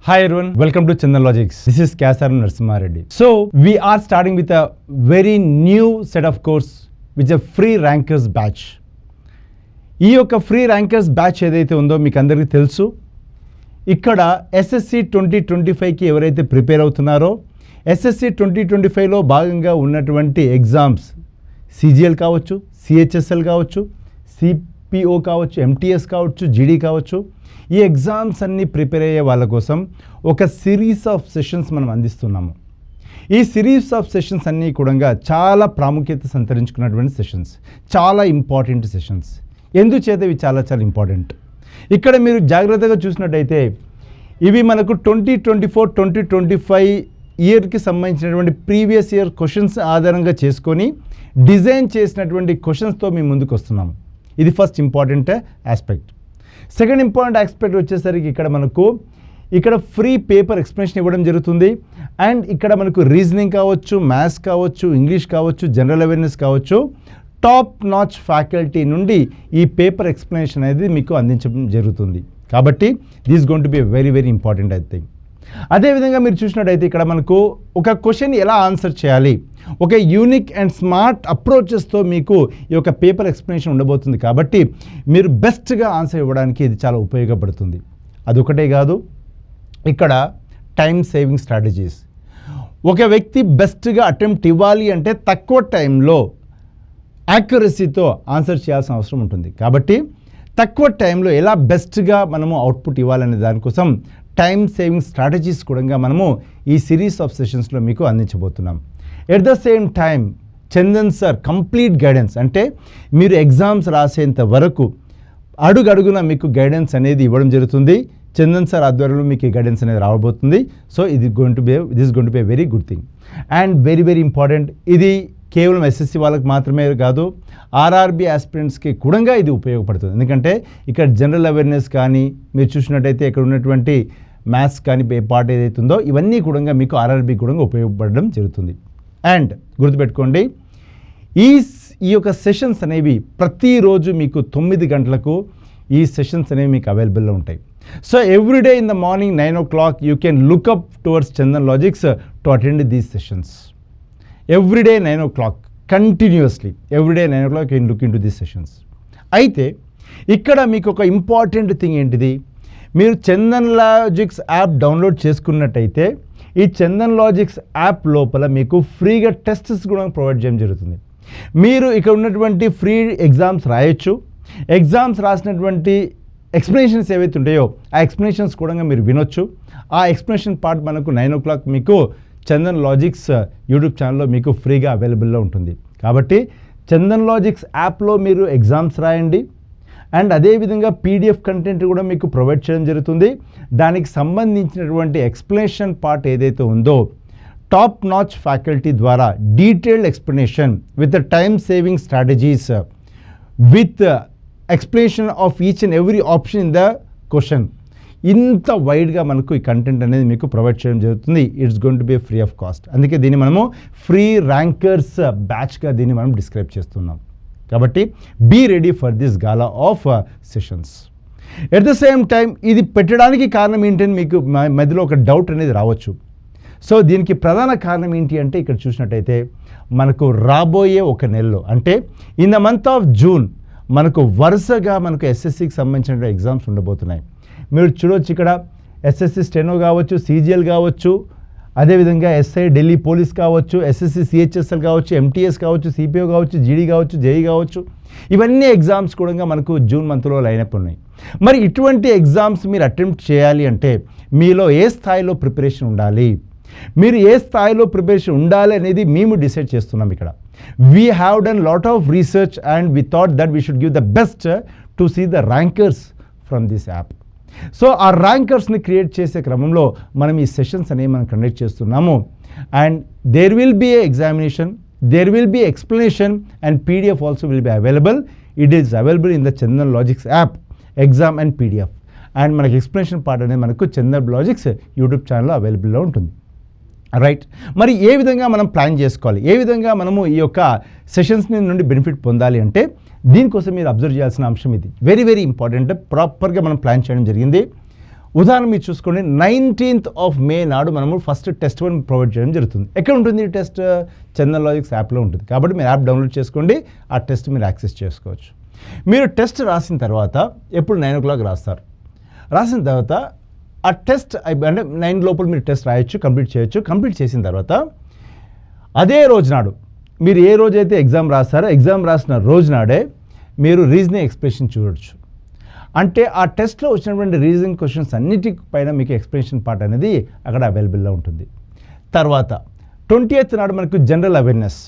Hi everyone, welcome to Chandan Logics. This is Kasar Narasimha Reddy. So we are starting with a very new set of course, which is a free rankers batch. ఈ యొక్క free rankers batch ఏదైతే ఉందో మీకు అందరికీ తెలుసు. ఇక్కడ SSC 2025కి ఎవరైతే prepare అవుతున్నారో ఎస్ఎస్సి 2025లో భాగంగా ఉన్నటువంటి ఎగ్జామ్స్ సిజిఎల్ కావచ్చు, సిహెచ్ఎస్ఎల్ కావచ్చు, సిపిఓ కావచ్చు, ఎంటీఎస్ కావచ్చు, జీడీ కావచ్చు, ఈ ఎగ్జామ్స్ అన్నీ ప్రిపేర్ అయ్యే వాళ్ళ కోసం ఒక సిరీస్ ఆఫ్ సెషన్స్ మనం అందిస్తున్నాము. ఈ సిరీస్ ఆఫ్ సెషన్స్ అన్నీ కూడా చాలా ప్రాముఖ్యత సంతరించుకున్నటువంటి సెషన్స్, చాలా ఇంపార్టెంట్ సెషన్స్. ఎందుచేత ఇవి చాలా చాలా ఇంపార్టెంట్. ఇక్కడ మీరు జాగ్రత్తగా చూసినట్టయితే ఇవి మనకు 2024-2025 ఇయర్కి సంబంధించినటువంటి ప్రీవియస్ ఇయర్ క్వశ్చన్స్ ఆధారంగా చేసుకొని డిజైన్ చేసినటువంటి క్వశ్చన్స్తో మేము ముందుకు వస్తున్నాము. ఇది first important aspect. Second important aspect వచ్చేసరికి ఇక్కడ ఫ్రీ పేపర్ ఎక్స్ప్లెనేషన్ ఇవ్వడం జరుగుతుంది. అండ్ ఇక్కడ మనకు రీజనింగ్ కావచ్చు, మ్యాథ్స్ కావచ్చు, ఇంగ్లీష్ కావచ్చు, జనరల్ అవేర్నెస్ కావచ్చు, టాప్ నాచ్ ఫ్యాకల్టీ నుండి ఈ పేపర్ ఎక్స్ప్లెనేషన్ అనేది మీకు అందించడం జరుగుతుంది. కాబట్టి this going to be very very important I think. అదేవిధంగా మీరు చూసినట్టయితే ఇక్కడ మనకు ఒక క్వశ్చన్ ఎలా ఆన్సర్ చేయాలి, ఒక యూనిక్ అండ్ స్మార్ట్ అప్రోచెస్తో మీకు ఈ యొక్క పేపర్ ఎక్స్ప్లెనేషన్ ఉండబోతుంది. కాబట్టి మీరు బెస్ట్గా ఆన్సర్ ఇవ్వడానికి ఇది చాలా ఉపయోగపడుతుంది. అదొకటే కాదు, ఇక్కడ టైం సేవింగ్ స్ట్రాటజీస్. ఒక వ్యక్తి బెస్ట్గా అటెంప్ట్ ఇవ్వాలి అంటే తక్కువ టైంలో యాక్యురసీతో ఆన్సర్ చేయాల్సిన అవసరం ఉంటుంది. కాబట్టి తక్కువ టైంలో ఎలా బెస్ట్గా మనము అవుట్పుట్ ఇవ్వాలనే దానికోసం టైం సేవింగ్ స్ట్రాటజీస్ కూడా మనము ఈ సిరీస్ ఆఫ్ సెషన్స్లో మీకు అందించబోతున్నాం. At the same time Chandan sir complete guidance, అంటే మీరు ఎగ్జామ్స్ రాసేంత వరకు అడుగడుగున మీకు గైడెన్స్ అనేది ఇవ్వడం జరుగుతుంది. చందన్ సార్ ఆధ్వర్యంలో మీకు ఈ గైడెన్స్ అనేది రాబోతుంది. సో ఇది going to be a very good thing and very very important. ఇది కేవలం ఎస్ఎస్సి వాళ్ళకి మాత్రమే కాదు, ఆర్ఆర్బి ఆస్పిరెంట్స్కి కూడా ఇది ఉపయోగపడుతుంది. ఎందుకంటే ఇక్కడ జనరల్ అవేర్నెస్ కానీ మీరు చూసినట్టయితే ఇక్కడ ఉన్నటువంటి మ్యాథ్స్ కానీ పార్ట్ ఏదైతే ఉందో ఇవన్నీ కూడా మీకు ఆర్ఆర్బి కూడా ఉపయోగపడడం జరుగుతుంది. అండ్ గుర్తుపెట్టుకోండి, ఈ యొక్క సెషన్స్ అనేవి ప్రతిరోజు మీకు 9 గంటలకు ఈ సెషన్స్ అనేవి మీకు అవైలబుల్లో ఉంటాయి. So everyday in the morning 9 o'clock you can look up towards Chandan logics to attend these sessions. Everyday 9 o'clock continuously, everyday 9 o'clock you can look in to these sessions. అయితే ఇక్కడ మీకు ఒక ఇంపార్టెంట్ థింగ్ ఏంటిది, మీరు చందన్ లాజిక్స్ యాప్ డౌన్లోడ్ చేసుకున్నట్టయితే ఈ Chandan logics app లోపల మీకు ఫ్రీగా టెస్ట్స్ కూడా ప్రొవైడ్ చేయడం జరుగుతుంది. మీరు ఇక్కడ ఉన్నటువంటి ఫ్రీ ఎగ్జామ్స్ రాయొచ్చు. ఎగ్జామ్స్ రాసినటువంటి ఎక్స్ప్లెనేషన్స్ ఏవైతే ఉంటాయో ఆ ఎక్స్ప్లెనేషన్స్ కూడా మీరు వినొచ్చు. ఆ ఎక్స్ప్లెనేషన్ పార్ట్ మనకు 9 o'clock మీకు చందన్ లాజిక్స్ యూట్యూబ్ ఛానల్లో మీకు ఫ్రీగా అవైలబుల్లో ఉంటుంది. కాబట్టి చందన్ లాజిక్స్ యాప్లో మీరు ఎగ్జామ్స్ రాయండి. అండ్ అదేవిధంగా పీడిఎఫ్ కంటెంట్ కూడా మీకు ప్రొవైడ్ చేయడం జరుగుతుంది. దానికి సంబంధించినటువంటి ఎక్స్ప్లెనేషన్ పార్ట్ ఏదైతే ఉందో టాప్ నాచ్ ఫ్యాకల్టీ ద్వారా detailed explanation with time saving strategies with explanation of each and every option in the question, ఇంత వైడ్గా మనకు ఈ కంటెంట్ అనేది మీకు ప్రొవైడ్ చేయడం జరుగుతుంది. It's going to be free of cost. అందుకే దీన్ని మనము ఫ్రీ ర్యాంకర్స్ బ్యాచ్గా దీన్ని మనం డిస్క్రైబ్ చేస్తున్నాం. కాబట్టి be ready for this gala of sessions. At the same time ఇది పెట్టడానికి కారణం ఏంటని మీకు మధ్యలో ఒక డౌట్ అనేది రావచ్చు. సో దీనికి ప్రధాన కారణం ఏంటి అంటే ఇక్కడ చూసినట్టయితే మనకు రాబోయే ఒక నెలలో, అంటే in the month of June మనకు వరుసగా మనకు ఎస్ఎస్సికి సంబంధించిన ఎగ్జామ్స్ ఉండబోతున్నాయి. మీరు చూడవచ్చు, ఇక్కడ ఎస్ఎస్సి స్టెనో కావచ్చు, సిజిఎల్ కావచ్చు, అదేవిధంగా ఎస్ఐ ఢిల్లీ పోలీస్ కావచ్చు, ఎస్ఎస్సి సిహెచ్ఎస్ఎల్ కావచ్చు, ఎంటీఎస్ కావచ్చు, సిపిఓ కావచ్చు, జీడీ కావచ్చు, జేఈ కావచ్చు, ఇవన్నీ ఎగ్జామ్స్ కూడా మనకు జూన్ మంత్లో లైనప్ ఉన్నాయి. మరి ఇటువంటి ఎగ్జామ్స్ మీరు అటెంప్ట్ చేయాలి అంటే మీలో ఏ స్థాయిలో ప్రిపరేషన్ ఉండాలి, మీరు ఏ స్థాయిలో ప్రిపరేషన్ ఉండాలి అనేది మేము డిసైడ్ చేస్తున్నాం. ఇక్కడ we have done lot of research and we thought that we should give the best to see the rankers from this app. So ఆ ర్యాంకర్స్ని క్రియేట్ చేసే క్రమంలో మనం ఈ సెషన్స్ అనేవి మనం కండక్ట్ చేస్తున్నాము. And there will be a examination, there will be explanation and PDF also will be available. It is available in the Chandan logics app, exam and PDF. And మనకి ఎక్స్ప్లెనేషన్ పార్ట్ అనేది మనకు Chandan logics YouTube ఛానల్లో అవైలబుల్లో ఉంటుంది. Right, మరి ఏ విధంగా మనం plan చేసుకోవాలి, ఏ విధంగా మనము ఈ యొక్క సెషన్స్ నుండి బెనిఫిట్ పొందాలి అంటే దీనికోసం మీరు అబ్జర్వ్ చేయాల్సిన అంశం ఇది. Very very important. ప్రాపర్గా మనం ప్లాన్ చేయడం జరిగింది. ఉదాహరణ మీరు చూసుకోండి, 19th of May నాడు మనము ఫస్ట్ టెస్ట్ 1 ప్రొవైడ్ చేయడం జరుగుతుంది. ఎక్కడ ఉంటుంది ఈ టెస్ట్? చందన్ లాజిక్స్ యాప్లో ఉంటుంది. కాబట్టి మీరు యాప్ డౌన్లోడ్ చేసుకోండి, ఆ టెస్ట్ మీరు యాక్సెస్ చేసుకోవచ్చు. మీరు టెస్ట్ రాసిన తర్వాత ఎప్పుడు 9 o'clock రాస్తారు. రాసిన తర్వాత ఆ టెస్ట్ అంటే 9 లోపల మీరు టెస్ట్ రాయొచ్చు, కంప్లీట్ చేయొచ్చు. కంప్లీట్ చేసిన తర్వాత అదే రోజు నాడు మీరు ఏ రోజైతే ఎగ్జామ్ రాస్తారో ఎగ్జామ్ రాసిన రోజు నాడే మీరు రీజనింగ్ ఎక్స్ప్రెషన్ చూడొచ్చు. అంటే ఆ టెస్ట్లో వచ్చినటువంటి రీజనింగ్ క్వశ్చన్స్ అన్నిటి పైన మీకు ఎక్స్ప్లెనేషన్ పార్ట్ అనేది అక్కడ అవైలబుల్లో ఉంటుంది. తర్వాత 20th నాడు మనకు general awareness.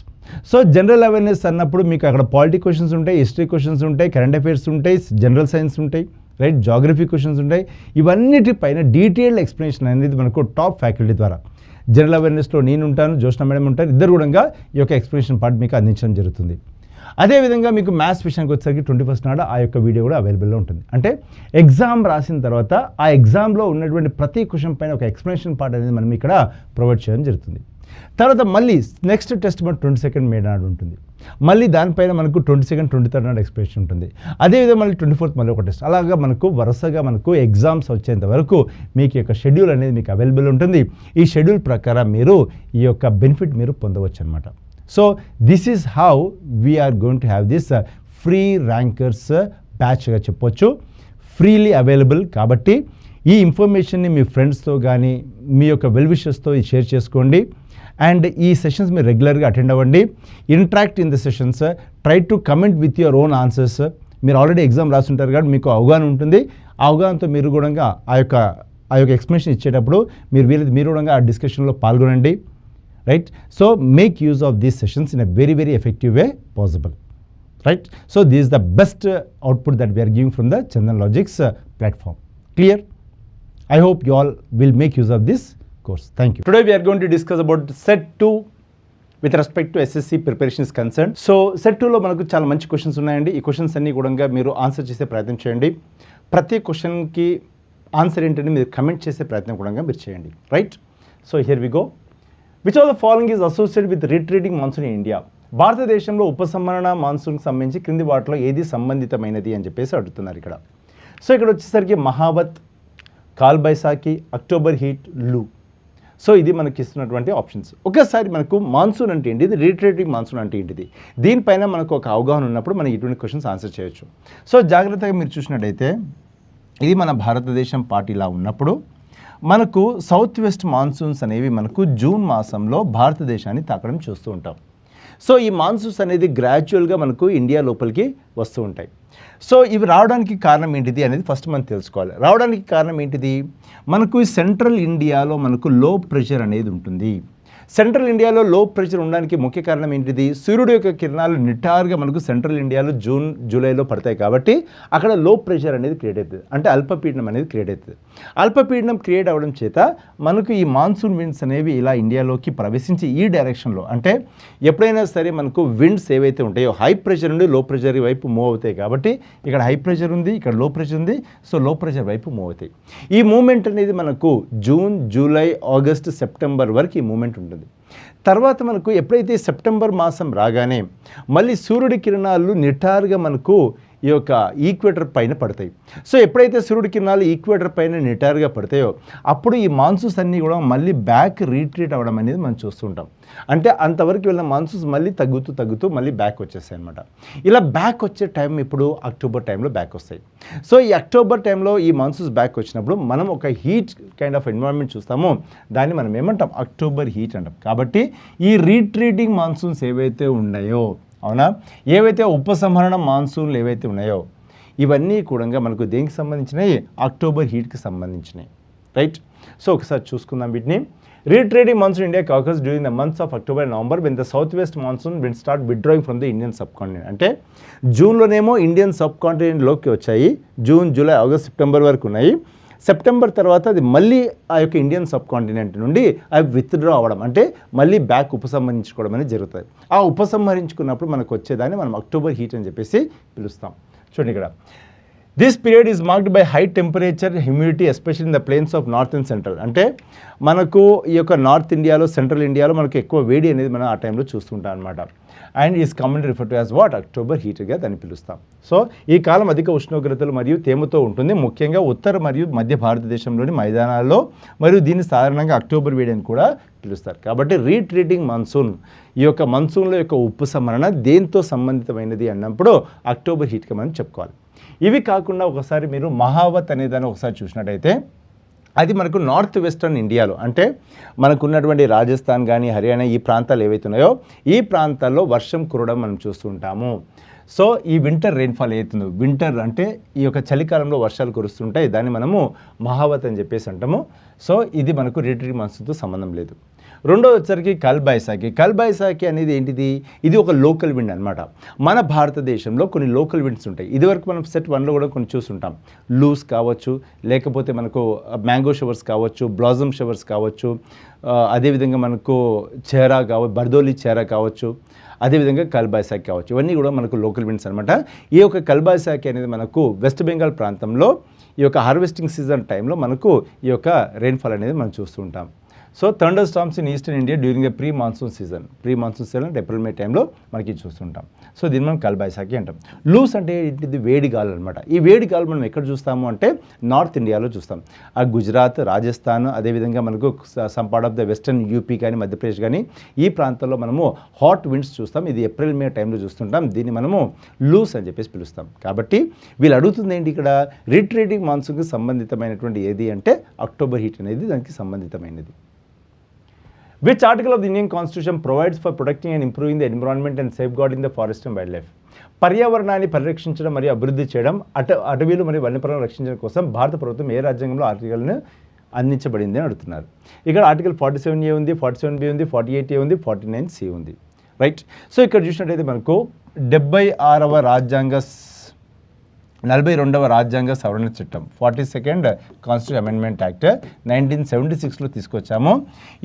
So general awareness అన్నప్పుడు మీకు అక్కడ పాలిటీ క్వశ్చన్స్ ఉంటాయి, హిస్టరీ క్వశ్చన్స్ ఉంటాయి, కరెంట్ అఫైర్స్ ఉంటాయి, జనరల్ సైన్స్ ఉంటాయి, రైట్, జాగ్రఫీ క్వశ్చన్స్ ఉంటాయి. ఇవన్నిటిపైన డీటెయిల్డ్ ఎక్స్ప్లెనేషన్ అనేది మనకు టాప్ ఫ్యాకల్టీ ద్వారా, జనరల్ అవేర్నెస్లో నేను ఉంటాను, జ్యోష్ణ మేడం ఉంటారు, ఇద్దరు కూడా ఈ యొక్క ఎక్స్ప్లెనేషన్ పార్ట్ మీకు అందించడం జరుగుతుంది. అదేవిధంగా మీకు మ్యాథ్స్ విషయానికి వచ్చేసరికి 21st నాడు ఆ యొక్క వీడియో కూడా అవైలబుల్లో ఉంటుంది. అంటే ఎగ్జామ్ రాసిన తర్వాత ఆ ఎగ్జామ్లో ఉన్నటువంటి ప్రతి క్వశ్చన్ పైన ఒక ఎక్స్ప్లెనేషన్ పార్ట్ అనేది మనం ఇక్కడ ప్రొవైడ్ చేయడం జరుగుతుంది. తర్వాత మళ్ళీ నెక్స్ట్ టెస్ట్ మన 22nd మే నాడు ఉంటుంది. మళ్ళీ దానిపైన మనకు 22nd, 23rd నాడు ఎక్స్ప్లెనేషన్ ఉంటుంది. అదేవిధంగా మళ్ళీ 24th మళ్ళీ ఒక టెస్ట్. అలాగా మనకు వరుసగా మనకు ఎగ్జామ్స్ వచ్చేంత వరకు మీకు యొక్క షెడ్యూల్ అనేది మీకు అవైలబుల్ ఉంటుంది. ఈ షెడ్యూల్ ప్రకారం మీరు ఈ యొక్క బెనిఫిట్ మీరు పొందవచ్చు అనమాట. So this is how we are going to have this free rankers బ్యాచ్గా చెప్పొచ్చు, ఫ్రీలీ అవైలబుల్. కాబట్టి ఈ ఇన్ఫర్మేషన్ని మీ ఫ్రెండ్స్తో కానీ మీ యొక్క వెల్ విషెస్తో షేర్ చేసుకోండి. అండ్ ఈ సెషన్స్ మీరు రెగ్యులర్గా అటెండ్ అవ్వండి, interact in the sessions, try to comment with your own answers. మీరు ఆల్రెడీ ఎగ్జామ్ రాస్తుంటారు కాబట్టి మీకు అవగాహన ఉంటుంది. ఆ అవగాహనతో మీరు కూడా ఆ యొక్క ఎక్స్ప్లెనేషన్ ఇచ్చేటప్పుడు మీరు కూడా ఆ డిస్కషన్లో పాల్గొనండి, right. So make use of these sessions in a very very effective way possible, right. So this is the best output that we are giving from the Chandan logics platform. Clear? I hope you all will make use of this course. Thank you. Today we are going to discuss about Set 2 with respect to SSC preparation is concerned. So Set 2లో మనకు చాలా మంచి questions ఉన్నాయండి. ఈ questions అన్ని కూడా మీరు answer చేసే ప్రయత్నం చేయండి. ప్రతి క్వశ్చన్కి ఆన్సర్ ఏంటంటే మీరు కమెంట్ చేసే ప్రయత్నం కూడా మీరు చేయండి, right. So here we go. Which of the following is associated with retreating monsoon in India? భారతదేశంలో ఉపసంహరణ మాన్సూన్కి సంబంధించి క్రింది వాటిలో ఏది సంబంధితమైనది అని చెప్పేసి అడుగుతున్నారు ఇక్కడ. సో ఇక్కడ వచ్చేసరికి Mahawat, Kal Baisakhi, October heat, loo. So ఇది మనకి ఇస్తున్నటువంటి ఆప్షన్స్. ఒకసారి మనకు మాన్సూన్ అంటే ఏంటిది, రిట్రీటింగ్ మాన్సూన్ అంటే ఏంటిది, దీనిపైన మనకు ఒక అవగాహన ఉన్నప్పుడు మనం ఇటువంటి క్వశ్చన్స్ ఆన్సర్ చేయొచ్చు. సో జాగ్రత్తగా మీరు చూసినట్టయితే ఇది మన భారతదేశం పార్ట్ ఇలా ఉన్నప్పుడు మనకు సౌత్ వెస్ట్ మాన్సూన్స్ అనేవి మనకు జూన్ మాసంలో భారతదేశాన్ని తాకడం చూస్తూ ఉంటాం. సో ఈ మాన్సూన్స్ అనేది గ్రాడ్యువల్గా మనకు ఇండియా లోపలికి వస్తూ ఉంటాయి. సో ఇవి రావడానికి కారణం ఏంటిది అనేది ఫస్ట్ మనం తెలుసుకోవాలి. రావడానికి కారణం ఏంటిది, మనకు సెంట్రల్ ఇండియాలో మనకు లో ప్రెషర్ అనేది ఉంటుంది. సెంట్రల్ ఇండియాలో లో ప్రెషర్ ఉండడానికి ముఖ్య కారణం ఏంటిది, సూర్యుడు యొక్క కిరణాలు నిటారుగా మనకు సెంట్రల్ ఇండియాలో జూన్ జూలైలో పడతాయి కాబట్టి అక్కడ లో ప్రెషర్ అనేది క్రియేట్ అవుతుంది, అంటే అల్పపీడనం అనేది క్రియేట్ అవుతుంది. అల్పపీడనం క్రియేట్ అవ్వడం చేత మనకు ఈ మాన్సూన్ విండ్స్ అనేవి ఇలా ఇండియాలోకి ప్రవేశించి ఈ డైరెక్షన్లో, అంటే ఎప్పుడైనా సరే మనకు విండ్స్ ఏవైతే ఉంటాయో హై ప్రెషర్ నుండి లో ప్రెషర్ వైపు మూవ్ అవుతాయి. కాబట్టి ఇక్కడ హై ప్రెషర్ ఉంది, ఇక్కడ లో ప్రెషర్ ఉంది, సో లో ప్రెషర్ వైపు మూవ్ అవుతాయి. ఈ మూమెంట్ అనేది మనకు జూన్, జూలై, ఆగస్ట్, సెప్టెంబర్ వరకు ఈ మూమెంట్ ఉంటుంది. తర్వాత మనకు ఎప్పుడైతే సెప్టెంబర్ మాసం రాగానే మళ్ళీ సూర్యుడి కిరణాలు నిటారుగా మనకు ఈ యొక్క ఈక్వేటర్ పైన పడతాయి. సో ఎప్పుడైతే సూర్యుడి కిరణాలు ఈక్వేటర్ పైన నిటారుగా పడతాయో అప్పుడు ఈ మాన్సూన్స్ అన్నీ కూడా మళ్ళీ బ్యాక్ రీట్రీట్ అవ్వడం అనేది మనం చూస్తుంటాం. అంటే అంతవరకు వెళ్ళిన మాన్సూన్స్ మళ్ళీ తగ్గుతూ మళ్ళీ బ్యాక్ వచ్చేస్తాయి అనమాట. ఇలా బ్యాక్ వచ్చే టైం ఇప్పుడు అక్టోబర్ టైంలో బ్యాక్ వస్తాయి. సో ఈ అక్టోబర్ టైంలో ఈ మాన్సూన్స్ బ్యాక్ వచ్చినప్పుడు మనం ఒక హీట్ కైండ్ ఆఫ్ ఎన్విరాన్మెంట్ చూస్తామో దాన్ని మనం ఏమంటాం, అక్టోబర్ హీట్ అంటాం. కాబట్టి ఈ రీట్రీటింగ్ మాన్సూన్స్ ఏవైతే ఉన్నాయో, అవునా, ఏవైతే ఉపసంహరణ మాన్సూన్లు ఏవైతే ఉన్నాయో ఇవన్నీ కూడా మనకు దేనికి సంబంధించినవి, అక్టోబర్ హీట్కి సంబంధించినవి, రైట్. సో ఒకసారి చూసుకుందాం వీటిని. Retreating monsoon India occurs during the months of October and November when the southwest monsoon will start withdrawing from the Indian subcontinent. అంటే జూన్లోనేమో ఇండియన్ సబ్ కాంటినెంట్లోకి వచ్చాయి, జూన్, జూలై, ఆగస్ట్, సెప్టెంబర్ వరకు ఉన్నాయి. September తర్వాత అది మళ్ళీ ఆ యొక్క ఇండియన్ సబ్ కాంటినెంట్ నుండి అవి విత్డ్రా అవ్వడం, అంటే మళ్ళీ బ్యాక్ ఉపసంహరించుకోవడం అనేది జరుగుతుంది. ఆ ఉపసంహరించుకున్నప్పుడు మనకు వచ్చేదాన్ని మనం అక్టోబర్ హీట్ అని చెప్పేసి పిలుస్తాం. చూడండి ఇక్కడ this period is marked by high temperature humidity especially in the plains of north and central. అంటే మనకు ఈ యొక్క నార్త్ ఇండియాలో సెంట్రల్ ఇండియాలో మనకు ఎక్కువ వేడి అనేది మనం ఆ టైంలో చూస్తుంటాం అనమాట. And is commonly refer to as what October హీట్గా దాన్ని పిలుస్తాం. సో ఈ కాలం అధిక ఉష్ణోగ్రతలు మరియు తేమతో ఉంటుంది, ముఖ్యంగా ఉత్తర మరియు మధ్య భారతదేశంలోని మైదానాల్లో, మరియు దీన్ని సాధారణంగా అక్టోబర్ వేడి అని కూడా పిలుస్తారు. కాబట్టి రీట్రీటింగ్ మాన్సూన్, ఈ యొక్క మాన్సూన్లో యొక్క ఉపసంహరణ దేంతో సంబంధితమైనది అన్నప్పుడు అక్టోబర్ హీట్గా మనం చెప్పుకోవాలి. ఇవి కాకుండా ఒకసారి మీరు మహావత్ అనేదాన్ని ఒకసారి చూసినట్టయితే అది మనకు నార్త్ వెస్టర్న్ ఇండియాలో, అంటే మనకున్నటువంటి రాజస్థాన్ కానీ హర్యానా ఈ ప్రాంతాలు ఏవైతే ఉన్నాయో ఈ ప్రాంతాల్లో వర్షం కురవడం మనం చూస్తుంటాము. సో ఈ వింటర్ రెయిన్ఫాల్ అవుతుందో, వింటర్ అంటే ఈ యొక్క చలికాలంలో వర్షాలు కురుస్తుంటాయి, దాన్ని మనము మహావత్ అని చెప్పేసి అంటాము. సో ఇది మనకు రీట్రీటింగ్ మాన్సూన్తో సంబంధం లేదు. రెండోది వచ్చరికి కల్బైసాకి. కల్బైసాకి అనేది ఏంటిది? ఇది ఒక లోకల్ విండ్ అనమాట. మన భారతదేశంలో కొన్ని లోకల్ విండ్స్ ఉంటాయి. ఇదివరకు మనం సెట్ 1లో కూడా కొన్ని చూస్తుంటాం. లూస్ కావచ్చు, లేకపోతే మనకు మ్యాంగో షవర్స్ కావచ్చు, బ్లాజమ్ షవర్స్ కావచ్చు, అదేవిధంగా మనకు చేరా కావచ్చు, బర్దోలి చేరా కావచ్చు, అదేవిధంగా కల్బైసాకి కావచ్చు. ఇవన్నీ కూడా మనకు లోకల్ విండ్స్ అనమాట. ఈ యొక్క కల్బైసాకి అనేది మనకు వెస్ట్ బెంగాల్ ప్రాంతంలో ఈ యొక్క హార్వెస్టింగ్ సీజన్ టైంలో మనకు ఈ యొక్క రెయిన్ఫాల్ అనేది మనం చూస్తూ ఉంటాం. So thunder storms in eastern India during the pre monsoon season అంటే ఏప్రిల్ మే టైంలో మనకి చూస్తుంటాం. సో దీన్ని మనం కల్బైసాకి అంటాం. లూస్ అంటే ఇది వేడి గాలు అనమాట. ఈ వేడి గాలు మనం ఎక్కడ చూస్తాము అంటే నార్త్ ఇండియాలో చూస్తాం. ఆ గుజరాత్, రాజస్థాన్, అదేవిధంగా మనకు some part of the western UP కానీ మధ్యప్రదేశ్ కానీ ఈ ప్రాంతాల్లో మనము హాట్ విండ్స్ చూస్తాం. ఇది ఏప్రిల్ మే టైంలో చూస్తుంటాం. దీన్ని మనము లూస్ అని చెప్పేసి పిలుస్తాం. కాబట్టి వీళ్ళు అడుగుతుంది ఏంటి ఇక్కడ, రిట్రీటింగ్ మాన్సూన్కి సంబంధితమైనటువంటి ఏది అంటే అక్టోబర్ హీట్ అనేది దానికి సంబంధితమైనది. Which article of the Indian Constitution provides for protecting and improving the environment and safeguarding the forest and wildlife? పర్యావరణాన్ని పరిరక్షించడం మరియు అభివృద్ధి చేయడం, అటవీలు మరియు వన్యప్రాణులను రక్షించడం కోసం భారత ప్రభుత్వం ఏ రాజ్యాంగంలో ఆర్టికల్ను అందించబడింది అని అడుగుతున్నారు. ఇక్కడ ఆర్టికల్ 47A ఉంది, 47B ఉంది, 48A ఉంది, 49C ఉంది. రైట్. సో ఇక్కడ చూసినట్టయితే మనకు 76వ రాజ్యాంగ 42వ రాజ్యాంగ సవరణ చట్టం 42nd కాన్స్టిట్యూషన్ అమెండ్మెంట్ యాక్ట్ 1976లో తీసుకొచ్చాము.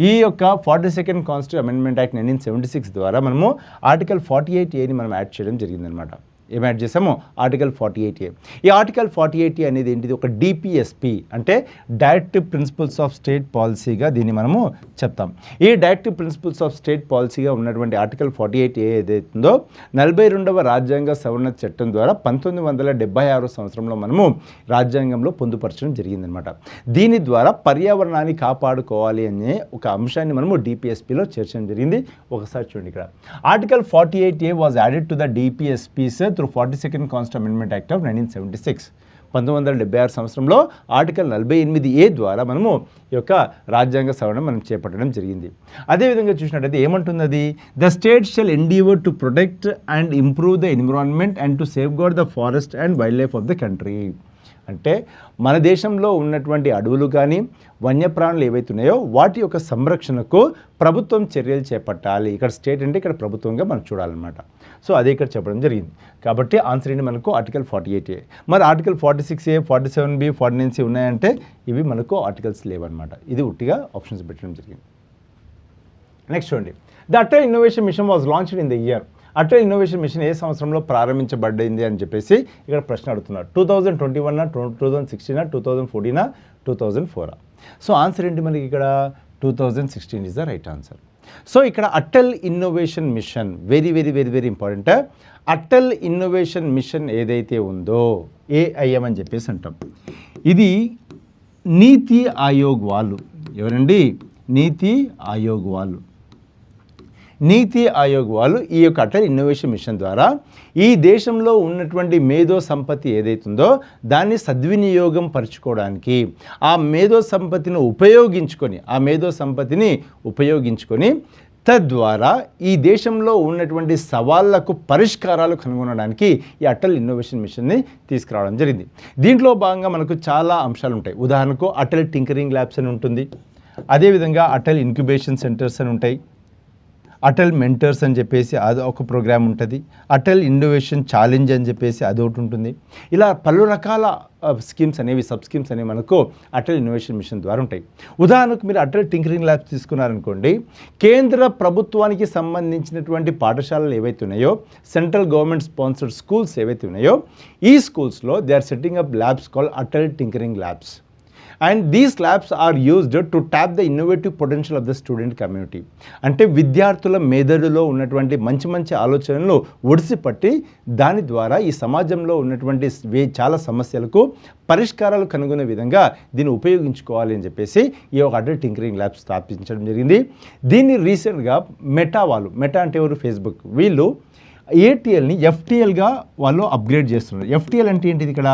ఈ యొక్క 42nd కాన్స్టిట్యూషన్ అమెండ్మెంట్ యాక్ట్ 1976 ద్వారా మనము ఆర్టికల్ 48Aని మనం యాడ్ చేయడం జరిగిందనమాట. ఏం యాడ్ చేసాము? Article 48A. ఈ ఆర్టికల్ 48A అనేది ఏంటిది? ఒక డిపిఎస్పి అంటే డైరెక్టివ్ ప్రిన్సిపల్స్ ఆఫ్ స్టేట్ పాలసీగా దీన్ని మనము చెప్తాం. ఈ డైరెక్టివ్ ప్రిన్సిపల్స్ ఆఫ్ స్టేట్ పాలసీగా ఉన్నటువంటి ఆర్టికల్ 48A ఏదైతుందో 42వ రాజ్యాంగ సవరణ చట్టం ద్వారా 1976 సంవత్సరంలో మనము రాజ్యాంగంలో పొందుపరచడం జరిగిందనమాట. దీని ద్వారా పర్యావరణాన్ని కాపాడుకోవాలి అనే ఒక అంశాన్ని మనము డిపిఎస్పిలో చేర్చడం జరిగింది. ఒకసారి చూడండి ఇక్కడ article 48A was added to the DPSPs through 42nd constitution amendment act of 1976. 1976 సంవత్సరంలో ఆర్టికల్ 48A ద్వారా మనము ఈ యొక్క రాజ్యాంగ సవరణ మనం చేపట్టడం జరిగింది. అదేవిధంగా చూసినట్టయితే ఏమంటుంది అది? The state shall endeavour to protect and improve the environment and to safeguard the forest and wild life of the country. అంటే మన దేశంలో ఉన్నటువంటి అడవులు కానీ వన్యప్రాణులు ఏవైతే ఉన్నాయో వాటి యొక్క సంరక్షణకు ప్రభుత్వం చర్యలు చేపట్టాలి. ఇక్కడ స్టేట్ అంటే ఇక్కడ ప్రభుత్వంగా మనం చూడాలన్నమాట. సో అదే ఇక్కడ చెప్పడం జరిగింది. కాబట్టి ఆన్సర్ ఏంటి మనకు? Article 48A. మరి ఆర్టికల్ 46A, 47B, 49C ఉన్నాయంటే ఇవి మనకు ఆర్టికల్స్ లేవన్నమాట. ఇది ఉట్టిగా ఆప్షన్స్ పెట్టడం జరిగింది. నెక్స్ట్ చూడండి. The Atal Innovation Mission was launched in the year. Atal Innovation Mission ఏ సంవత్సరంలో ప్రారంభించబడింది అని చెప్పేసి ఇక్కడ ప్రశ్న అడుగుతున్నారు. 2021, 2016, 2014, 2004. సో ఆన్సర్ ఏంటి మనకి ఇక్కడ? 2016 is the right answer. So ఇక్కడ Atal Innovation Mission very very very very important. Atal Innovation Mission ఏదైతే ఉందో ఏఐఎం అని చెప్పేసి అంటాం. ఇది నీతి ఆయోగ్ వాళ్ళు. ఎవరండి? నీతి ఆయోగ్ వాళ్ళు. నీతి ఆయోగ్ వాళ్ళు ఈ యొక్క అటల్ ఇన్నోవేషన్ మిషన్ ద్వారా ఈ దేశంలో ఉన్నటువంటి మేధో సంపత్తి ఏదైతుందో దాన్ని సద్వినియోగం పరచుకోవడానికి, ఆ మేధో సంపత్తిని ఉపయోగించుకొని తద్వారా ఈ దేశంలో ఉన్నటువంటి సవాళ్లకు పరిష్కారాలు కనుగొనడానికి ఈ అటల్ ఇన్నోవేషన్ మిషన్ని తీసుకురావడం జరిగింది. దీంట్లో భాగంగా మనకు చాలా అంశాలు ఉంటాయి. ఉదాహరణకు అటల్ టింకరింగ్ ల్యాబ్స్ అని ఉంటుంది, అదేవిధంగా అటల్ ఇంక్యుబేషన్ సెంటర్స్ అని ఉంటాయి, అటల్ మెంటర్స్ అని చెప్పేసి అది ఒక ప్రోగ్రామ్ ఉంటుంది, అటల్ ఇన్నోవేషన్ ఛాలెంజ్ అని చెప్పేసి అది ఒకటి ఉంటుంది. ఇలా పలు రకాల స్కీమ్స్ అనేవి సబ్ స్కీమ్స్ అనేవి మనకు అటల్ ఇన్నోవేషన్ మిషన్ ద్వారా ఉంటాయి. ఉదాహరణకు మీరు అటల్ టింకరింగ్ ల్యాబ్స్ తీసుకున్నారనుకోండి, కేంద్ర ప్రభుత్వానికి సంబంధించినటువంటి పాఠశాలలు ఏవైతే ఉన్నాయో, సెంట్రల్ గవర్నమెంట్ స్పాన్సర్డ్ స్కూల్స్ ఏవైతే ఉన్నాయో, ఈ స్కూల్స్లో they are setting up labs called Atal tinkering labs. And these labs are used to tap the innovative potential of the student community. అంటే విద్యార్థుల మెదడులో ఉన్నటువంటి మంచి మంచి ఆలోచనలు ఒడిసిపట్టి దాని ద్వారా ఈ సమాజంలో ఉన్నటువంటి చాలా సమస్యలకు పరిష్కారాలు కనుగొనే విధంగా దీన్ని ఉపయోగించుకోవాలి అని చెప్పేసి ఈ ఒక అటల్ టింకరింగ్ ల్యాబ్స్ స్థాపించడం జరిగింది. దీన్ని రీసెంట్గా మెటా అంటే ఎవరు, ఫేస్బుక్, వీళ్ళు ఏటీఎల్ని ఎఫ్టీఎల్గా వాళ్ళు అప్గ్రేడ్ చేస్తున్నారు. ఎఫ్టీఎల్ అంటే ఏంటిది, ఇక్కడ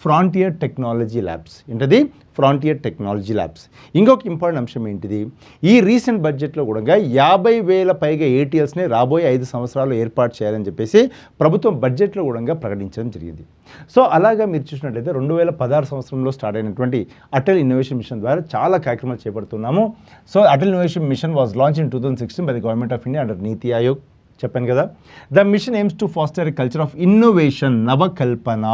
ఫ్రాంటియర్ టెక్నాలజీ ల్యాబ్స్. ఏంటది, ఫ్రాంటియర్ టెక్నాలజీ ల్యాబ్స్. ఇంకొక ఇంపార్టెంట్ అంశం ఏంటిది, ఈ రీసెంట్ బడ్జెట్లో కూడా 50,000 పైగా ఏటీఎల్స్ని రాబోయే 5 సంవత్సరాలు ఏర్పాటు చేయాలని చెప్పేసి ప్రభుత్వం బడ్జెట్లో కూడా ప్రకటించడం జరిగింది. సో అలాగా మీరు చూసినట్లయితే 2016 సంవత్సరంలో స్టార్ట్ అయినటువంటి అటల్ ఇన్నోవేషన్ మిషన్ ద్వారా చాలా కార్యక్రమాలు చేపడుతున్నాము. So Atal Innovation Mission was launch in 2016 by the government of India under NITI Aayog. చెప్పాను కదా, the mission aims to foster a culture of innovation, నవకల్పన,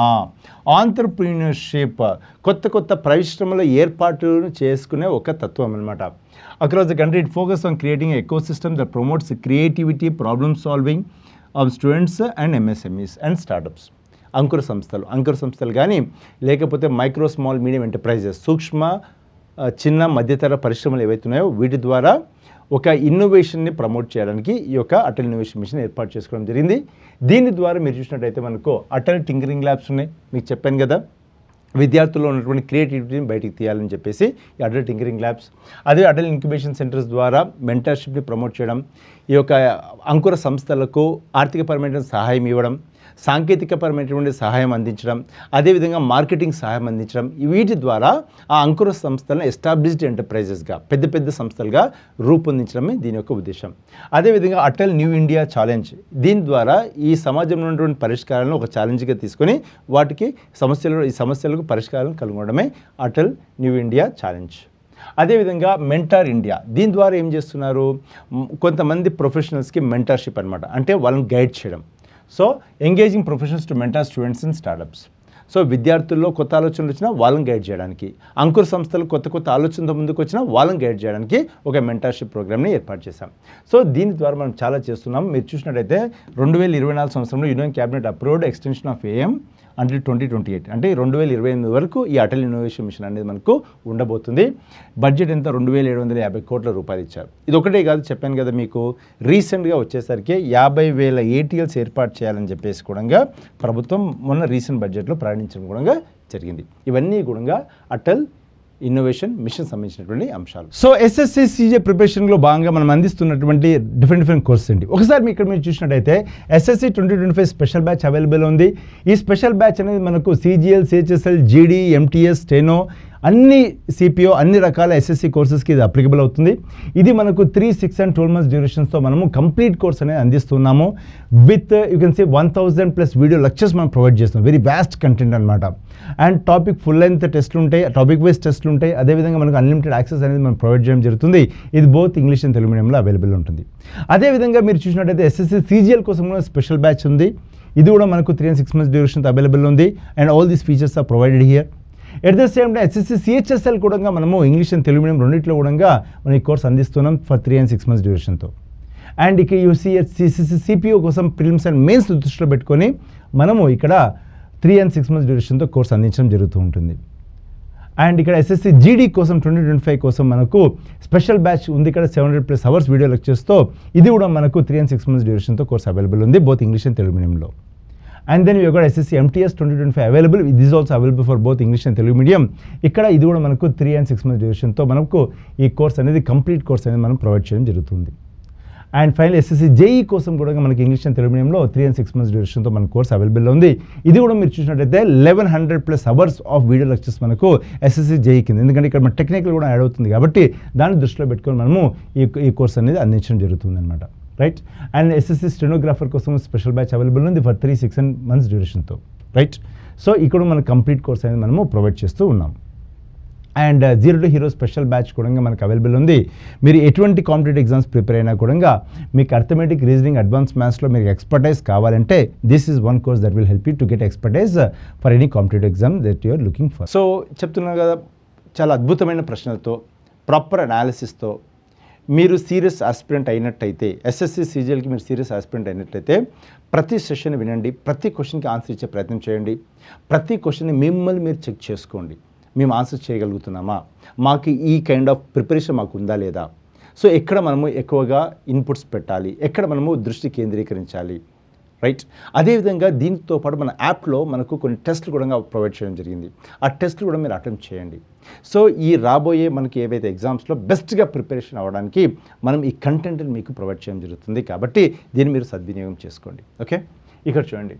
ఆంటర్ప్రీనర్షిప్, కొత్త పరిశ్రమల ఏర్పాటును చేసుకునే ఒక తత్వం అనమాట. Across the country it focus on creating ecosystem that promotes creativity, problem solving of students and MSMEs and startups. అంకుర సంస్థలు కానీ లేకపోతే మైక్రో స్మాల్ మీడియం ఎంటర్ప్రైజెస్, సూక్ష్మ చిన్న మధ్యతర పరిశ్రమలు ఏవైతే ఉన్నాయో వీటి ద్వారా ఒక ఇన్నోవేషన్ని ప్రమోట్ చేయడానికి ఈ యొక్క అటల్ ఇన్నోవేషన్ మిషన్ ఏర్పాటు చేసుకోవడం జరిగింది. దీని ద్వారా మీరు చూసినట్టయితే మనకు అటల్ టింకరింగ్ ల్యాబ్స్ ఉన్నాయి, మీకు చెప్పాను కదా, విద్యార్థుల్లో ఉన్నటువంటి క్రియేటివిటీని బయటికి తీయాలని చెప్పేసి ఈ అటల్ టింకరింగ్ ల్యాబ్స్. అదే అటల్ ఇంక్యుబేషన్ సెంటర్స్ ద్వారా మెంటర్షిప్ని ప్రమోట్ చేయడం, ఈ యొక్క అంకుర సంస్థలకు ఆర్థికపరమైన సహాయం ఇవ్వడం, సాంకేతికపరమైనటువంటి సహాయం అందించడం, అదేవిధంగా మార్కెటింగ్ సహాయం అందించడం, వీటి ద్వారా ఆ అంకుర సంస్థలను ఎస్టాబ్లిష్డ్ ఎంటర్ప్రైజెస్గా పెద్ద సంస్థలుగా రూపొందించడమే దీని యొక్క ఉద్దేశం. అదేవిధంగా అటల్ న్యూ ఇండియా ఛాలెంజ్, దీని ద్వారా ఈ సమాజంలో ఉన్నటువంటి పరిష్కారాలను ఒక ఛాలెంజ్గా తీసుకొని వాటికి ఈ సమస్యలకు పరిష్కారం కనుగొనడమే అటల్ న్యూ ఇండియా ఛాలెంజ్. అదేవిధంగా మెంటార్ ఇండియా, దీని ద్వారా ఏం చేస్తున్నారు, కొంతమంది ప్రొఫెషనల్స్కి మెంటర్షిప్ అనమాట, అంటే వాళ్ళని గైడ్ చేయడం. So engaging professionals to mentor students in startups. So విద్యార్థుల్లో కొత్త ఆలోచనలు వచ్చినా వాళ్ళని గైడ్ చేయడానికి, అంకుర సంస్థలు కొత్త ఆలోచనతో ముందుకు వచ్చినా వాళ్ళని గైడ్ చేయడానికి ఒక మెంటర్షిప్ ప్రోగ్రామ్ని ఏర్పాటు చేశాం. సో దీని ద్వారా మనం చాలా చేస్తున్నాం. మీరు చూసినట్టయితే 2024 సంవత్సరంలో union cabinet approved extension of AM until 2028, అంటే 2028 వరకు ఈ అటల్ ఇన్నోవేషన్ మిషన్ అనేది మనకు ఉండబోతుంది. బడ్జెట్ ఎంత, 2,750 కోట్ల రూపాయలు ఇచ్చారు. ఇది ఒకటే కాదు, చెప్పాను కదా మీకు, రీసెంట్గా వచ్చేసరికి 50,000 ఏటీఎల్స్ ఏర్పాటు చేయాలని చెప్పేసి కూడా ప్రభుత్వం మొన్న రీసెంట్ బడ్జెట్లో ప్రకటించడం కూడా జరిగింది. ఇవన్నీ కూడా అటల్ ఇన్నోవేషన్ మిషన్ సంబంధించినటువంటి అంశాలు. సో ఎస్ఎస్సి సీజే ప్రిపరేషన్లో భాగంగా మనం అందిస్తున్నటువంటి డిఫరెంట్ కోర్సెస్ అండి. ఒకసారి ఇక్కడ మీరు చూసినట్టయితే ఎస్ఎస్సి 2025 స్పెషల్ బ్యాచ్ అవైలబుల్ ఉంది. ఈ స్పెషల్ బ్యాచ్ అనేది మనకు సిజిఎల్, సిహెచ్ఎస్ఎల్, జీడీ, ఎంటీఎస్, స్టెనో, అన్ని సిపిఓ, అన్ని రకాల ఎస్ఎస్సి కోర్సెస్కి ఇది అప్లికబుల్ అవుతుంది. ఇది మనకు 3, 6 and 12 months డ్యూరేషన్స్తో మనము కంప్లీట్ కోర్స్ అనేది అందిస్తున్నాము. With you can see 1000+ video lectures మనం ప్రొవైడ్ చేస్తున్నాం. వెరీ వ్యాస్ట్ కంటెంట్ అనమాట. అండ్ టాపిక్ ఫుల్ లెంత్ టెస్ట్లు ఉంటాయి, టాపిక్ వైజ్ టెస్ట్లు ఉంటాయి. అదేవిధంగా మనకు అన్లిమిటెడ్ యాక్సెస్ అనేది మనం ప్రొవైడ్ చేయడం జరుగుతుంది. ఇది బోత్ ఇంగ్లీష్ అండ్ తెలుగు మీడియంలో అవైలబుల్ ఉంటుంది. అదేవిధంగా మీరు చూసినట్టయితే ఎస్ఎస్సి సీజిఎల్ కోసం కూడా స్పెషల్ బ్యాచ్ ఉంది. ఇది కూడా మనకు 3 and 6 months డ్యూరేషన్తో అవైలబుల్ ఉంది. And all these features are provided here. At the same time SSC CHSL కూడా మనము ఇంగ్లీష్ అండ్ తెలుగు మీడియం రెండింటిలో కూడా మనం ఈ కోర్స్ అందిస్తున్నాం ఫర్ 3 and 6 months డ్యూరేషన్తో. అండ్ ఇక యూసీఎస్సిసిసి సిపిఓ కోసం ప్రిలిమ్స్ అండ్ మెయిన్స్ దృష్టిలో పెట్టుకొని మనము ఇక్కడ 3 and 6 months డ్యూరేషన్తో కోర్స్ అందించడం జరుగుతూ ఉంటుంది. అండ్ ఇక్కడ ఎస్ఎస్సి జీడీ కోసం 2025 కోసం మనకు స్పెషల్ బ్యాచ్ ఉంది. ఇక్కడ 700+ hours వీడియో లెక్చర్స్తో ఇది కూడా మనకు 3 and 6 months డ్యూరేషన్తో కోర్స్ అవైలబుల్ ఉంది బోత్ ఇంగ్లీష్ అండ్ తెలుగు మీడియంలో. And then you got SSC MTS 2025 available. ఇది is also available for both English and Telugu medium. ఇక్కడ ఇది కూడా మనకు 3 and 6 months డ్యూరేషన్తో మనకు ఈ కోర్స్ అనేది కంప్లీట్ కోర్స్ అనేది మనం ప్రొవైడ్ చేయడం జరుగుతుంది. అండ్ ఫైనల్ ఎస్ఎస్సి జేఈ కోసం కూడా మనకి ఇంగ్లీష్ అండ్ తెలుగు మీడియంలో 3 and 6 months డ్యూరేషన్తో మన కోర్స్ అవైలబుల్ ఉంది. ఇది కూడా మీరు చూసినట్టయితే 1100+ hours ఆఫ్ వీడియో లెక్చర్స్ మనకు ఎస్ఎస్సి జేఈ కింద, ఎందుకంటే ఇక్కడ మన టెక్నికల్ కూడా యాడ్ అవుతుంది కాబట్టి దాన్ని దృష్టిలో పెట్టుకొని మనము ఈ కోర్స్ అనేది అందించడం జరుగుతుంది అనమాట. రైట్. అండ్ ఎస్ఎస్సి స్టెనోగ్రాఫర్ కోసం స్పెషల్ బ్యాచ్ అవైలబుల్ ఉంది ఫర్ 3, 6 months డ్యూరేషన్తో. రైట్. సో ఇక్కడ మన కంప్లీట్ కోర్స్ అనేది మనము ప్రొవైడ్ చేస్తూ ఉన్నాం. And zero to hero special batch కూడా మనకు అవైలబుల్ ఉంది. మీరు ఎటువంటి కాంపిటేటివ్ ఎగ్జామ్స్ ప్రిపేర్ అయినా కూడా మీకు అర్థమెటిక్, రీజనింగ్, అడ్వాన్స్ మ్యాథ్స్లో మీకు ఎక్స్పర్టైజ్ కావాలంటే this is one course that will help you to get expertise for any competitive exam that you are looking for. So చెప్తున్నాను కదా, చాలా అద్భుతమైన ప్రశ్నలతో, ప్రాపర్ అనాలిసిస్తో మీరు సీరియస్ ఆస్పిరెంట్ అయినట్టయితే, ఎస్ఎస్సి సీజీఎల్కి మీరు సీరియస్ ఆస్పిరెంట్ అయినట్టయితే ప్రతి సెషన్ వినండి, ప్రతి క్వశ్చన్కి ఆన్సర్ ఇచ్చే ప్రయత్నం చేయండి. ప్రతి క్వశ్చన్ని మిమ్మల్ని మీరు చెక్ చేసుకోండి. మేము ఆన్సర్ చేయగలుగుతున్నామా, మాకు ఈ కైండ్ ఆఫ్ ప్రిపరేషన్ మాకు ఉందా లేదా, సో ఎక్కడ మనము ఎక్కువగా ఇన్పుట్స్ పెట్టాలి, ఎక్కడ మనము దృష్టి కేంద్రీకరించాలి, రైట్. అదేవిధంగా దీంతో పాటు మన యాప్లో మనకు కొన్ని టెస్ట్లు కూడా ప్రొవైడ్ చేయడం జరిగింది. ఆ టెస్ట్లు కూడా మీరు అటెంప్ట్ చేయండి. సో ఈ రాబోయే మనకి ఏవైతే ఎగ్జామ్స్లో బెస్ట్గా ప్రిపరేషన్ అవ్వడానికి మనం ఈ కంటెంట్ని మీకు ప్రొవైడ్ చేయడం జరుగుతుంది. కాబట్టి దీన్ని మీరు సద్వినియోగం చేసుకోండి. ఓకే, ఇక్కడ చూడండి.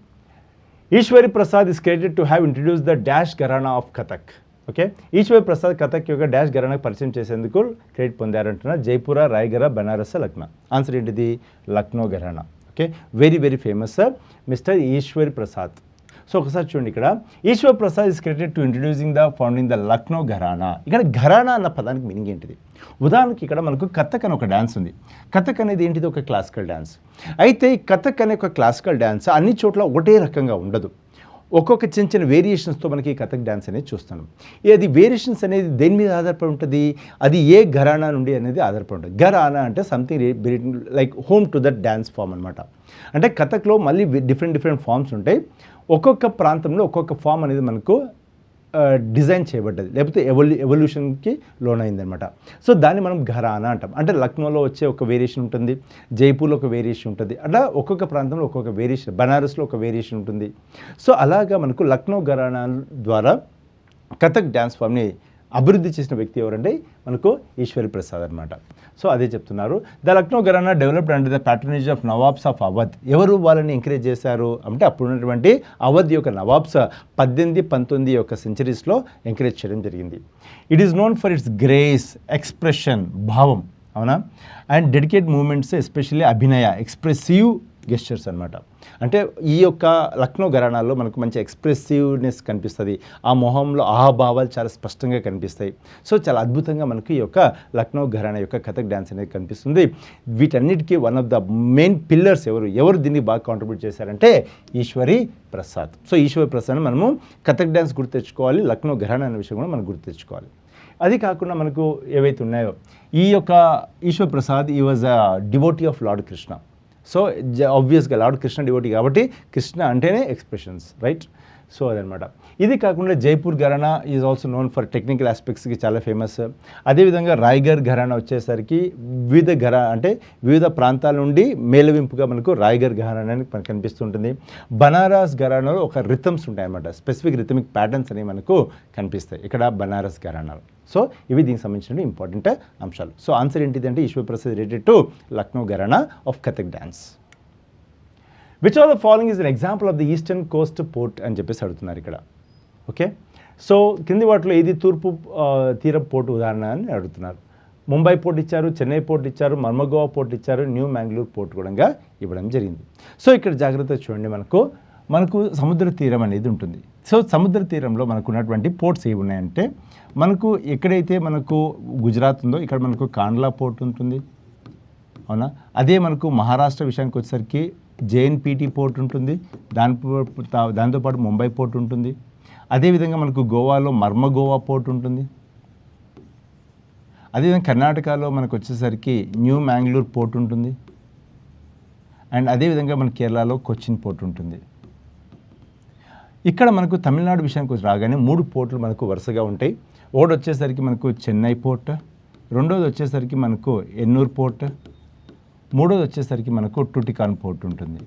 Ishwari Prasad is credited to have introduce the dash gharana of Kathak. Okay, Ishwari Prasad Kathak యొక్క డాష్ ఘరానాకు పరిచయం చేసేందుకు క్రెడిట్ పొందారంటున్నారు. జైపుర, రాయ్గఢ్, బనారస్, లక్నో. ఆన్సర్ ఏంటిది? Lucknow gharana. Okay, very very famous mister Ishwari Prasad. So ఒకసారి చూడండి, ఇక్కడ Ishwar Prasad is credited to introducing the founding the Lucknow gharana. ఇక్కడ ఘరానా అన్న పదానికి మీనింగ్ ఏంటిది? ఉదాహరణకి ఇక్కడ మనకు కథక్ అనే ఒక డ్యాన్స్ ఉంది. కథక్ అనేది ఏంటిది? ఒక క్లాసికల్ డ్యాన్స్. అయితే ఈ కథక్ అనే ఒక క్లాసికల్ డ్యాన్స్ అన్ని చోట్ల ఒకటే రకంగా ఉండదు. ఒక్కొక్క చిన్న చిన్న వేరియేషన్స్తో మనకి కథక్ డ్యాన్స్ అనేది చూస్తున్నాం. అది వేరియేషన్స్ అనేది దేని మీద ఆధారపడి ఉంటుంది? అది ఏ ఘరానా నుండి అనేది ఆధారపడి ఉంటుంది. ఘరానా అంటే something like home to that dance form అనమాట. అంటే కథక్లో మళ్ళీ డిఫరెంట్ ఫామ్స్ ఉంటాయి. ఒక్కొక్క ప్రాంతంలో ఒక్కొక్క ఫామ్ అనేది మనకు డిజైన్ చేయబడ్డది, లేకపోతే ఎవల్యూషన్కి లోనైందనమాట. సో దాన్ని మనం ఘరానా అంటాం. అంటే లక్నోలో వచ్చే ఒక వేరియేషన్ ఉంటుంది, జైపూర్లో ఒక వేరియేషన్ ఉంటుంది, అట్లా ఒక్కొక్క ప్రాంతంలో ఒక్కొక్క వేరియేషన్, బనారస్లో ఒక వేరియేషన్ ఉంటుంది. సో అలాగా మనకు లక్నో ఘరానా ద్వారా కథక్ డ్యాన్స్ ఫామ్ని అభివృద్ధి చేసిన వ్యక్తి ఎవరంటే మనకు ఈశ్వరి ప్రసాద్ అనమాట. సో అదే చెప్తున్నారు. The Lucknow gharana developed under the patronage of nawabs of Awadh. ఎవరు వాళ్ళని ఎంకరేజ్ చేశారు అంటే అప్పుడున్నటువంటి అవధ్ యొక్క నవాబ్స్ 18, 19 యొక్క సెంచరీస్లో ఎంకరేజ్ చేయడం జరిగింది. It is known for its grace, expression, భావం, అవునా, and dedicate movements, especially abhinaya, expressive gestures అనమాట. అంటే ఈ యొక్క లక్నో ఘరానాలో మనకు మంచి ఎక్స్ప్రెసివ్నెస్ కనిపిస్తుంది. ఆ మొహంలో ఆహాభావాలు చాలా స్పష్టంగా కనిపిస్తాయి. సో చాలా అద్భుతంగా మనకు ఈ యొక్క లక్నో ఘరానా యొక్క కథక్ డ్యాన్స్ అనేది కనిపిస్తుంది. వీటన్నిటికీ one of the main pillars ఎవరు దీన్ని బాగా కాంట్రిబ్యూట్ చేశారంటే ఈశ్వరి ప్రసాద్. సో ఈశ్వరి ప్రసాద్ మనము కథక్ డ్యాన్స్ గుర్తు తెచ్చుకోవాలి, లక్నో ఘరానా అనే విషయం కూడా మనం గుర్తు తెచ్చుకోవాలి. అది కాకుండా మనకు ఏవైతే ఉన్నాయో, ఈ యొక్క ఈశ్వర్ ప్రసాద్ ఈ was a devotee of Lord Krishna. So ఆబ్వియస్గా లార్డ్ కృష్ణ డివోటీ కాబట్టి కృష్ణ అంటేనే ఎక్స్ప్రెషన్స్, రైట్. సో అదనమాట. ఇది కాకుండా Jaipur gharana is also known for technical ఆస్పెక్ట్స్కి చాలా ఫేమస్. అదేవిధంగా రాయ్గఢ్ ఘరానా వచ్చేసరికి వివిధ ప్రాంతాల నుండి మేళవింపుగా మనకు రాయ్గఢ్ ఘరానా మనకు కనిపిస్తుంటుంది. బనారస్ ఘరానాలో ఒక రిథమ్స్ ఉంటాయన్నమాట, స్పెసిఫిక్ రిథమిక్ ప్యాటర్న్స్ అనేవి మనకు కనిపిస్తాయి ఇక్కడ బనారస్ ఘరానాలో. సో ఇవి దీనికి సంబంధించిన ఇంపార్టెంట్ అంశాలు. సో ఆన్సర్ ఏంటిది అంటే Ishwar Prasad related to Lucknow gharana of Kathak dance. Which of the following is an example of the eastern coast port అని చెప్పేసి అడుగుతున్నారు ఇక్కడ. ఓకే, సో కింది వాటిలో ఇది తూర్పు తీర పోర్టు ఉదాహరణ అని అడుగుతున్నారు. ముంబై పోర్ట్ ఇచ్చారు, చెన్నై పోర్ట్ ఇచ్చారు, మర్మగోవా పోర్ట్ ఇచ్చారు, న్యూ మ్యాంగ్లూర్ పోర్ట్ కూడా ఇవ్వడం జరిగింది. సో ఇక్కడ జాగ్రత్త చూడండి, మనకు సముద్ర తీరం అనేది ఉంటుంది. సో సముద్ర తీరంలో మనకు ఉన్నటువంటి పోర్ట్స్ ఏవి ఉన్నాయంటే, మనకు ఎక్కడైతే మనకు గుజరాత్ ఉందో ఇక్కడ మనకు కాండ్లా పోర్ట్ ఉంటుంది, అవునా. అదే మనకు మహారాష్ట్ర విషయానికి వచ్చేసరికి జేఎన్పీటీ పోర్ట్ ఉంటుంది, దాంతోపాటు ముంబై పోర్ట్ ఉంటుంది. అదేవిధంగా మనకు గోవాలో మర్మగోవా పోర్ట్ ఉంటుంది. అదేవిధంగా కర్ణాటకలో మనకు వచ్చేసరికి న్యూ మ్యాంగ్లూర్ పోర్ట్ ఉంటుంది. అండ్ అదేవిధంగా మన కేరళలో కొచ్చిన్ పోర్ట్ ఉంటుంది. ఇక్కడ మనకు తమిళనాడు విషయానికి రాగానే 3 పోర్టులు మనకు వరుసగా ఉంటాయి. ఒకటి వచ్చేసరికి మనకు చెన్నై పోర్ట్, రెండోది వచ్చేసరికి మనకు ఎన్నూర్ పోర్ట్, మూడోది వచ్చేసరికి మనకు టుటికాన్ పోర్ట్ ఉంటుంది,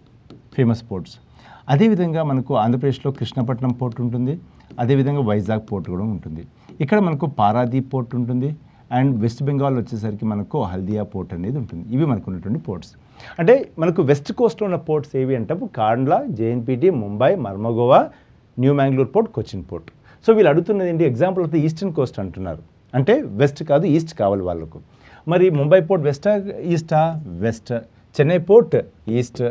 ఫేమస్ పోర్ట్స్. అదేవిధంగా మనకు ఆంధ్రప్రదేశ్లో కృష్ణపట్నం పోర్ట్ ఉంటుంది, అదేవిధంగా వైజాగ్ పోర్ట్ కూడా ఉంటుంది. ఇక్కడ మనకు పారాదీప్ పోర్ట్ ఉంటుంది. అండ్ వెస్ట్ బెంగాల్ వచ్చేసరికి మనకు హల్దియా పోర్ట్ అనేది ఉంటుంది. ఇవి మనకు ఉన్నటువంటి పోర్ట్స్. అంటే మనకు వెస్ట్ కోస్ట్లో ఉన్న పోర్ట్స్ ఏవి అంటే Kandla, JNPT, Mumbai, Mormugao, New Mangalore port, Cochin port. So వీళ్ళు అడుగుతున్నది ఏంటి? Example of the eastern coast అంటున్నారు. అంటే వెస్ట్ కాదు, ఈస్ట్ కావాలి వాళ్ళకు. మరి ముంబై పోర్ట్ వెస్టా ఈస్టా? వెస్ట్. Chennai port east.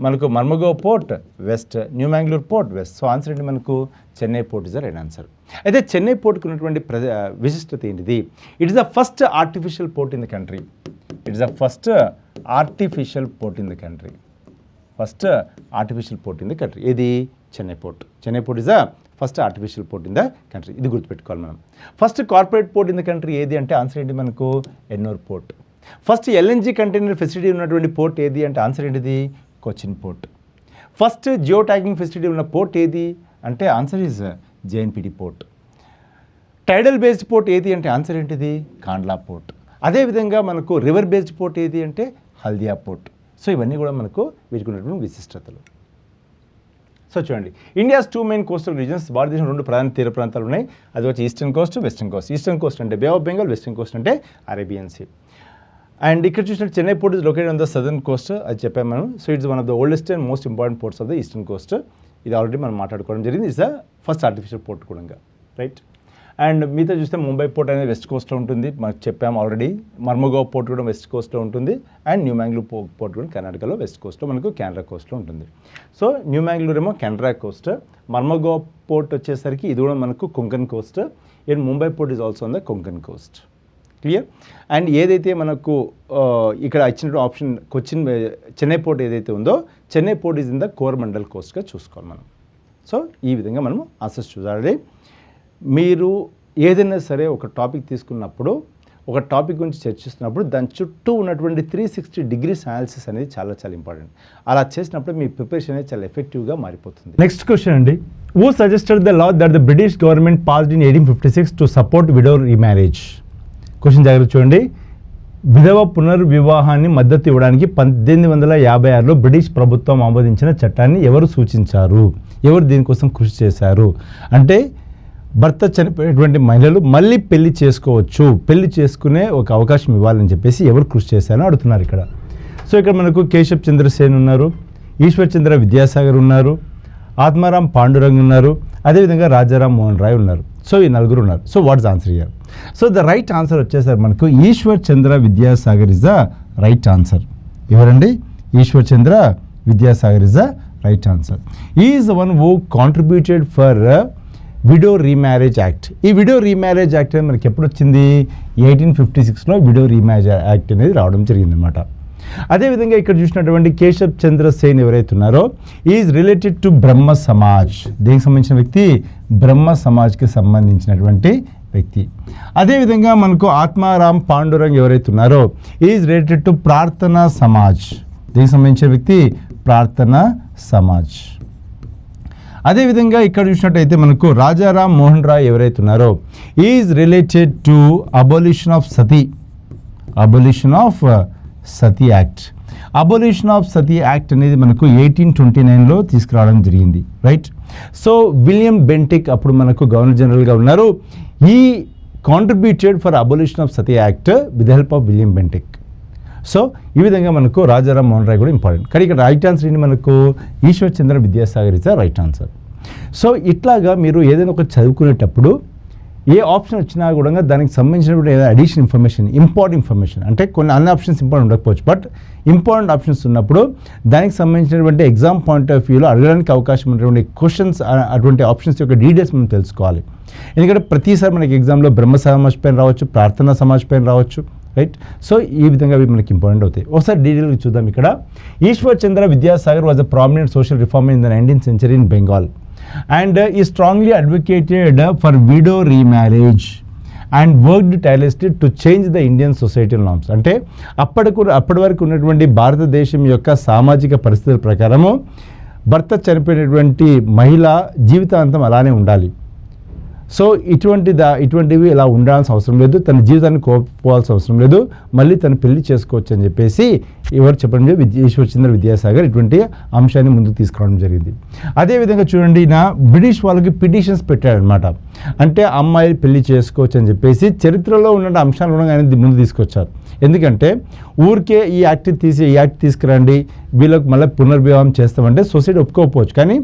మనకు Mormugao port west, New Mangalore port west. So answer ఏంటి మనకు Chennai port is the right answer. అయితే చెన్నై పోర్ట్కి ఉన్నటువంటి విశిష్టత ఏంటిది? It is the first artificial port in the country. It is the first artificial port in the country. First artificial port in the country ఏది? Chennai port. Chennai port is the first artificial port in the country. ఇది గుర్తుపెట్టుకోవాలి మనం. First corporate port in the country ఏది అంటే answer ఏంటి మనకు? Ennore port. First LNG container facility ఉన్నటువంటి port ఏది అంటే ఆన్సర్ ఏంటిది? Cochin port. First geo tagging facility ఉన్న పోర్ట్ ఏది అంటే answer is JNPT port. టైడల్ based port ఏది అంటే ఆన్సర్ ఏంటిది? కాండ్లా పోర్ట్. అదేవిధంగా మనకు రివర్ బేస్డ్ పోర్ట్ ఏది అంటే హల్దియా పోర్ట్. సో ఇవన్నీ కూడా మనకు వీటికి ఉన్నటువంటి విశిష్టతలు. సో చూడండి, ఇండియాస్ 2 మెయిన్ కోస్టల్ రీజన్స్. భారతదేశం 2 ప్రధాన తీర ప్రాంతాలు ఉన్నాయి. అది వచ్చి eastern Coast, western Coast. Eastern Coast అంటే బే ఆఫ్ బెంగాల్, వెస్టర్న్ కోస్ట్ అంటే అరేబియన్ సీ. అండ్ ఇక్కడ చూసినట్టు Chennai port is located on the southern Coast. అది చెప్పాము మనం. So it's one of the oldest and most important ports of the eastern Coast. ఇది already మనం మాట్లాడుకోవడం జరిగింది. It's the first artificial port కూడా, రైట్. అండ్ మిగతా చూస్తే ముంబై పోర్ట్ అనేది వెస్ట్ కోస్ట్లో ఉంటుంది, మనకు చెప్పాము ఆల్రెడీ. మర్మగో పోర్ట్ కూడా వెస్ట్ కోస్ట్లో ఉంటుంది. అండ్ న్యూ మ్యాంగ్లూర్ పోర్ట్ కూడా కర్ణాటకలో వెస్ట్ కోస్ట్లో, మనకు కెనరా కోస్ట్లో ఉంటుంది. సో న్యూ మ్యాంగ్లూర్ ఏమో కెనరా కోస్ట్, మర్మగో పోర్ట్ వచ్చేసరికి ఇది కూడా మనకు Konkan coast. And Mumbai port is also on the Konkan coast. Clear. And ఏదైతే మనకు ఇక్కడ ఇచ్చినటువంటి ఆప్షన్ చెన్నై పోర్ట్ ఏదైతే ఉందో, Chennai port is in the Coromandel కోస్ట్గా చూసుకోవాలి మనం. సో ఈ విధంగా మనం ఆన్సర్స్ చూడాలి. మీరు ఏదైనా సరే ఒక టాపిక్ తీసుకున్నప్పుడు, ఒక టాపిక్ గురించి చర్చిస్తున్నప్పుడు దాని చుట్టూ ఉన్నటువంటి 360 డిగ్రీస్ అనాలిసిస్ అనేది చాలా చాలా ఇంపార్టెంట్. అలా చేసినప్పుడు మీ ప్రిపరేషన్ అనేది చాలా ఎఫెక్టివ్గా మారిపోతుంది. నెక్స్ట్ క్వశ్చన్ అండి. Who suggested the law that the British government passed in 1856 to support widow remarriage? Question జాగ్రత్త చూడండి. విధవ పునర్వివాహాన్ని మద్దతు ఇవ్వడానికి 1856లో బ్రిటిష్ ప్రభుత్వం ఆమోదించిన చట్టాన్ని ఎవరు సూచించారు? ఎవరు దీనికోసం కృషి చేశారు? అంటే భర్త చనిపోయినటువంటి మహిళలు మళ్ళీ పెళ్లి చేసుకోవచ్చు, పెళ్లి చేసుకునే ఒక అవకాశం ఇవ్వాలని చెప్పేసి ఎవరు కృషి చేశారని అడుగుతున్నారు ఇక్కడ. సో ఇక్కడ మనకు కేశవ్ చంద్ర సేన్ ఉన్నారు, ఈశ్వర్ చంద్ర విద్యాసాగర్ ఉన్నారు, ఆత్మారాం పాండురంగ్ ఉన్నారు, అదేవిధంగా రాజారాం మోహన్ రాయ్ ఉన్నారు. సో ఈ నలుగురు ఉన్నారు. So what's answer here? So the right answer వచ్చేసరి మనకు Ishwar Chandra Vidyasagar is the right answer. ఎవరండి? Ishwar Chandra Vidyasagar is the right answer. ఈ is the one who contributed for Widow Remarriage Act. ఈ విడో రీమ్యారేజ్ యాక్ట్ అనేది మనకి ఎప్పుడు వచ్చింది? 1856లో విడో రీమ్యారేజ్ యాక్ట్ అనేది రావడం జరిగిందనమాట. అదేవిధంగా ఇక్కడ చూసినటువంటి కేశవ్ చంద్ర సేన్ ఎవరైతే ఉన్నారో is related to Brahmo Samaj. దీనికి సంబంధించిన వ్యక్తి బ్రహ్మ సమాజ్కి సంబంధించినటువంటి వ్యక్తి. అదేవిధంగా మనకు ఆత్మారాం పాండురంగ్ ఎవరైతే ఉన్నారో is related to Prarthana Samaj. దీనికి సంబంధించిన వ్యక్తి ప్రార్థనా సమాజ్. అదేవిధంగా ఇక్కడ చూసినట్టయితే మనకు రాజారాం మోహన్ రాయ్ ఎవరైతే ఉన్నారో is related to abolition of Sati. Abolition of Sati act. Abolition of Sati act అనేది మనకు 1829లో తీసుకురావడం జరిగింది, రైట్. సో విలియం బెంటిక్ అప్పుడు మనకు గవర్నర్ జనరల్గా ఉన్నారు. ఈ contributed for abolition of Sati act with the help of William Bentinck. So ఈ విధంగా మనకు రాజారాం మోహన్ రాయ్ కూడా ఇంపార్టెంట్. కానీ ఇక్కడ రైట్ ఆన్సర్ ఏంటి మనకు? Ishwar Chandra Vidyasagar is the right answer. So ఇట్లాగా మీరు ఏదైనా ఒక చదువుకునేటప్పుడు ఏ ఆప్షన్ వచ్చినా కూడా దానికి సంబంధించినటువంటి ఏదైనా అడిషనల్ ఇన్ఫర్మేషన్, ఇంపార్టెంట్ ఇన్ఫర్మేషన్, అంటే కొన్ని అన్ని ఆప్షన్స్ ఇంపార్టెంట్ ఉండకపోవచ్చు, బట్ ఇంపార్టెంట్ ఆప్షన్స్ ఉన్నప్పుడు దానికి సంబంధించినటువంటి ఎగ్జామ్ పాయింట్ ఆఫ్ వ్యూలో అడగడానికి అవకాశం ఉన్నటువంటి క్వశ్చన్స్, అటువంటి ఆప్షన్స్ యొక్క డీటెయిల్స్ మనం తెలుసుకోవాలి. ఎందుకంటే ప్రతిసారి మనకి ఎగ్జామ్లో బ్రహ్మ సమాజ్ పైన రావచ్చు, ప్రార్థనా సమాజ్ పైన రావచ్చు, రైట్. సో ఈ విధంగా అవి మనకి ఇంపార్టెంట్ అవుతాయి. ఒకసారి డీటెయిల్గా చూద్దాం. ఇక్కడ Ishwar Chandra Vidyasagar was a prominent social reformer in the 19th century in Bengal and he strongly advocated for widow remarriage and worked tirelessly to change the Indian societal norms. అంటే అప్పటి వరకు ఉన్నటువంటి భారతదేశం యొక్క సామాజిక పరిస్థితుల ప్రకారము భర్త చనిపోయినటువంటి మహిళ జీవితాంతం అలానే ఉండాలి. సో ఇటువంటివి ఇలా ఉండాల్సిన అవసరం లేదు, తన జీవితాన్ని కోల్పోవాల్సిన అవసరం లేదు, మళ్ళీ తను పెళ్లి చేసుకోవచ్చు అని చెప్పేసి ఎవరు చెప్పండి? ఈశ్వర్ చంద్ర విద్యాసాగర్ ఇటువంటి అంశాన్ని ముందుకు తీసుకురావడం జరిగింది. అదేవిధంగా చూడండి, బ్రిటిష్ వాళ్ళకి పిటిషన్స్ పెట్టాడనమాట. అంటే అమ్మాయిలు పెళ్లి చేసుకోవచ్చు అని చెప్పేసి చరిత్రలో ఉన్న అంశాలు కూడా ఆయన ముందు తీసుకొచ్చారు. ఎందుకంటే ఊరికే ఈ యాక్ట్ తీసుకురండి, వీళ్ళకి మళ్ళీ పునర్వివాహం చేస్తామంటే సొసైటీ ఒప్పుకోకపోవచ్చు. కానీ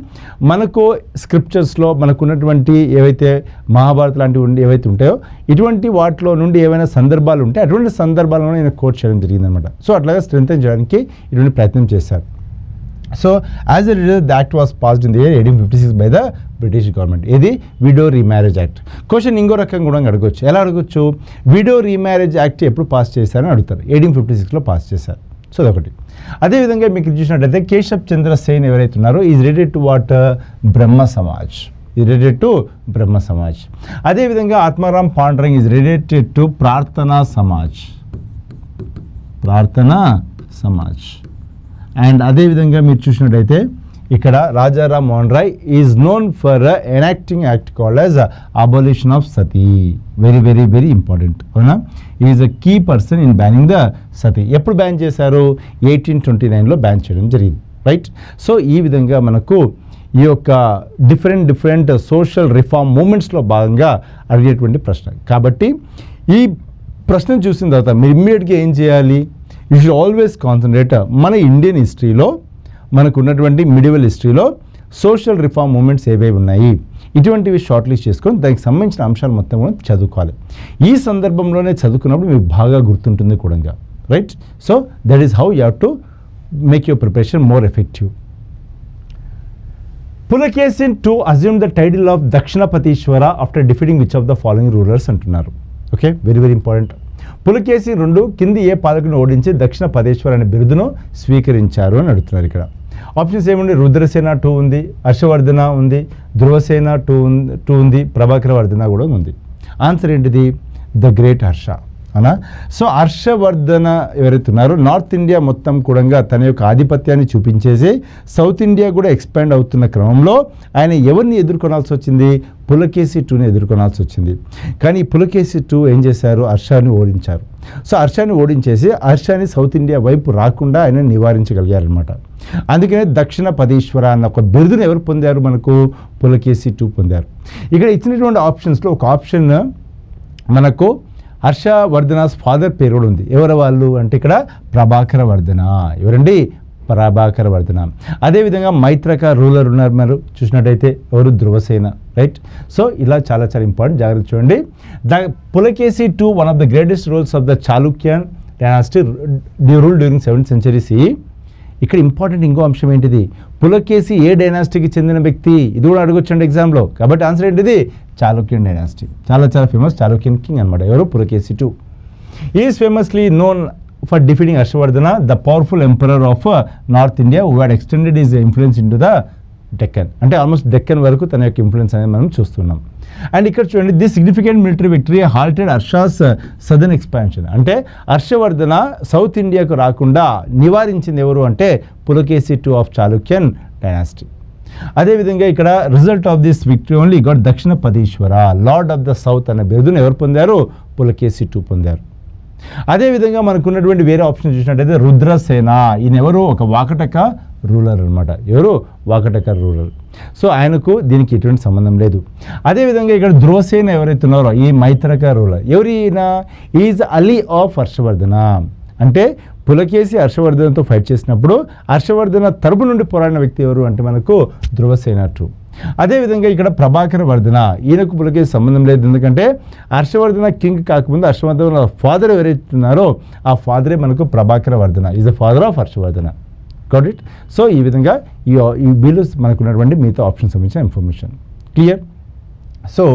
మనకు స్క్రిప్చర్స్లో మనకు ఉన్నటువంటి ఏవైతే మహాభారత్ లాంటివి ఏవైతే ఉంటాయో ఇటువంటి వాటిలో నుండి ఏవైనా సందర్భాలు ఉంటే అటువంటి సందర్భాలను ఆయన కోట్ చేయడం జరిగిందనమాట. సో అట్లాగా స్ట్రెంథెన్ చేయడానికి ఇటువంటి ప్రయత్నం చేశారు. So as a result the act was passed in the year 1856 by the British government. ఇది విడో రీమ్యారేజ్ యాక్ట్. క్వశ్చన్ ఇంకో రకంగా కూడా అడగొచ్చు. ఎలా అడగొచ్చు? విడో రీమ్యారేజ్ యాక్ట్ ఎప్పుడు పాస్ చేశారని అడుగుతారు. 1856లో పాస్ చేశారు. సో అదొకటి. అదేవిధంగా మీకు చూసినట్టయితే కేశవ్ చంద్ర సేన్ ఎవరైతే ఉన్నారో is related to what? Brahmo Samaj. Is related to Brahmo Samaj. అదేవిధంగా Atmaram Pandurang is related to Prarthana Samaj. Prarthana Samaj. And అదేవిధంగా మీరు చూసినట్టయితే ఇక్కడ Rajaram Mohan Roy is known for enacting act called as abolition of sati. Very very very important. అవునా? Is a key person in banning the sati. ఎప్పుడు ban చేశారు? 1829లో ban చేయడం జరిగింది. రైట్. సో ఈ విధంగా మనకు ఈ యొక్క డిఫరెంట్ సోషల్ రిఫార్మ్ మూమెంట్స్లో భాగంగా అడిగేటువంటి ప్రశ్న. కాబట్టి ఈ ప్రశ్న చూసిన తర్వాత మీరు ఇమ్మీడియట్గా ఏం చేయాలి? యూ షుడ్ ఆల్వేస్ కాన్సన్ట్రేట్ మన ఇండియన్ హిస్టరీలో, మనకు ఉన్నటువంటి మిడివల్ హిస్టరీలో సోషల్ రిఫార్మ్ మూమెంట్స్ ఏవేవి ఉన్నాయి, ఇటువంటివి షార్ట్ లిస్ట్ చేసుకొని దానికి సంబంధించిన అంశాలు మొత్తం కూడా చదువుకోవాలి. ఈ సందర్భంలోనే చదువుకున్నప్పుడు మీకు బాగా గుర్తుంటుంది కూడా. Right. So that is how you have to make your preparation more effective. Pulakeshin two assume the title of Dakshinapatheshwara after defeating which of the following rulers అంటున్నారు. Okay, very very important. Pulakeshi 2 కింది ఏ పాలకుని ఓడించి దక్షిణ పదేశ్వర్ అనే బిరుదును స్వీకరించారు అని అడుగుతున్నారు. ఇక్కడ ఆప్షన్స్ ఏముంది? రుద్రసేన 2 ఉంది, హర్షవర్ధన ఉంది, ధ్రువసేన 2 ఉంది, ప్రభాకర వర్ధన కూడా ఉంది. ఆన్సర్ ఏంటిది? The great Harsha. అవునా? సో హర్షవర్ధన ఎవరైతే ఉన్నారో నార్త్ ఇండియా మొత్తం కూడా తన యొక్క ఆధిపత్యాన్ని చూపించేసి సౌత్ ఇండియా కూడా ఎక్స్పాండ్ అవుతున్న క్రమంలో ఆయన ఎవరిని ఎదుర్కొనాల్సి వచ్చింది? పులకేసి 2ని ఎదుర్కొనాల్సి వచ్చింది. కానీ పులకేసి 2 ఏం చేశారు? హర్షాన్ని ఓడించారు. సో హర్షాన్ని ఓడించేసి హర్షాన్ని సౌత్ ఇండియా వైపు రాకుండా ఆయన నివారించగలిగారనమాట. అందుకనే దక్షిణ పదేశ్వర అన్న ఒక బిరుదును ఎవరు పొందారు? మనకు పులకేసి 2 పొందారు. ఇక్కడ ఇచ్చినటువంటి ఆప్షన్స్లో ఒక ఆప్షన్ మనకు హర్షవర్ధనాస్ ఫాదర్ పేరు కూడా ఉంది. ఎవరు వాళ్ళు అంటే ఇక్కడ ప్రభాకర వర్ధన. ఎవరండి? ప్రభాకర వర్ధన. అదేవిధంగా మైత్రక రూలర్ ఉన్నారు మీరు చూసినట్టయితే, ఎవరు? ధ్రువసేన. రైట్. సో ఇలా చాలా చాలా ఇంపార్టెంట్. జాగ్రత్త చూడండి. Pulakeshi 2 one of the greatest rules of the Chalukyan dynasty rule during 7th century CE. ఇక్కడ ఇంపార్టెంట్ ఇంకో అంశం ఏంటిది? పులకేసి ఏ డైనాసిటీకి చెందిన వ్యక్తి? ఇది కూడా అడగొచ్చండి ఎగ్జామ్లో. కాబట్టి ఆన్సర్ ఏంటిది? చాళుక్యన్ డైనాసిటీ. చాలా చాలా ఫేమస్ చాళుక్యన్ కింగ్ అనమాట. ఎవరు? Pulakeshi 2. Is famously known for defeating Harshavardhana, the powerful emperor of north India who had extended is influence in to the Deccan. అంటే ఆల్మోస్ట్ డెక్కన్ వరకు తన యొక్క ఇన్ఫ్లుయెన్స్ అనేది మనం చూస్తున్నాం. అండ్ ఇక్కడ చూడండి, the significant military victory halted Harsha's southern expansion. అంటే హర్షవర్ధన సౌత్ ఇండియాకు రాకుండా నివారించింది ఎవరు అంటే పులకేసి 2 ఆఫ్ చాళుక్యన్ డైనాసిటీ. అదేవిధంగా ఇక్కడ result of this victory only got దక్షిణ పదేశ్వర, లార్డ్ ఆఫ్ ద సౌత్ అనే బిరుదును ఎవరు పొందారు? పులకేసి 2 పొందారు. అదేవిధంగా మనకున్నటువంటి వేరే ఆప్షన్ చూసినట్టయితే రుద్రసేన. ఈయన ఎవరు? ఒక వాకటక రూలర్ అనమాట. ఎవరు? వాకటక రూలర్. సో ఆయనకు దీనికి ఎటువంటి సంబంధం లేదు. అదేవిధంగా ఇక్కడ ధ్రువసేన ఎవరైతే ఉన్నారో ఈ మైత్రక రూలర్. ఎవరు ఈయన? Is Ali of Harshavardhana. అంటే పులకేసి హర్షవర్ధనతో ఫైట్ చేసినప్పుడు హర్షవర్ధన తరపు నుండి పోరాడిన వ్యక్తి ఎవరు అంటే మనకు ధ్రువసేన 2. అదేవిధంగా ఇక్కడ ప్రభాకర వర్ధన. ఈయనకు పులకేసి సంబంధం లేదు. ఎందుకంటే హర్షవర్ధన కింగ్ కాకముందు హర్షవర్ధన ఫాదర్ ఎవరైతే ఉన్నారో ఆ ఫాదరే మనకు Prabhakara Vardhana. Is the father of Harshavardhana. Got it? So ఈ విధంగా ఈ బిల్లు మనకు ఉన్నటువంటి మిగతా ఆప్షన్ సంబంధించిన ఇన్ఫర్మేషన్ క్లియర్. సో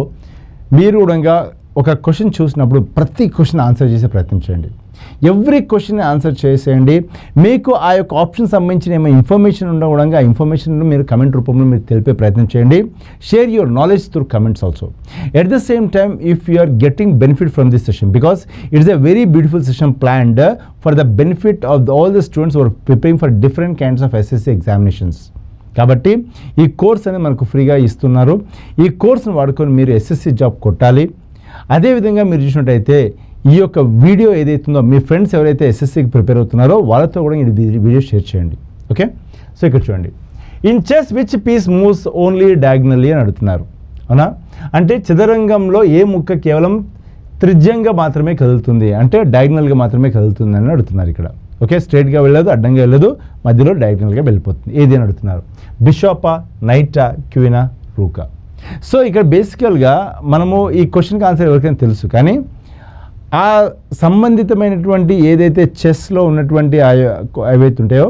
మీరు కూడా ఒక క్వశ్చన్ చూసినప్పుడు ప్రతి క్వశ్చన్ ఆన్సర్ చేసే ప్రయత్నం చేయండి. ఎవ్రీ క్వశ్చన్ ఆన్సర్ చేసేయండి. మీకు ఆ యొక్క ఆప్షన్ సంబంధించిన ఏమైనా ఇన్ఫర్మేషన్ ఉన్న కూడా ఆ ఇన్ఫర్మేషన్ మీరు కమెంట్ రూపంలో మీరు తెలిపే ప్రయత్నం చేయండి. Share your knowledge through comments also. At the same time if you are getting benefit from this session because it's a very beautiful session planned for the benefit of all the students who are preparing for different kinds of SSC examinations. కాబట్టి ఈ course అనేది మనకు ఫ్రీగా ఇస్తున్నారు. ఈ కోర్స్ను వాడుకొని మీరు SSC job కొట్టాలి. అదేవిధంగా మీరు చూసినట్టయితే ఈ యొక్క వీడియో ఏదైతుందో మీ ఫ్రెండ్స్ ఎవరైతే SSCకి ప్రిపేర్ అవుతున్నారో వాళ్ళతో కూడా ఈ వీడియో షేర్ చేయండి. ఓకే. సో ఇక్కడ చూడండి, in chess which piece moves only diagonally అని అడుగుతున్నారు. అవునా? అంటే చదరంగంలో ఏ ముక్క కేవలం త్రిజ్యంగా మాత్రమే కదులుతుంది అంటే డయాగ్నల్గా మాత్రమే కదులుతుంది అని అడుగుతున్నారు ఇక్కడ. ఓకే, స్ట్రైట్గా వెళ్ళదు, అడ్డంగా వెళ్ళదు, మధ్యలో డయాగ్నల్గా వెళ్ళిపోతుంది. ఏది అని అడుగుతున్నారు. బిషోపా, నైటా, క్వీనా, రూకా. సో ఇక్కడ బేసికల్గా మనము ఈ క్వశ్చన్కి ఆన్సర్ ఎవరికైనా తెలుసు, కానీ ఆ సంబంధితమైనటువంటి ఏదైతే చెస్లో ఉన్నటువంటి ఏవైతే ఉంటాయో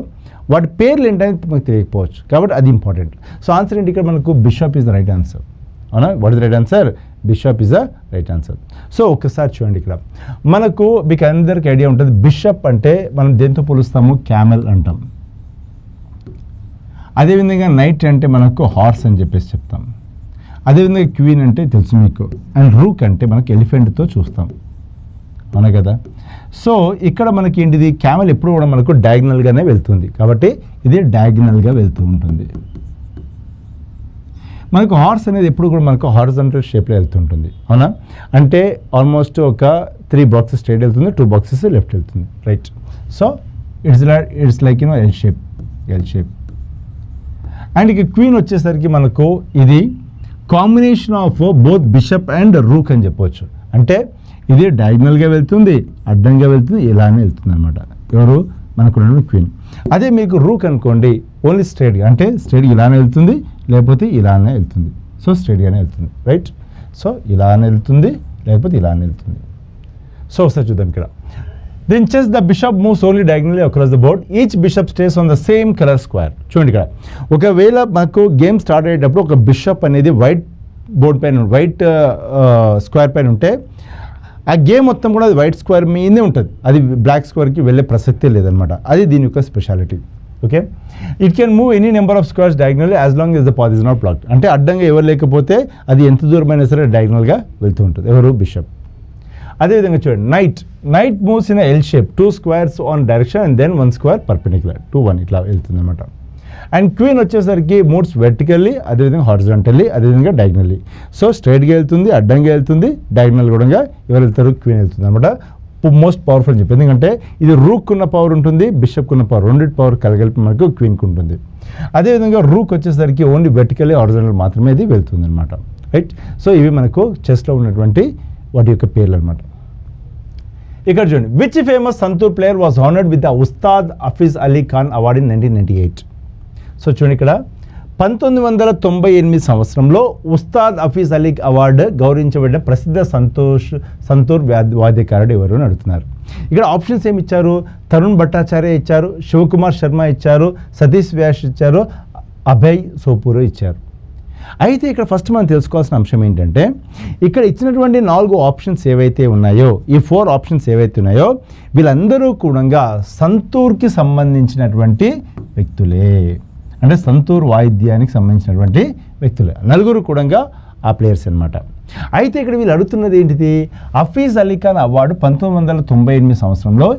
వాటి పేర్లు ఏంటనేది మనకు తెలియకపోవచ్చు, కాబట్టి అది ఇంపార్టెంట్. సో ఆన్సర్ ఏంటి ఇక్కడ మనకు bishop is the right answer. అవునా, what is the right answer? Bishop is the right answer. So ఒక్కసారి చూడండి, ఇక్కడ మనకు మీకు అందరికీ ఐడియా ఉంటుంది బిషప్ అంటే మనం దేంతో పోలుస్తాము? క్యామెల్ అంటాం. అదేవిధంగా నైట్ అంటే మనకు హార్స్ అని చెప్పేసి చెప్తాం. అదేవిధంగా క్వీన్ అంటే తెలుసు మీకు, అండ్ రూక్ అంటే మనకి ఎలిఫెంట్తో చూస్తాం, అవునా కదా. సో ఇక్కడ మనకి ఏంటిది? క్యామెల్ ఎప్పుడు కూడా మనకు డయాగ్నల్గానే వెళ్తుంది, కాబట్టి ఇది డయాగ్నల్గా వెళ్తూ ఉంటుంది. మనకు హార్స్ అనేది ఎప్పుడు కూడా మనకు హారిజాంటల్ షేప్లో వెళ్తుంటుంది, అవునా. అంటే ఆల్మోస్ట్ ఒక 3 బాక్సెస్ స్ట్రైట్ వెళ్తుంది, 2 బాక్సెస్ లెఫ్ట్ వెళ్తుంది, right. So it's like L shape. And ఇక క్వీన్ వచ్చేసరికి మనకు ఇది combination of both bishop and rook అని చెప్పవచ్చు. అంటే ఇది డయాగ్నల్గా వెళ్తుంది, అడ్డంగా వెళ్తుంది, ఇలానే వెళ్తుంది అనమాట. ఎవరు? మనకు క్వీన్. అదే మీకు రూక్ అనుకోండి, ఓన్లీ స్ట్రైట్గా, అంటే స్ట్రైట్గా ఇలానే వెళ్తుంది, లేకపోతే ఇలానే వెళ్తుంది. సో స్ట్రైట్గానే వెళ్తుంది, రైట్. సో ఇలానే వెళ్తుంది, లేకపోతే ఇలానే వెళ్తుంది. సో ఒకసారి చూద్దాం ఇక్కడ. Then chess the bishop moves only diagonally across the board. Each bishop stays on the same color square. చూడండి ఇక్కడ ఒకవేళ మనకు గేమ్ స్టార్ట్ అయ్యేటప్పుడు ఒక బిషప్ అనేది వైట్ బోర్డ్ పైన, వైట్ స్క్వేర్ పైన ఉంటే ఆ గేమ్ మొత్తం కూడా అది వైట్ స్క్వేర్ మీదే ఉంటుంది, అది బ్లాక్ స్క్వేర్కి వెళ్ళే ప్రసక్తే లేదనమాట. అది దీని యొక్క speciality. Okay, it can move any number of squares diagonally as long as the path is not blocked. అంటే అడ్డంగా ఎవరు లేకపోతే అది ఎంత దూరమైనా సరే డయాగ్నల్గా వెళ్తూ ఉంటుంది. ఎవరు? బిషప్. అదేవిధంగా చూడండి knight moves in L shape, 2 squares on direction and then 1 square perpendicular, 2 1 ఇట్లా వెళ్తుంది అనమాట. అండ్ క్వీన్ వచ్చేసరికి మూవ్స్ వెర్టికల్లీ, అదేవిధంగా హారిజాంటల్లీ, అదేవిధంగా డయాగ్నల్లీ. సో స్ట్రైట్గా వెళ్తుంది, అడ్డంగా వెళ్తుంది, డయాగ్నల్ కూడా ఎవరు వెళ్తారు? క్వీన్ వెళ్తుంది అనమాట. మోస్ట్ పవర్ఫుల్ అని చెప్పి, ఎందుకంటే ఇది రూక్ ఉన్న పవర్ ఉంటుంది, బిషప్ ఉన్న పవర్, రెండింటి పవర్ కలగలిపి మనకు క్వీన్కి ఉంటుంది. అదేవిధంగా రూక్ వచ్చేసరికి ఓన్లీ వెర్టికల్లీ, హారిజాంటల్ మాత్రమే ఇది వెళ్తుంది అనమాట, రైట్. సో ఇవి మనకు చెస్లో ఉన్నటువంటి వాటి యొక్క పేర్లు అనమాట. ఇక్కడ చూడండి, which famous santoor player was honoured with the Ustad Hafiz Ali Khan award in 1998. So చూడండి ఇక్కడ 1998 సంవత్సరంలో ఉస్తాద్ హఫీజ్ అలీ అవార్డు గౌరవించబడిన ప్రసిద్ధ సంతూర్ వాద్యకారుడు ఎవరు అని అడుగుతున్నారు. ఇక్కడ ఆప్షన్స్ ఏమి ఇచ్చారు? తరుణ్ భట్టాచార్య ఇచ్చారు, శివకుమార్ శర్మ ఇచ్చారు, సతీష్ వ్యాస్ ఇచ్చారు, అభయ్ సోపూర్ ఇచ్చారు. అయితే ఇక్కడ ఫస్ట్ మనం తెలుసుకోవాల్సిన అంశం ఏంటంటే, ఇక్కడ ఇచ్చినటువంటి 4 ఆప్షన్స్ ఏవైతే ఉన్నాయో, ఈ 4 ఆప్షన్స్ ఏవైతే ఉన్నాయో వీళ్ళందరూ కూడా సంతూర్కి సంబంధించినటువంటి వ్యక్తులే, అంటే సంతూర్ వాయిద్యానికి సంబంధించినటువంటి వ్యక్తులే. 4 కూడా ఆ ప్లేయర్స్ అనమాట. అయితే ఇక్కడ వీళ్ళు అడుగుతున్నది ఏంటిది? హఫీజ్ అలీ ఖాన్ అవార్డు 1998 సంవత్సరంలో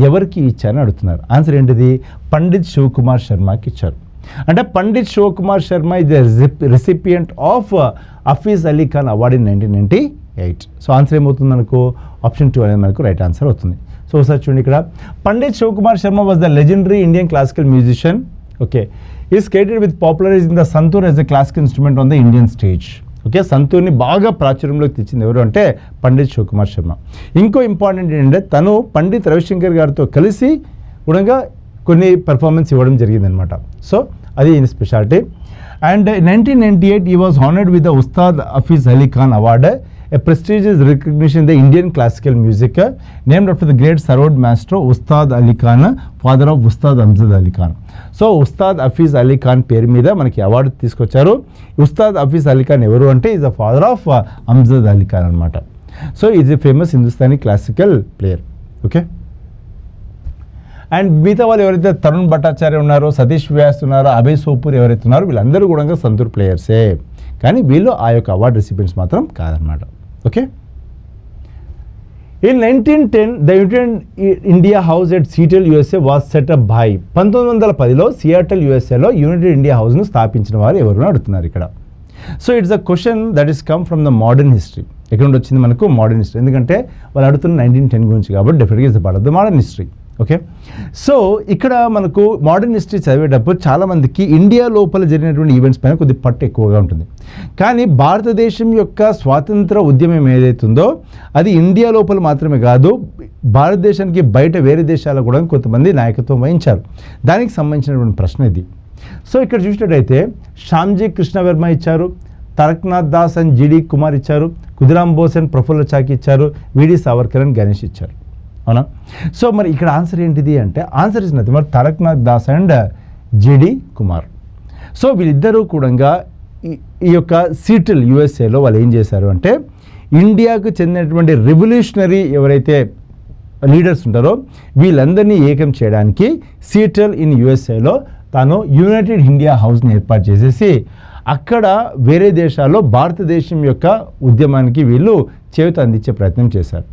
ఎవరికి ఇచ్చారని అడుగుతున్నారు. ఆన్సర్ ఏంటిది? పండిత్ శివకుమార్ శర్మకి ఇచ్చారు. అంటే Pandit Shivkumar Sharma is the recipient of Hafiz Ali Khan award in 1998. So answer ఏమవుతుంది మనకు? ఆప్షన్ 2 అనేది మనకు రైట్ ఆన్సర్ అవుతుంది. సో ఒకసారి చూడండి ఇక్కడ, Pandit Shivkumar Sharma was the legendary Indian classical musician. Okay, is credited with popularising the santoor as the classical instrument on the Indian stage. Okay, సంతూర్ని బాగా ప్రాచుర్యంలోకి తెచ్చింది ఎవరు అంటే పండిత్ శివకుమార్ శర్మ. ఇంకో ఇంపార్టెంట్ ఏంటంటే తను పండిత్ రవిశంకర్ గారితో కలిసి కూడా కొన్ని పెర్ఫార్మెన్స్ ఇవ్వడం జరిగిందనమాట. సో అది ఈయన speciality. And 1998 he was honored with the Ustad Hafiz Ali Khan Award, a prestigious recognition in the Indian classical music, named after the great Sarod maestro Ustad Ali Khan, father of Ustad Amjad Ali Khan. So Ustad Hafiz Ali Khan పేరు మీద మనకి award తీసుకొచ్చారు. ఉస్తాద్ హఫీజ్ అలీ ఖాన్ ఎవరు అంటే is the father of Amjad Ali Khan అనమాట. So is a famous Hindustani classical player. Okay, and మిగతా వాళ్ళు ఎవరైతే తరుణ్ భట్టాచార్య ఉన్నారో, సతీష్ వ్యాస్ ఉన్నారో, అభయ్ సోపూర్ ఎవరైతే ఉన్నారో వీళ్ళందరూ కూడా సంతూర్ ప్లేయర్సే, కానీ వీళ్ళు ఆ యొక్క అవార్డు రిసిపియెంట్స్ మాత్రం కాదనమాట. Okay, in 1910 the United India House at Seattle USA was set up by. 1910లో సియాటల్ యూఎస్ఏలో యునైటెడ్ ఇండియా హౌస్ను స్థాపించిన వారు ఎవరు అడుగుతున్నారు ఇక్కడ. So it's a question that is come from the modern history. ఎక్కడ నుండి వచ్చింది మనకు? Modern history. ఎందుకంటే వాళ్ళు అడుగుతున్న 1910 గురించి కాబట్టి డెఫినెట్గా it's part of the modern history. Okay, so ఇక్కడ మనకు మోడర్న్ హిస్టరీ చదివేటప్పుడు చాలామందికి ఇండియా లోపల జరిగినటువంటి ఈవెంట్స్ పైన కొద్ది పట్టు ఎక్కువగా ఉంటుంది. కానీ భారతదేశం యొక్క స్వాతంత్ర ఉద్యమం ఏదైతుందో అది ఇండియా లోపల మాత్రమే కాదు, భారతదేశానికి బయట వేరే దేశాలకు కూడా కొంతమంది నాయకత్వం వహించారు. దానికి సంబంధించినటువంటి ప్రశ్న ఇది. సో ఇక్కడ చూసినట్టయితే శ్యామ్జీ కృష్ణవర్మ ఇచ్చారు, తారకనాథ్ దాస్ అండ్ జిడి కుమార్ ఇచ్చారు, ఖుదీరామ్ బోస్ అండ్ ప్రఫుల్ల చాకి ఇచ్చారు, విడి సావర్కర్ అండ్ గణేష్ ఇచ్చారు. అవునా? సో మరి ఇక్కడ ఆన్సర్ ఏంటిది అంటే answer is nothing but Taraknath Das and GD Kumar. So వీళ్ళిద్దరూ కూడా ఈ యొక్క సీటిల్ యుఎస్ఏలో వాళ్ళు ఏం చేశారు అంటే ఇండియాకు చెందినటువంటి రెవల్యూషనరీ ఎవరైతే లీడర్స్ ఉంటారో వీళ్ళందరినీ ఏకం చేయడానికి సీటిల్ ఇన్ యుఎస్ఏలో తాను యునైటెడ్ ఇండియా హౌస్ని ఏర్పాటు చేసేసి అక్కడ వేరే దేశాల్లో భారతదేశం యొక్క ఉద్యమానికి వీళ్ళు చేయూత అందించే ప్రయత్నం చేశారు.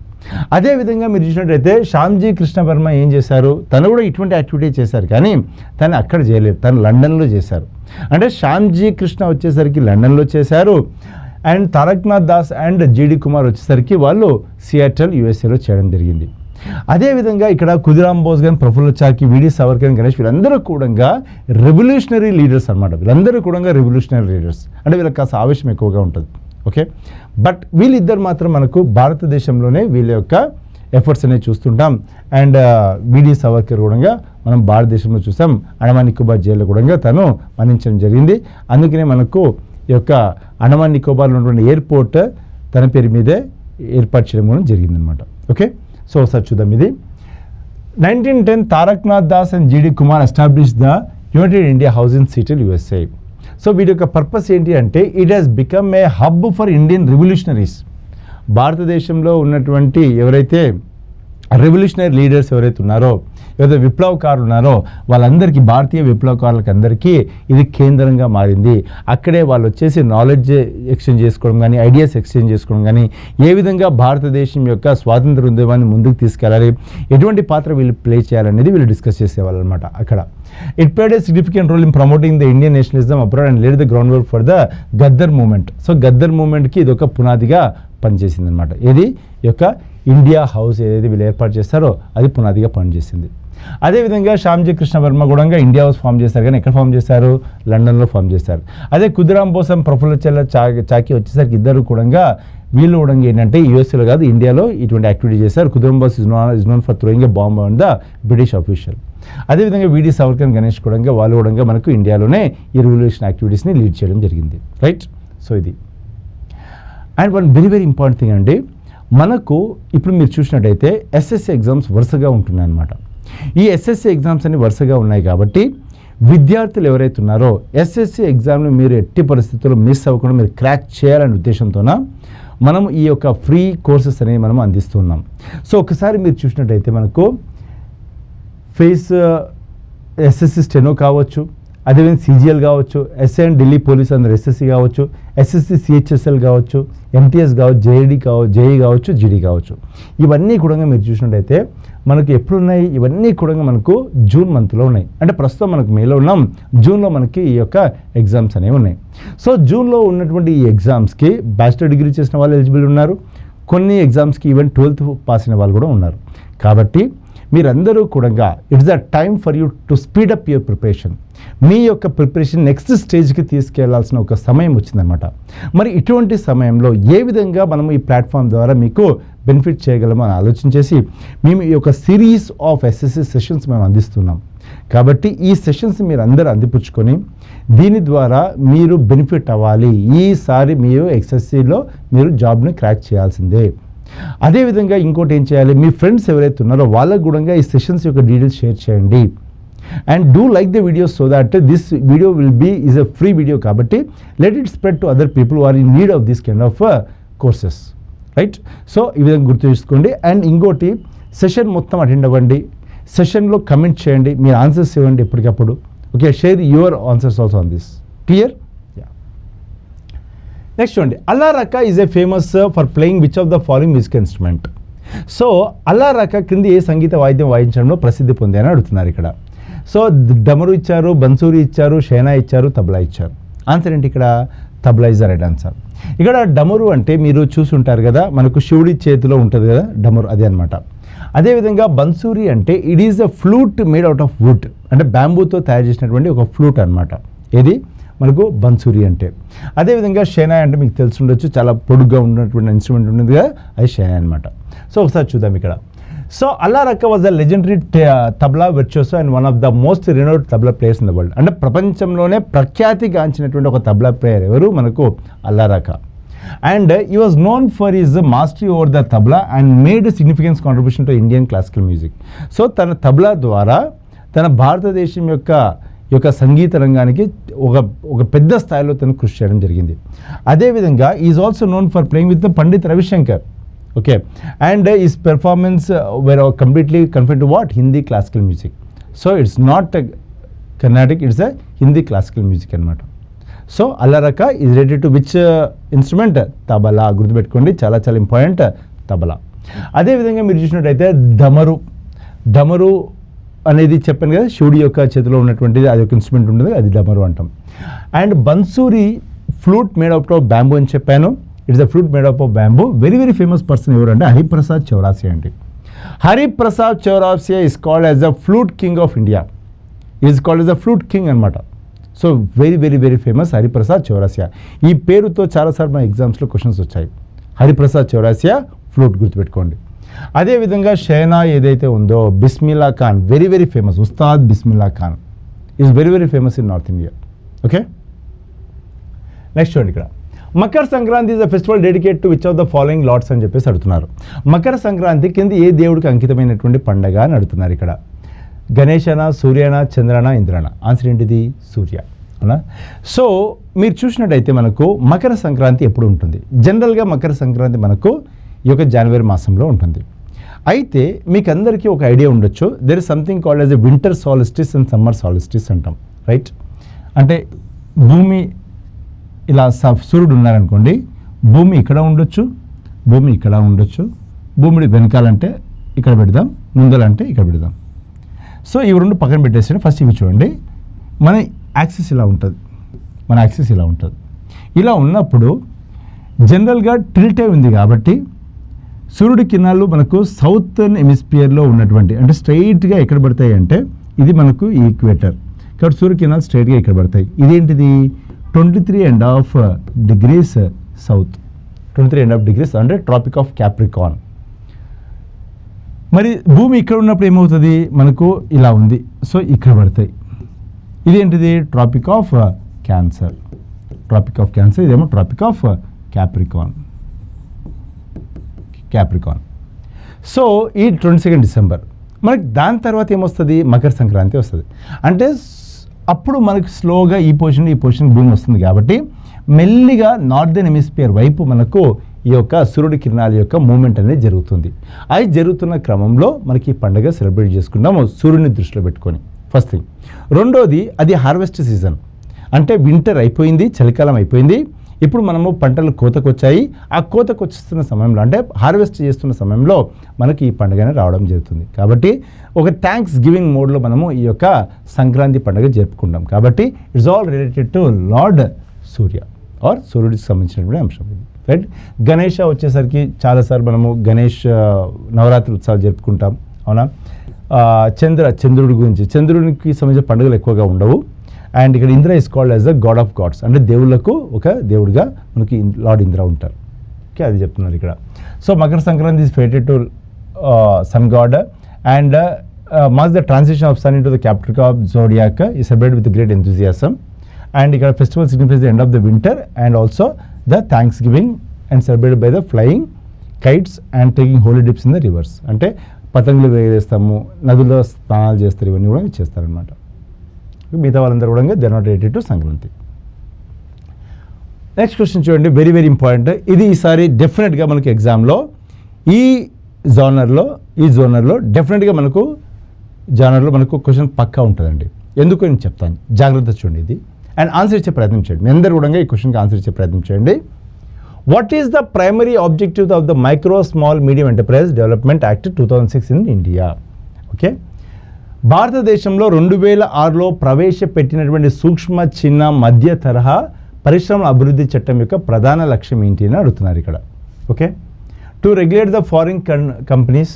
అదేవిధంగా మీరు చూసినట్టయితే శ్యామ్జీ కృష్ణ వర్మ ఏం చేశారు, తను కూడా ఇటువంటి యాక్టివిటీ చేశారు, కానీ తను అక్కడ చేయలేదు, తను లండన్లో చేశారు. అంటే శ్యామ్జీ కృష్ణ వచ్చేసరికి లండన్లో చేశారు, and Taraknath Das and GD Kumar వచ్చేసరికి వాళ్ళు సియాటల్ యుఎస్ఏలో చేయడం జరిగింది. అదేవిధంగా ఇక్కడ ఖుదీరామ్ బోస్ గాని, ప్రఫుల్ల చాకి, విడి సావర్కర్, గణేష్ వీళ్ళందరూ కూడా రెవల్యూషనరీ లీడర్స్ అనమాట. వీళ్ళందరూ కూడా రెవల్యూషనరీ లీడర్స్ అంటే వీళ్ళకి కాస్త ఆవేశం ఎక్కువగా ఉంటుంది. ఓకే, బట్ వీళ్ళిద్దరు మాత్రం మనకు భారతదేశంలోనే వీళ్ళ యొక్క ఎఫర్ట్స్ అనేవి చూస్తుంటాం. అండ్ విడి సావర్కర్ కూడా మనం భారతదేశంలో చూసాం, అండమాన్ నికోబార్ జైల్లో కూడా తను మరణించడం జరిగింది. అందుకనే మనకు ఈ యొక్క అండమాన్ నికోబార్లో ఉన్నటువంటి ఎయిర్పోర్ట్ తన పేరు మీదే ఏర్పాటు చేయడం కూడా జరిగిందనమాట. ఓకే, సో ఒకసారి చూద్దాం. ఇది 1910 Taraknath Das and GD Kumar establish the United India House in Seattle USA. So వీటి యొక్క పర్పస్ ఏంటి అంటే it has become a hub for Indian revolutionaries. భారతదేశంలో ఉన్నటువంటి ఎవరైతే రెవల్యూషనరీ లీడర్స్ ఎవరైతే ఉన్నారో, ఎవరైతే విప్లవకారులు ఉన్నారో వాళ్ళందరికీ, భారతీయ విప్లవకారులకు అందరికీ ఇది కేంద్రంగా మారింది. అక్కడే వాళ్ళు వచ్చేసి నాలెడ్జ్ ఎక్స్చేంజ్ చేసుకోవడం కానీ, ఐడియాస్ ఎక్స్చేంజ్ చేసుకోవడం కానీ, ఏ విధంగా భారతదేశం యొక్క స్వాతంత్ర ఉద్యమాన్ని ముందుకు తీసుకెళ్ళాలి, ఎటువంటి పాత్ర వీళ్ళు ప్లే చేయాలనేది వీళ్ళు డిస్కస్ చేసేవాళ్ళు అనమాట అక్కడ. It played a significant role in promoting the Indian nationalism abroad and laid the groundwork for the Ghadar movement. So Ghadar మూమెంట్కి ఇది ఒక పునాదిగా పనిచేసింది అనమాట. ఇది యొక్క ఇండియా హౌస్ ఏదైతే వీళ్ళు ఏర్పాటు చేస్తారో అది పునాదిగా పనిచేసింది. అదేవిధంగా శ్యామ్జీ కృష్ణ వర్మ కూడా ఇండియా హౌస్ ఫామ్ చేశారు, కానీ ఎక్కడ ఫామ్ చేశారు, లండన్లో ఫామ్ చేశారు. అదే ఖుదీరామ్ బోస్ ప్రఫుల్ల చాకి వచ్చేసరికి ఇద్దరు కూడా వీళ్ళు కూడా ఏంటంటే యూఎస్ఏలో కాదు ఇండియాలో ఇటువంటి యాక్టివిటీ చేశారు. Khudiram Bose is known for throwing a bomb on the British official. అదేవిధంగా విడి సావర్కర్, గణేష్ కూడా వాళ్ళు కూడా మనకు ఇండియాలోనే ఈ రెవల్యూషన్ యాక్టివిటీస్ని లీడ్ చేయడం జరిగింది. రైట్, సో ఇది. And one very very important thing అండి, మనకు ఇప్పుడు మీరు చూసినట్టయితే ఎస్ఎస్సి ఎగ్జామ్స్ వరుసగా ఉంటున్నాయి అన్నమాట. ఈ ఎస్ఎస్సి ఎగ్జామ్స్ అన్ని వరుసగా ఉన్నాయి కాబట్టి విద్యార్థులు ఎవరైతే ఉన్నారో ఎస్ఎస్సి ఎగ్జామ్ని మీరు ఎట్టి పరిస్థితుల్లో మిస్ అవ్వకుండా మీరు క్రాక్ చేయాలనే ఉద్దేశంతోన మనం ఈ యొక్క ఫ్రీ కోర్సెస్ అనేవి మనం అందిస్తున్నాం. సో ఒకసారి మీరు చూసినట్టయితే మనకు ఫేస్ ఎస్ఎస్సి స్టెనో కావచ్చు, అదేవిధంగా సిజిఎల్ కావచ్చు, ఎస్ఐ అండ్ ఢిల్లీ పోలీస్ అందరు ఎస్ఎస్సి కావచ్చు, ఎస్ఎస్సి సిహెచ్ఎస్ఎల్ కావచ్చు, ఎంటీఎస్ కావచ్చు, జేఈ కావచ్చు, జిడి కావచ్చు, ఇవన్నీ కూడా మీరు చూసినట్టయితే మనకు ఎప్పుడున్నాయి, ఇవన్నీ కూడా మనకు జూన్ మంత్లో ఉన్నాయి. అంటే ప్రస్తుతం మనకు మేలో ఉన్నాం, జూన్లో మనకి ఈ యొక్క ఎగ్జామ్స్ అనేవి ఉన్నాయి. సో జూన్లో ఉన్నటువంటి ఈ ఎగ్జామ్స్కి బ్యాచిలర్ డిగ్రీ చేసిన వాళ్ళు ఎలిజిబుల్ ఉన్నారు, కొన్ని ఎగ్జామ్స్కి ఈవెన్ 12th పాస్ అయిన వాళ్ళు కూడా ఉన్నారు. కాబట్టి మీరందరూ కూడా it's the time for you to speed up your preparation. మీ యొక్క ప్రిపరేషన్ నెక్స్ట్ స్టేజ్కి తీసుకెళ్లాల్సిన ఒక సమయం వచ్చిందనమాట. మరి ఇటువంటి సమయంలో ఏ విధంగా మనము ఈ ప్లాట్ఫామ్ ద్వారా మీకు బెనిఫిట్ చేయగలమో అని ఆలోచించేసి మేము ఈ యొక్క సిరీస్ ఆఫ్ ఎస్ఎస్సి సెషన్స్ మేము అందిస్తున్నాం. కాబట్టి ఈ సెషన్స్ మీరు అందరూ అందిపుచ్చుకొని దీని ద్వారా మీరు బెనిఫిట్ అవ్వాలి. ఈసారి మీరు ఎస్ఎస్సిలో మీరు జాబ్ని క్రాక్ చేయాల్సిందే. అదేవిధంగా ఇంకోటి ఏం చేయాలి, మీ ఫ్రెండ్స్ ఎవరైతే ఉన్నారో వాళ్ళకు కూడా ఈ సెషన్స్ యొక్క డీటెయిల్స్ షేర్ చేయండి. And do like the videos so that this video is a free video కాబట్టి let it spread to other people are in need of this kind of courses. Right, so ఈ విధంగా గుర్తు చేసుకోండి. And ఇంకోటి, session మొత్తం attend అవ్వండి, సెషన్లో comment చేయండి, మీరు ఆన్సర్స్ ఇవ్వండి ఎప్పటికప్పుడు. Okay, share your answers also on this. Clear? Next చూడండి, Alla Rakha is a famous for playing which of the following musical instrument. So Alla Rakha క్రింది ఏ సంగీత వాయిద్యం వాయించడంలో ప్రసిద్ధి పొంది అని అడుగుతున్నారు ఇక్కడ. సో డమరు ఇచ్చారు, బన్సూరి ఇచ్చారు, షేనా ఇచ్చారు, తబలా ఇచ్చారు. ఆన్సర్ ఏంటి ఇక్కడ? Tabla is the right answer. ఇక్కడ డమరు అంటే మీరు చూసుంటారు కదా, మనకు శివుడి చేతిలో ఉంటుంది కదా డమరు, అదే అనమాట. అదేవిధంగా బన్సూరి అంటే it is a flute made out of would, అంటే బ్యాంబూతో తయారు చేసినటువంటి ఒక ఫ్లూట్ అనమాట. ఏది మనకు బన్సూరి అంటే. అదేవిధంగా షేనాయ్ అంటే మీకు తెలిసి ఉండొచ్చు, చాలా పొడుగ్గా ఉన్నటువంటి ఇన్స్ట్రుమెంట్ ఉంటుంది కదా, అది షేనాయ్ అనమాట. సో ఒకసారి చూద్దాం ఇక్కడ. So Alla Rakha was a legendary tabla virtuoso and one of the most renowned tabla players in the world. అంటే ప్రపంచంలోనే ప్రఖ్యాతిగాంచినటువంటి ఒక తబలా ప్లేయర్ ఎవరు? మనకు Alla Rakha. And he was known for his mastery over the tabla and made significance contribution to Indian classical music. So తన తబలా ద్వారా తన భారతదేశం యొక్క ఈ యొక్క సంగీత రంగానికి ఒక పెద్ద స్థాయిలో తను కృషి చేయడం జరిగింది. అదేవిధంగా is also known for playing with Pandit Ravishankar. Okay, and is performance wear completely confined to what Hindi classical music. So it's not Carnatic, it's a Hindi classical music అనమాట. So అల్లరక is related to which instrument? Tabla. గుర్తుపెట్టుకోండి, చాలా చాలా ఇంపార్టెంట్ తబలా. అదేవిధంగా మీరు చూసినట్టయితే డమరు అనేది చెప్పాను కదా, శివుడి యొక్క చేతిలో ఉన్నటువంటిది, అది ఒక ఇన్స్ట్రుమెంట్ ఉంటుంది, అది డమరు అంటాం. And bansuri flute made out of bamboo అని చెప్పాను. It's a flute made out of bamboo. Very very famous person ఎవరు అంటే హరిప్రసాద్ చౌరాసియా అండి. Hariprasad Chaurasia is called as the flute king of India. Is called as the flute king అనమాట. So very very very famous Hariprasad Chaurasia. ఈ పేరుతో చాలాసార్లు మన ఎగ్జామ్స్లో క్వశ్చన్స్ వచ్చాయి. హరిప్రసాద్ చౌరాసియా ఫ్లూట్, గుర్తుపెట్టుకోండి. అదేవిధంగా షేనా ఏదైతే ఉందో, Bismillah Khan, very very famous. Ustad Bismillah Khan is very very famous in north India. Okay, next చూడండి ఇక్కడ. Makar Sankranti is a festival dedicate to which of the following lords అని చెప్పేసి అడుగుతున్నారు. మకర సంక్రాంతి కింద ఏ దేవుడికి అంకితమైనటువంటి పండగ అని అడుగుతున్నారు ఇక్కడ. గణేశనా, సూర్యనా, చంద్రనా, ఇంద్రనా? ఆన్సర్ ఏంటిది? సూర్య. అవునా? సో మీరు చూసినట్టయితే మనకు మకర సంక్రాంతి ఎప్పుడు ఉంటుంది? జనరల్గా మకర సంక్రాంతి మనకు ఈ యొక్క జనవరి మాసంలో ఉంటుంది. అయితే మీకు అందరికీ ఒక ఐడియా ఉండొచ్చు, there is something called as a winter solstice and summer solstice అంటాం, రైట్? అంటే భూమి ఇలా సూర్యుడు ఉన్నారనుకోండి, భూమి ఇక్కడ ఉండొచ్చు, భూమి ఇక్కడ ఉండొచ్చు, భూమిని వెనకాలంటే ఇక్కడ పెడదాం, ముందలంటే ఇక్కడ పెడదాం. సో ఇవి రెండు పక్కన పెట్టేసి ఫస్ట్ ఇవి చూడండి. మన యాక్సిస్ ఇలా ఉంటుంది, మన యాక్సిస్ ఇలా ఉంటుంది. ఇలా ఉన్నప్పుడు జనరల్గా టిల్టే ఉంది కాబట్టి సూర్యుడి కిరణాలు మనకు సౌతర్న్ హెమిస్ఫియర్లో ఉన్నటువంటి, అంటే స్ట్రైట్గా ఎక్కడ పడతాయి అంటే ఇది మనకు ఈక్వేటర్ కాబట్టి సూర్యకిరణాలు స్ట్రైట్గా ఇక్కడ పడతాయి. ఇదేంటిది? 23.5 degrees సౌత్, 23.5 degrees అంటే ట్రాపిక్ ఆఫ్ క్యాప్రికాన్. మరి భూమి ఇక్కడ ఉన్నప్పుడు ఏమవుతుంది? మనకు ఇలా ఉంది, సో ఇక్కడ పడతాయి. ఇదేంటిది? Tropic of cancer, tropic of cancer. ఇదేమో ట్రాపిక్ ఆఫ్ క్యాప్రికాన్. సో ఈ 22 డిసెంబర్ మనకి దాని తర్వాత ఏమొస్తుంది? మకర సంక్రాంతి వస్తుంది. అంటే అప్పుడు మనకు స్లోగా ఈ పొజిషన్ భూమి వస్తుంది కాబట్టి మెల్లిగా నార్దర్న్ హెమిస్ఫియర్ వైపు మనకు ఈ యొక్క సూర్యుడి కిరణాల యొక్క మూమెంట్ అనేది జరుగుతుంది. అది జరుగుతున్న క్రమంలో మనకి ఈ పండుగ సెలబ్రేట్ చేసుకుంటాము సూర్యుని దృష్టిలో పెట్టుకొని. First thing. రెండోది, అది హార్వెస్ట్ సీజన్. అంటే వింటర్ అయిపోయింది, చలికాలం అయిపోయింది, ఇప్పుడు మనము పంటలు కోతకొచ్చాయి. ఆ కోతకొచ్చేస్తున్న సమయంలో, అంటే హార్వెస్ట్ చేస్తున్న సమయంలో మనకి ఈ పండుగనే రావడం జరుగుతుంది. కాబట్టి ఒక థ్యాంక్స్ గివింగ్ మోడ్లో మనము ఈ యొక్క సంక్రాంతి పండుగ జరుపుకుంటాం. కాబట్టి it's all related to lord Surya or సూర్యుడికి సంబంధించినటువంటి అంశం ఇది, రైట్? గణేష వచ్చేసరికి చాలాసార్లు మనము గణేష్ నవరాత్రి ఉత్సవాలు జరుపుకుంటాం, అవునా? చంద్రుడి గురించి, చంద్రుడికి సంబంధించిన పండుగలు ఎక్కువగా ఉండవు. అండ్ ఇక్కడ Indra is called as the god of gods, అంటే దేవుళ్లకు ఒక దేవుడిగా మనకి లార్డ్ ఇంద్ర ఉంటారు. ఓకే, అది చెప్తున్నారు ఇక్కడ. So Makar Sankranti is fated to sun god and marks the transition of sun into the Capricorn of zodiac is celebrated with great enthusiasm. And ఇక్కడ festival signifies the end of the winter and also the thanks giving and celebrated by the flying kites and taking holy dips in the rivers. అంటే పతంగులు వేగేస్తాము, నదుల్లో స్నానాలు చేస్తారు, ఇవన్నీ కూడా చేస్తారనమాట. మిగతా వాళ్ళందరూ కూడా they are not related to Sankranti. Next question చూడండి, వెరీ వెరీ ఇంపార్టెంట్. ఇది ఈసారి డెఫినెట్గా మనకి ఎగ్జామ్లో ఈ జోనర్లో డెఫినెట్గా మనకు క్వశ్చన్ పక్కా ఉంటుందండి. ఎందుకు నేను చెప్తాను, జాగ్రత్త చూడండి ఇది అండ్ ఆన్సర్ ఇచ్చే ప్రయత్నం చేయండి. మీ అందరూ కూడా ఈ క్వశ్చన్కి ఆన్సర్ ఇచ్చే ప్రయత్నం చేయండి. What is the primary objective of the micro small medium enterprise development act 2006 in India? Okay, భారతదేశంలో 2006లో ప్రవేశపెట్టినటువంటి సూక్ష్మ, చిన్న, మధ్య తరహా పరిశ్రమల అభివృద్ధి చట్టం యొక్క ప్రధాన లక్ష్యం ఏంటి అని అడుగుతున్నారు ఇక్కడ. Okay, to regulate the foreign companies,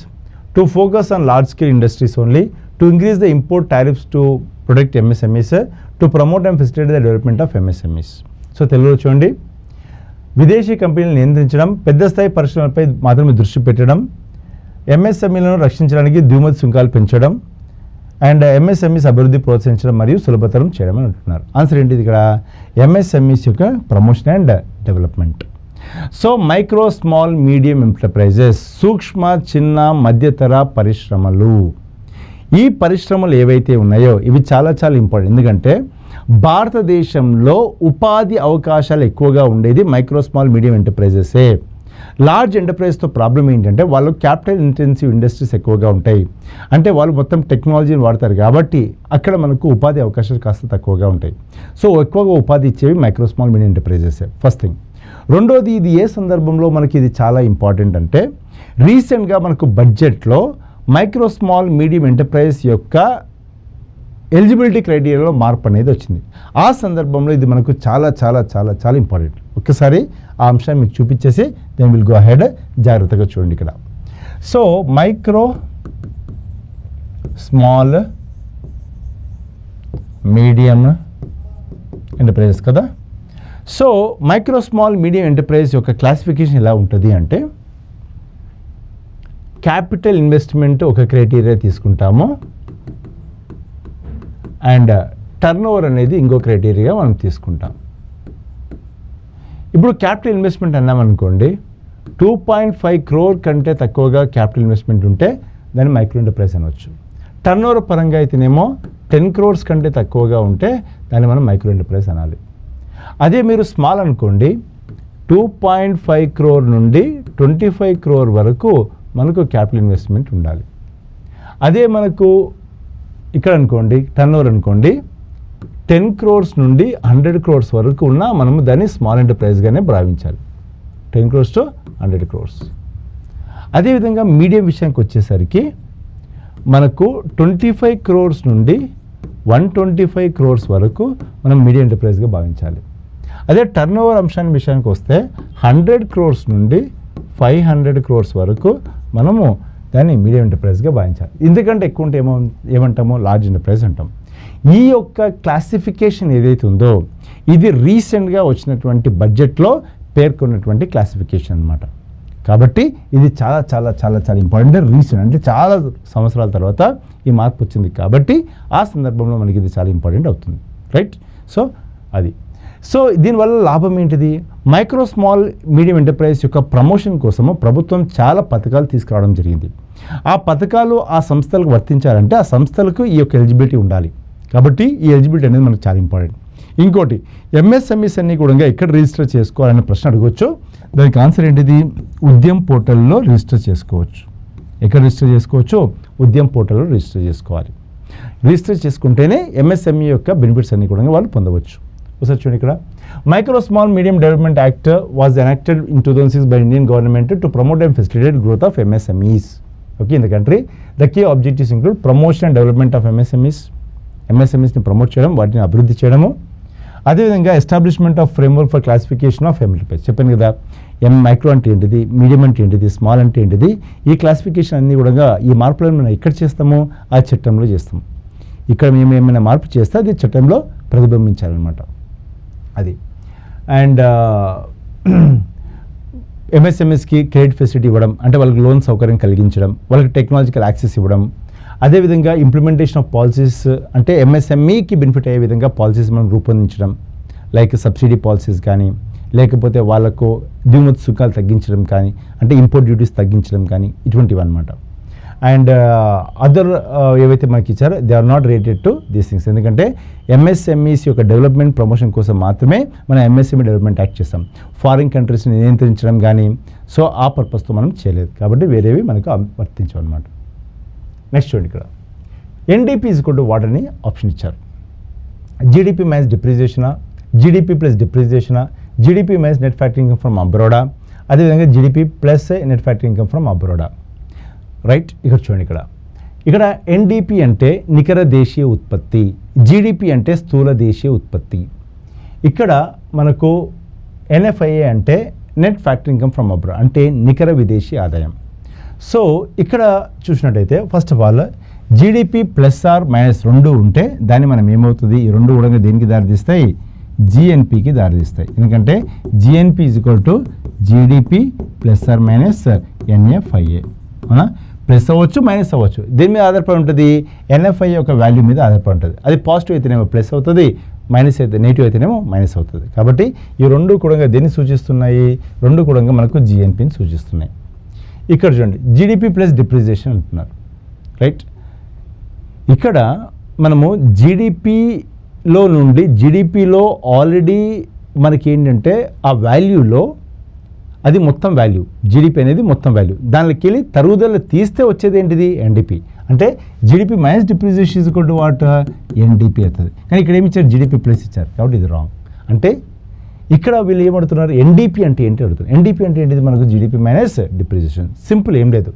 to focus on large scale industries only, to increase the import tariffs to protect MSMEs, to promote and facilitate the development of MSMEs. So తెలుగులో చూడండి, విదేశీ కంపెనీలు నియంత్రించడం, పెద్ద స్థాయి పరిశ్రమలపై మాత్రమే దృష్టి పెట్టడం, ఎంఎస్ఎంఈలను రక్షించడానికి దిగుమతి సుంకాలు పెంచడం అండ్ ఎంఎస్ఎంఈస్ అభివృద్ధి ప్రోత్సహించడం మరియు సులభతరం చేయడం అని అంటున్నారు. ఆన్సర్ ఏంటిది ఇక్కడ? ఎంఎస్ఎంఈస్ యొక్క promotion and development. So micro small medium enterprises, సూక్ష్మ, చిన్న, మధ్యతర పరిశ్రమలు, ఈ పరిశ్రమలు ఏవైతే ఉన్నాయో ఇవి చాలా చాలా ఇంపార్టెంట్. ఎందుకంటే భారతదేశంలో ఉపాధి అవకాశాలు ఎక్కువగా ఉండేది మైక్రో స్మాల్ మీడియం ఎంటర్ప్రైజెసే. లార్జ్ ఎంటర్ప్రైజ్తో ప్రాబ్లం ఏంటంటే వాళ్ళు క్యాపిటల్ ఇంటెన్సివ్ ఇండస్ట్రీస్ ఎక్కువగా ఉంటాయి. అంటే వాళ్ళు మొత్తం టెక్నాలజీని వాడతారు కాబట్టి అక్కడ మనకు ఉపాధి అవకాశాలు కాస్త తక్కువగా ఉంటాయి. సో ఎక్కువగా ఉపాధి ఇచ్చేవి మైక్రో స్మాల్ మీడియం ఎంటర్ప్రైజెసే ఫస్ట్ థింగ్. రెండోది, ఇది ఏ సందర్భంలో మనకి ఇది చాలా ఇంపార్టెంట్ అంటే రీసెంట్గా మనకు బడ్జెట్లో మైక్రో స్మాల్ మీడియం ఎంటర్ప్రైజ్ యొక్క ఎలిజిబిలిటీ క్రైటీరియాలో మార్పు అనేది వచ్చింది. ఆ సందర్భంలో ఇది మనకు చాలా చాలా చాలా చాలా ఇంపార్టెంట్. ఒక్కసారి ఆ అంశాన్ని మీకు చూపించేసి దెన్ విల్ గో అహెడ్. జాగ్రత్తగా చూడండి ఇక్కడ. So micro small medium enterprises కదా. So micro small medium enterprise యొక్క క్లాసిఫికేషన్ ఎలా ఉంటుంది అంటే క్యాపిటల్ ఇన్వెస్ట్మెంట్ ఒక క్రైటీరియా తీసుకుంటాము అండ్ టర్న్ ఓవర్ అనేది ఇంకో క్రైటీరియా మనం తీసుకుంటాం. ఇప్పుడు క్యాపిటల్ ఇన్వెస్ట్మెంట్ అన్నామనుకోండి, 2.5 crore కంటే తక్కువగా క్యాపిటల్ ఇన్వెస్ట్మెంట్ ఉంటే దాన్ని మైక్రో ఎంటర్ప్రైజ్ అనవచ్చు. టర్న్ ఓవర్ పరంగా అయితేనేమో 10 crores కంటే తక్కువగా ఉంటే దాన్ని మనం మైక్రో ఎంటర్ప్రైజ్ అనాలి. అదే మీరు స్మాల్ అనుకోండి, 2.5 crore నుండి 25 crore వరకు మనకు క్యాపిటల్ ఇన్వెస్ట్మెంట్ ఉండాలి. అదే మనకు ఇక్కడ అనుకోండి టర్న్ ఓవర్ అనుకోండి 10 crores నుండి 100 crores వరకు ఉన్నా మనము దాన్ని స్మాల్ ఎంటర్ప్రైజ్గానే భావించాలి. 10 crores to 100 crores. అదేవిధంగా మీడియం విషయానికి వచ్చేసరికి మనకు 25 crores నుండి 125 crores వరకు మనం మీడియం ఎంటర్ప్రైజ్గా భావించాలి. అదే టర్న్ ఓవర్ అంశాన్ని విషయానికి వస్తే 100 crores నుండి 500 crores వరకు మనము దాన్ని మీడియం ఎంటర్ప్రైజ్గా భావించాలి. ఎందుకంటే ఎక్కువ ఉంటే ఏమంటామో లార్జ్ ఎంటర్ప్రైజ్ అంటాం. ఈ యొక్క క్లాసిఫికేషన్ ఏదైతే ఉందో ఇది రీసెంట్గా వచ్చినటువంటి బడ్జెట్లో పేర్కొన్నటువంటి క్లాసిఫికేషన్ అన్నమాట. కాబట్టి ఇది చాలా చాలా చాలా చాలా ఇంపార్టెంట్. రీసెంట్ అంటే చాలా సంవత్సరాల తర్వాత ఈ మార్పు వచ్చింది కాబట్టి ఆ సందర్భంలో మనకి ఇది చాలా ఇంపార్టెంట్ అవుతుంది. రైట్. సో దీనివల్ల లాభం ఏంటిది? మైక్రో స్మాల్ మీడియం ఎంటర్ప్రైజ్ యొక్క ప్రమోషన్ కోసము ప్రభుత్వం చాలా పథకాలు తీసుకురావడం జరిగింది. ఆ పథకాలు ఆ సంస్థలకు వర్తించాలంటే ఆ సంస్థలకు ఈ యొక్క ఎలిజిబిలిటీ ఉండాలి. కాబట్టి ఈ ఎలిజిబిలిటీ అనేది మనకు చాలా ఇంపార్టెంట్. ఇంకోటి, ఎంఎస్ఎంఈస్ అన్ని కూడా ఎక్కడ రిజిస్టర్ చేసుకోవాలనే ప్రశ్న అడగవచ్చు. దానికి ఆన్సర్ ఏంటిది? ఉద్యమ్ పోర్టల్లో రిజిస్టర్ చేసుకోవచ్చు. ఎక్కడ రిజిస్టర్ చేసుకోవచ్చు? ఉద్యమ్ పోర్టల్లో రిజిస్టర్ చేసుకోవాలి. రిజిస్టర్ చేసుకుంటేనే ఎంఎస్ఎంఈ యొక్క బెనిఫిట్స్ అన్ని కూడా వాళ్ళు పొందవచ్చు. ఒకసారి చూడండి ఇక్కడ, micro small medium development act was enacted in 2006 by Indian government to promote and facilitate growth of MSMEs. Okay, in the country the key objectives include promotion and development of ఎంఎస్ఎంఈస్ని promote చేయడం, వాటిని అభివృద్ధి చేయడము. అదేవిధంగా establishment of framework for classification of enterprise. చెప్పాను కదా, micro అంటే ఏంటిది, మీడియం అంటే ఏంటిది, స్మాల్ అంటే ఏంటిది, ఈ క్లాసిఫికేషన్ అన్నీ కూడా ఈ మార్పులను మనం ఎక్కడ చేస్తాము? ఆ చట్టంలో చేస్తాము. ఇక్కడ మేము ఏమైనా మార్పు చేస్తే అది చట్టంలో ప్రతిబింబించాలన్నమాట. అది అండ్ ఎంఎస్ఎంఎస్కి క్రెడిట్ ఫెసిలిటీ ఇవ్వడం, అంటే వాళ్ళకి లోన్ సౌకర్యం కలిగించడం, వాళ్ళకి టెక్నాలజికల్ యాక్సెస్ ఇవ్వడం. అదేవిధంగా ఇంప్లిమెంటేషన్ ఆఫ్ పాలసీస్, అంటే ఎంఎస్ఎంఈకి బెనిఫిట్ అయ్యే విధంగా పాలసీస్ మనం రూపొందించడం, లైక్ సబ్సిడీ పాలసీస్ కానీ, లేకపోతే వాళ్ళకు దిగుమతి సుంకాలు తగ్గించడం కానీ, అంటే ఇంపోర్ట్ డ్యూటీస్ తగ్గించడం కానీ, ఇటువంటివి అనమాట. అండ్ అదర్ ఏవైతే మనకి ఇచ్చారో they are not related to these things. ఎందుకంటే ఎంఎస్ఎంఈస్ యొక్క డెవలప్మెంట్ ప్రమోషన్ కోసం మాత్రమే మనం ఎంఎస్ఎంఈ డెవలప్మెంట్ యాక్ట్ చేస్తాం. ఫారిన్ కంట్రీస్ని నియంత్రించడం కానీ, సో ఆ పర్పస్తో మనం చేయలేదు. కాబట్టి వేరేవి మనకు వర్తించవు అనమాట. నెక్స్ట్ చూడండి, ఇక్కడ NDP is equal to what అని ఆప్షన్ ఇచ్చారు. జీడిపి మైనస్ డిప్రిసియేషనా, జీడిపి ప్లస్ డిప్రిసియేషనా, GDP minus net factory income from అబ్రాడా, అదేవిధంగా GDP plus net factory income from అబ్రాడా. రైట్. ఇక్కడ చూడండి, ఇక్కడ ఎన్డీపీ అంటే నికర దేశీయ ఉత్పత్తి, జీడిపి అంటే స్థూల దేశీయ ఉత్పత్తి. ఇక్కడ మనకు ఎన్ఎఫ్ఐఏ అంటే net factory income from abroad, అంటే నికర విదేశీ ఆదాయం. సో ఇక్కడ చూసినట్టయితే first of all GDP plus or minus 2 ఉంటే దాన్ని మనం ఏమవుతుంది, ఈ రెండు కూడా దేనికి దారితీస్తాయి? జిఎన్పికి దారితీస్తాయి. ఎందుకంటే GNP is equal to GDP plus or minus NFIA. అవునా? ప్లస్ అవ్వచ్చు, మైనస్ అవ్వచ్చు. దీని మీద ఆధారపడి ఉంటుంది, ఎన్ఎఫ్ఐ యొక్క వాల్యూ మీద ఆధారపడి ఉంటుంది. అది పాజిటివ్ అయితేనేమో ప్లస్ అవుతుంది, మైనస్ అయితే నెగిటివ్ అయితేనేమో మైనస్ అవుతుంది. కాబట్టి ఈ రెండు కూడా దేన్ని సూచిస్తున్నాయి? రెండు కూడా మనకు జిఎన్పిని సూచిస్తున్నాయి. ఇక్కడ చూడండి, జీడిపి ప్లస్ డిప్రిసియేషన్ అంటున్నారు. రైట్. ఇక్కడ మనము జీడిపిలో నుండి జీడిపిలో ఆల్రెడీ మనకి ఏంటంటే ఆ వాల్యూలో అది మొత్తం వాల్యూ, జీడిపి అనేది మొత్తం వాల్యూ, దానిలోకి వెళ్ళి తరుగుదల తీస్తే వచ్చేది ఏంటిది ఎన్డిపి. అంటే GDP minus depreciation is equal to what NDP అవుతుంది. కానీ ఇక్కడ ఏమి ఇచ్చారు, జీడిపి ప్లస్ ఇచ్చారు, కాబట్టి ఇది రాంగ్. అంటే ఇక్కడ వీళ్ళు ఏమడుతున్నారు, ఎన్డిపి అంటే ఏంటి అడుగుతారు. ఎన్డిపి అంటే ఏంటిది మనకు జీడిపి మైనస్ డిప్రిసియేషన్, సింపుల్, ఏం లేదు.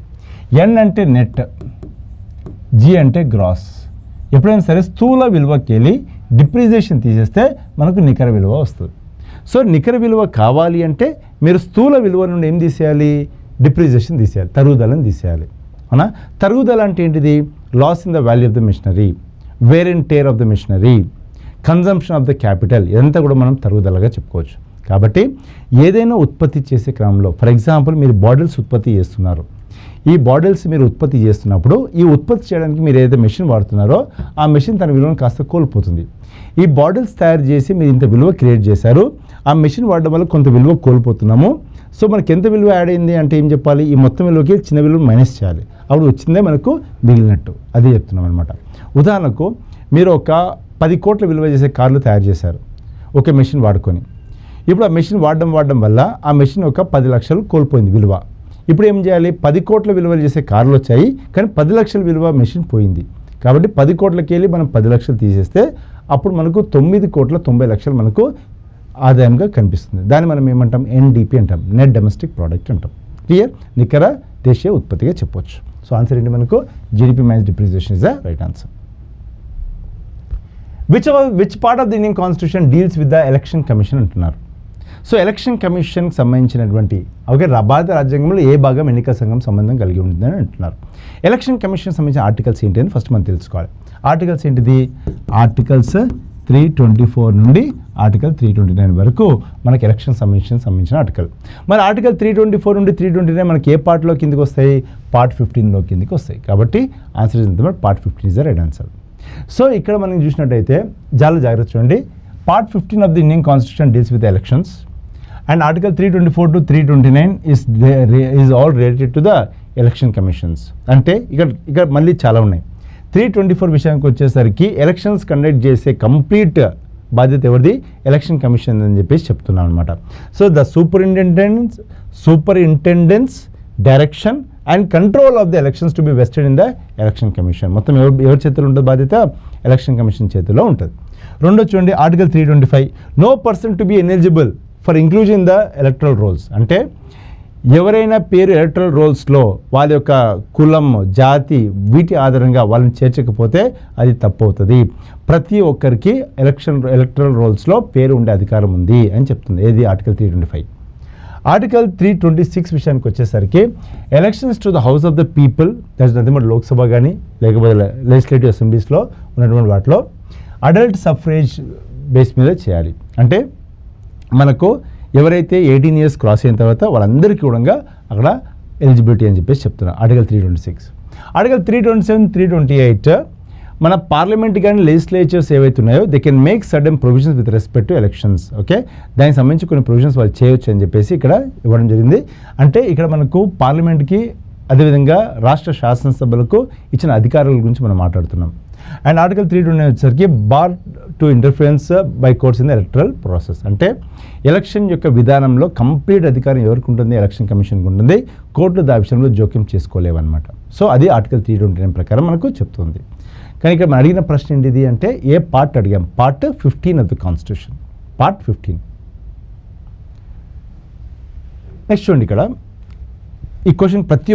ఎన్ అంటే నెట్, జి అంటే గ్రాస్. ఎప్పుడైనా సరే స్థూల విలువకి వెళ్ళి డిప్రిసియేషన్ తీసేస్తే మనకు నికర విలువ వస్తుంది. సో నికర విలువ కావాలి అంటే మీరు స్థూల విలువ నుండి ఏం తీసేయాలి, డిప్రిసియేషన్ తీసేయాలి, తరుగుదలను తీసేయాలి. అవునా, తరుగుదల అంటే ఏంటిది, loss in the value of the machinery, wear and tear of the machinery, consumption of the capital, ఇదంతా కూడా మనం తరుగుదలగా చెప్పుకోవచ్చు. కాబట్టి ఏదైనా ఉత్పత్తి చేసే క్రమంలో, ఫర్ ఎగ్జాంపుల్ మీరు బాటిల్స్ ఉత్పత్తి చేస్తున్నారు, ఈ బాటిల్స్ మీరు ఉత్పత్తి చేస్తున్నప్పుడు ఈ ఉత్పత్తి చేయడానికి మీరు ఏదైతే మెషిన్ వాడుతున్నారో ఆ మెషిన్ తన విలువను కాస్త కోల్పోతుంది. ఈ బాటిల్స్ తయారు చేసి మీరు ఇంత విలువ క్రియేట్ చేశారు, ఆ మెషిన్ వాడడం వల్ల కొంత విలువ కోల్పోతున్నాము. సో మనకి ఎంత విలువ యాడ్ అయింది అంటే ఏం చెప్పాలి, ఈ మొత్తం విలువకి చిన్న విలువ మైనస్ చేయాలి, అప్పుడు వచ్చిందే మనకు మిగిలినట్టు, అదే చెప్తున్నాం అనమాట. ఉదాహరణకు మీరు ఒక 10 కోట్ల విలువ చేసే కార్లు తయారు చేశారు ఒక మెషిన్ వాడుకొని. ఇప్పుడు ఆ మెషిన్ వాడడం వల్ల ఆ మెషిన్ ఒక 10 లక్షలు కోల్పోయింది విలువ. ఇప్పుడు ఏం చేయాలి, 10 కోట్ల విలువలు చేసే కార్లు వచ్చాయి, కానీ 10 లక్షల విలువ మెషిన్ పోయింది. కాబట్టి 10 కోట్లకి వెళ్ళి మనం 10 లక్షలు తీసేస్తే అప్పుడు మనకు 9 కోట్ల 90 లక్షలు మనకు ఆదాయంగా కనిపిస్తుంది. దాన్ని మనం ఏమంటాం, ఎన్డిపి అంటాం, నెట్ డొమెస్టిక్ ప్రోడక్ట్ అంటాం. క్లియర్, నికర దేశీయ ఉత్పత్తిగా చెప్పవచ్చు. సో ఆన్సర్ ఏంటి మనకు, GDP minus depreciation is the right answer. Which part of the Indian constitution deals with the election commission అంటున్నారు. సో ఎలక్షన్ కమిషన్కి సంబంధించినటువంటి భారత రాజ్యాంగంలో ఏ భాగం ఎన్నికల సంఘం సంబంధం కలిగి ఉంటుందని అంటున్నారు. ఎలక్షన్ కమిషన్ సంబంధించిన ఆర్టికల్స్ ఏంటి అని ఫస్ట్ మనం తెలుసుకోవాలి. ఆర్టికల్స్ ఏంటిది, ఆర్టికల్స్ 324 నుండి ఆర్టికల్ 329 వరకు మనకి ఎలక్షన్ సంబంధించిన ఆర్టికల్. మరి ఆర్టికల్ 324 నుండి 329 మనకి ఏ పార్ట్లో కిందకి వస్తాయి, పార్ట్ 15లో కిందకి వస్తాయి. కాబట్టి answer is part 15 is the right answer. So ఇక్కడ మనం చూసినట్టయితే చాలా జాగ్రత్త చూడండి, part 15 of the Indian constitution deals with elections and article 324 to 329 is all related to the election commissions. అంటే ఇక్కడ మళ్ళీ చాలా ఉన్నాయి. 324 విషయానికి వచ్చేసరికి ఎలక్షన్స్ కండక్ట్ చేసే కంప్లీట్ బాధ్యత ఎవరిది, ఎలక్షన్ కమిషన్ అని చెప్పేసి చెప్తున్నాం అనమాట. So the superintendence direction and control of the elections to be vested in the election commission. మొత్తం ఎవరి చేతిలో ఉంటుంది బాధ్యత, ఎలక్షన్ కమిషన్ చేతిలో ఉంటుంది. రెండో చూడండి, article 325 no person to be eligible for inclusion the electoral rolls. అంటే ఎవరైనా పేరు ఎలక్టరల్ రోల్స్లో వాళ్ళ యొక్క కులం, జాతి, వీటి ఆధారంగా వాళ్ళని చేర్చకపోతే అది తప్పు అవుతుంది. ప్రతి ఒక్కరికి ఎలక్టరల్ రోల్స్లో పేరు ఉండే అధికారం ఉంది అని చెప్తుంది. ఏది, ఆర్టికల్ 325. ఆర్టికల్ 326 విషయానికి వచ్చేసరికి elections to the house of the people, that's nothing but Lok Sabha కానీ లేకపోతే లెజిస్లేటివ్ అసెంబ్లీస్లో ఉన్నటువంటి వాటిలో అడల్ట్ సఫ్రేజ్ బేస్ మీద చేయాలి. అంటే మనకు ఎవరైతే 18 ఇయర్స్ క్రాస్ అయిన తర్వాత వాళ్ళందరికీ కూడా అక్కడ ఎలిజిబిలిటీ అని చెప్పేసి చెప్తున్నారు ఆర్టికల్ 326. ఆర్టికల్ 327, 328 మన పార్లమెంట్ కానీ లెజిస్లేచర్స్ ఏవైతే ఉన్నాయో they can make certain provisions with respect to elections. Okay, దానికి సంబంధించి కొన్ని ప్రొవిజన్స్ వాళ్ళు చేయొచ్చు అని చెప్పేసి ఇక్కడ ఇవ్వడం జరిగింది. అంటే ఇక్కడ మనకు పార్లమెంట్కి అదేవిధంగా రాష్ట్ర శాసనసభలకు ఇచ్చిన అధికారాల గురించి మనం మాట్లాడుతున్నాం. అండ్ ఆర్టికల్ 329 వచ్చేసరికి bar to interference by courts in the electoral process. అంటే ఎలక్షన్ యొక్క విధానంలో కంప్లీట్ అధికారం ఎవరికి ఉంటుంది, ఎలక్షన్ కమిషన్కి ఉంటుంది. కోర్టులు దా విషయంలో జోక్యం చేసుకోలేవన్నమాట. సో అది ఆర్టికల్ 329 ప్రకారం మనకు చెప్తుంది. కానీ ఇక్కడ మనం అడిగిన ప్రశ్న ఏంటిది అంటే ఏ పార్ట్ అడిగాం, part 15 of the constitution, part 15. Next చూడండి, ఇక్కడ ఈ క్వశ్చన్ ప్రతి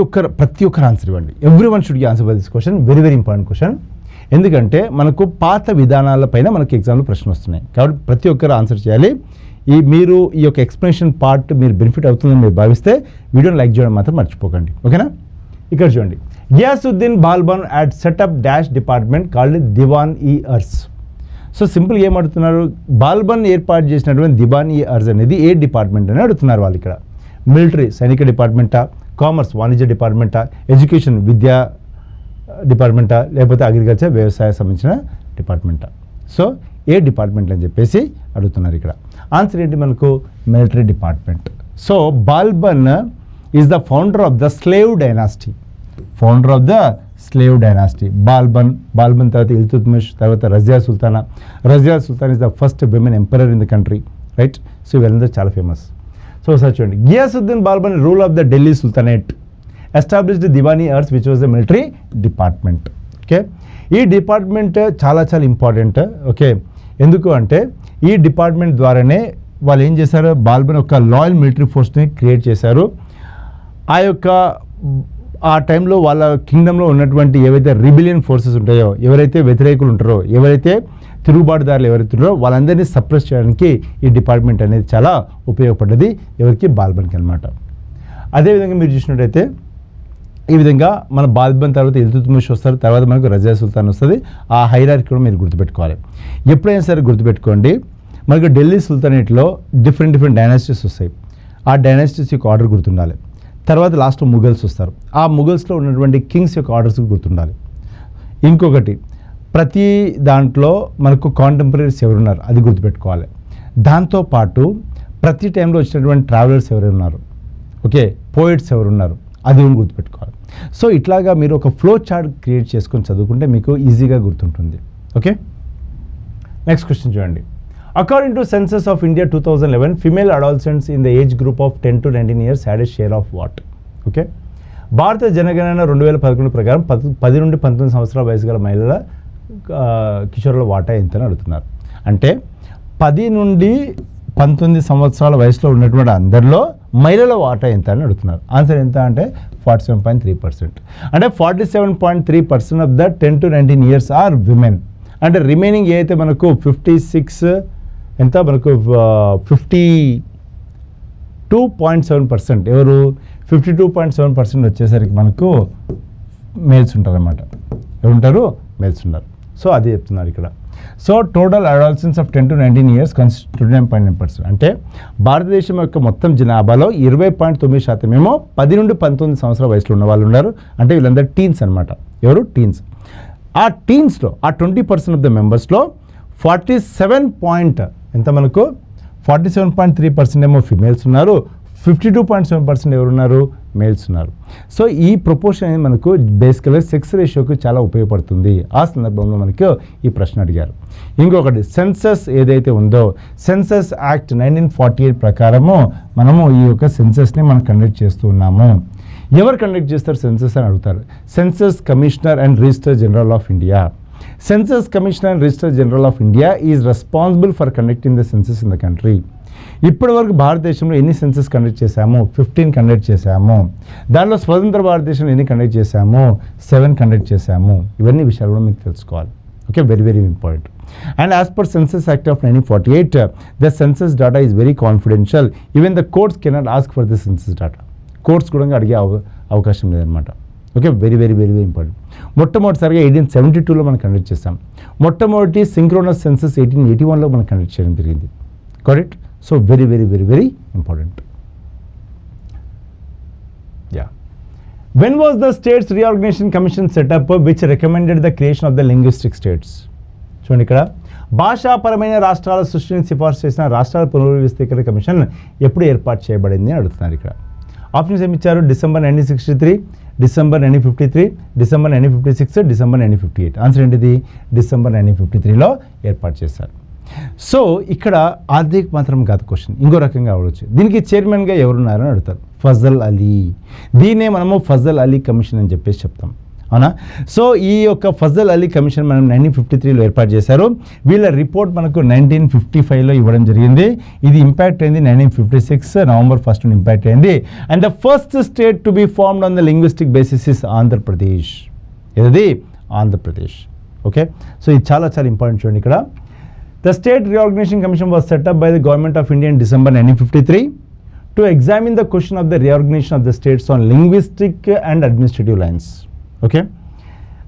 ఒక్కరు ఆన్సర్ ఇవ్వండి. Everyone should answer by this question, very very important question. ఎందుకంటే మనకు పాత విధానాలపైన మనకు ఎగ్జామ్లో ప్రశ్నలు వస్తున్నాయి కాబట్టి ప్రతి ఒక్కరు ఆన్సర్ చేయాలి. మీరు ఈ యొక్క ఎక్స్ప్లెనేషన్ పార్ట్ మీరు బెనిఫిట్ అవుతుందని మీరు భావిస్తే వీడియోని లైక్ చేయడం మాత్రం మర్చిపోకండి. ఓకేనా, ఇక్కడ చూడండి, Ghiyasuddin Balban at set up dash department called Diwan-i-Arz. So సింపుల్గా ఏమడుతున్నారు, బాల్బన్ ఏర్పాటు చేసినటువంటి దివాన్-ఇ-అర్స్ అనేది ఏ డిపార్ట్మెంట్ అని అడుగుతున్నారు వాళ్ళు. ఇక్కడ మిలిటరీ సైనిక డిపార్ట్మెంటా, కామర్స్ వాణిజ్య డిపార్ట్మెంటా, ఎడ్యుకేషన్ విద్యా డిపార్ట్మెంటా, లేకపోతే అగ్రికల్చర్ వ్యవసాయ సంబంధించిన డిపార్ట్మెంటా. సో ఏ డిపార్ట్మెంట్ అని చెప్పేసి అడుగుతున్నారు. ఇక్కడ ఆన్సర్ ఏంటి మనకు, military department. So Balban is the founder of the slave dynasty, founder of the slave dynasty. Balban తర్వాత ఇల్తుత్మిష్, తర్వాత Razia Sultana. Razia Sultan is the first women emperor in the country, right? So ఇవన్నీ చాలా ఫేమస్. సో ఒకసారి చూడండి, Ghiyasuddin Balban rule of the Delhi sultanate established Diwani Arz which was the military department. Okay, ఈ department చాలా చాలా important. Okay, ఎందుకు అంటే ఈ డిపార్ట్మెంట్ ద్వారానే వాళ్ళు ఏం చేశారు, బాల్బన్ ఒక లాయల్ మిలిటరీ ఫోర్స్ని క్రియేట్ చేశారు. ఆ టైంలో వాళ్ళ కింగ్డమ్లో ఉన్నటువంటి ఏవైతే రిబిలియన్ ఫోర్సెస్ ఉంటాయో, ఎవరైతే వ్యతిరేకులు ఉంటారో, ఎవరైతే తిరుగుబాటుదారులు ఎవరైతే ఉన్నారో వాళ్ళందరినీ సప్రెస్ చేయడానికి ఈ డిపార్ట్మెంట్ అనేది చాలా ఉపయోగపడ్డది. ఎవరికి? బాల్బన్కి అనమాట. అదేవిధంగా మీరు చూసినట్టయితే ఈ విధంగా మన బాల్బన్ తర్వాత ఇల్తుత్మిష్ వస్తారు, తర్వాత మనకు రజియా సుల్తాన్ వస్తుంది. ఆ హైరార్కీ కూడా మీరు గుర్తుపెట్టుకోవాలి. ఎప్పుడైనా సరే గుర్తుపెట్టుకోండి, మనకు ఢిల్లీ సుల్తానేట్లో డిఫరెంట్ డైనాసిటీస్ వస్తాయి. ఆ డైనాసిటీస్ యొక్క ఆర్డర్ గుర్తుండాలి. తర్వాత లాస్ట్ ముఘల్స్ వస్తారు. ఆ ముఘల్స్లో ఉన్నటువంటి కింగ్స్ యొక్క ఆర్డర్స్ గుర్తుండాలి. ఇంకొకటి, ప్రతి దాంట్లో మనకు కాంటెంపరీస్ ఎవరున్నారు అది గుర్తుపెట్టుకోవాలి. దాంతోపాటు ప్రతి టైంలో వచ్చినటువంటి ట్రావెలర్స్ ఎవరున్నారు, ఓకే, పోయిట్స్ ఎవరున్నారు అది కూడా గుర్తుపెట్టుకోవాలి. సో ఇట్లాగా మీరు ఒక ఫ్లో చార్ట్ క్రియేట్ చేసుకొని చదువుకుంటే మీకు ఈజీగా గుర్తుంటుంది. ఓకే, నెక్స్ట్ క్వశ్చన్ చూడండి. According to census of India 2011, female adolescents in the age group of 10 to 19 years had a share of what? Okay, భారత జనగణన 2011 ప్రకారం 10 నుండి 19 సంవత్సరాల వయసు గల మహిళల కిషోరుల వాటా ఎంత అని అడుగుతున్నారు. అంటే 10 నుండి 19 సంవత్సరాల వయసులో ఉన్నటువంటి అందరిలో మహిళల వాటా ఎంత అని అడుగుతున్నారు. ఆన్సర్ ఎంత అంటే 47.3%. అంటే 47.3% of the 10 to 19 years are women. అంటే రిమైనింగ్ ఏదైతే మనకు 56 ఎంత మనకు 52.7% ఎవరు 52.7% వచ్చేసరికి మనకు మేల్స్ ఉంటారన్నమాట. ఎవరుంటారు? మేల్స్ ఉన్నారు. సో అది చెప్తున్నారు ఇక్కడ. So total adolescence of 10 to 19 years consist 29.9%. అంటే భారతదేశం యొక్క మొత్తం జనాభాలో 20.9% ఏమో 10 నుండి 19 సంవత్సరాల వయసులో ఉన్న వాళ్ళు ఉన్నారు. అంటే వీళ్ళందరూ టీన్స్ అనమాట. ఎవరు? టీన్స్. ఆ టీన్స్లో ఆ 20% ఆఫ్ ద మెంబర్స్లో 47 ఎంత మనకు 47.3% ఏమో ఫిమేల్స్ ఉన్నారు, 52.7% ఎవరున్నారు? మేల్స్ ఉన్నారు. సో ఈ ప్రపోర్షన్ అనేది మనకు బేసికల్గా సెక్స్ రేషియోకి చాలా ఉపయోగపడుతుంది. ఆ సందర్భంలో మనకు ఈ ప్రశ్న అడిగారు. ఇంకొకటి, సెన్సస్ ఏదైతే ఉందో సెన్సస్ యాక్ట్ 1948 ప్రకారము మనము ఈ యొక్క సెన్సస్ని మనం కండక్ట్ చేస్తూ ఉన్నాము. ఎవరు కండక్ట్ చేస్తారు సెన్సస్ అని అడుగుతారు. Census commissioner and register general of India. Census commissioner and register general of India is responsible for conducting the census in the country. ఇప్పటి వరకు భారతదేశంలో ఎన్ని సెన్సస్ కండక్ట్ చేశాము? 15 కండక్ట్ చేశాము. దానిలో స్వతంత్ర భారతదేశంలో ఎన్ని కండక్ట్ చేశాము? 7 కండక్ట్ చేశాము. ఇవన్నీ విషయాలు కూడా మీకు తెలుసుకోవాలి. Okay, very very important. And as per census act of 1948, the census data is very confidential. Even the courts cannot ask for the census data. Courts కూడా అడిగే అవకాశం లేదనమాట. Okay, very very very very important. మొట్టమొదటిసారిగా 1872లో మనం conduct చేస్తాం. మొట్టమొదటి synchronous census 1881లో మనం conduct చేయడం జరిగింది. Correct. So very very very very important. Yeah. When was the states reorganisation commission setup which recommended the creation of the linguistic states? చూడండి ఇక్కడ, భాషాపరమైన రాష్ట్రాల సృష్టిని సిఫార్సు చేసిన రాష్ట్రాల పునర్వ్యవస్థీకరణ కమిషన్ ఎప్పుడు ఏర్పాటు చేయబడింది అని అడుగుతున్నారు ఇక్కడ. ఆప్షన్స్ ఏమి ఇచ్చారు? December 1963, December 1953, December 1956, December 1958. Answer ఏంటిది? డిసెంబర్ 1953లో ఏర్పాటు చేశారు. సో ఇక్కడ ఆర్థిక మాత్రం కాదు క్వశ్చన్, ఇంకో రకంగా అవ్వచ్చు. దీనికి చైర్మన్గా ఎవరున్నారని అడుగుతారు. ఫజల్ అలీ. దీన్నే మనము ఫజల్ అలీ కమిషన్ అని చెప్పేసి చెప్తాం, అవునా? సో ఈ యొక్క ఫజల్ అలీ కమిషన్ మనం 1953లో ఏర్పాటు చేశారు. వీళ్ళ రిపోర్ట్ మనకు 1955లో ఇవ్వడం జరిగింది. ఇది ఇంపాక్ట్ అయింది 1956 నవంబర్ 1 ఇంపాక్ట్ అయింది. And the first state to be formed on the linguistic basis is Andhra Pradesh. ఇది ఆంధ్రప్రదేశ్. ఓకే, సో ఇది చాలా చాలా ఇంపార్టెంట్. చూడండి ఇక్కడ, the state reorganisation commission was set up by the government of India in December 1953 to examine the question of the reorganisation of the states on linguistic and administrative lines. Okay,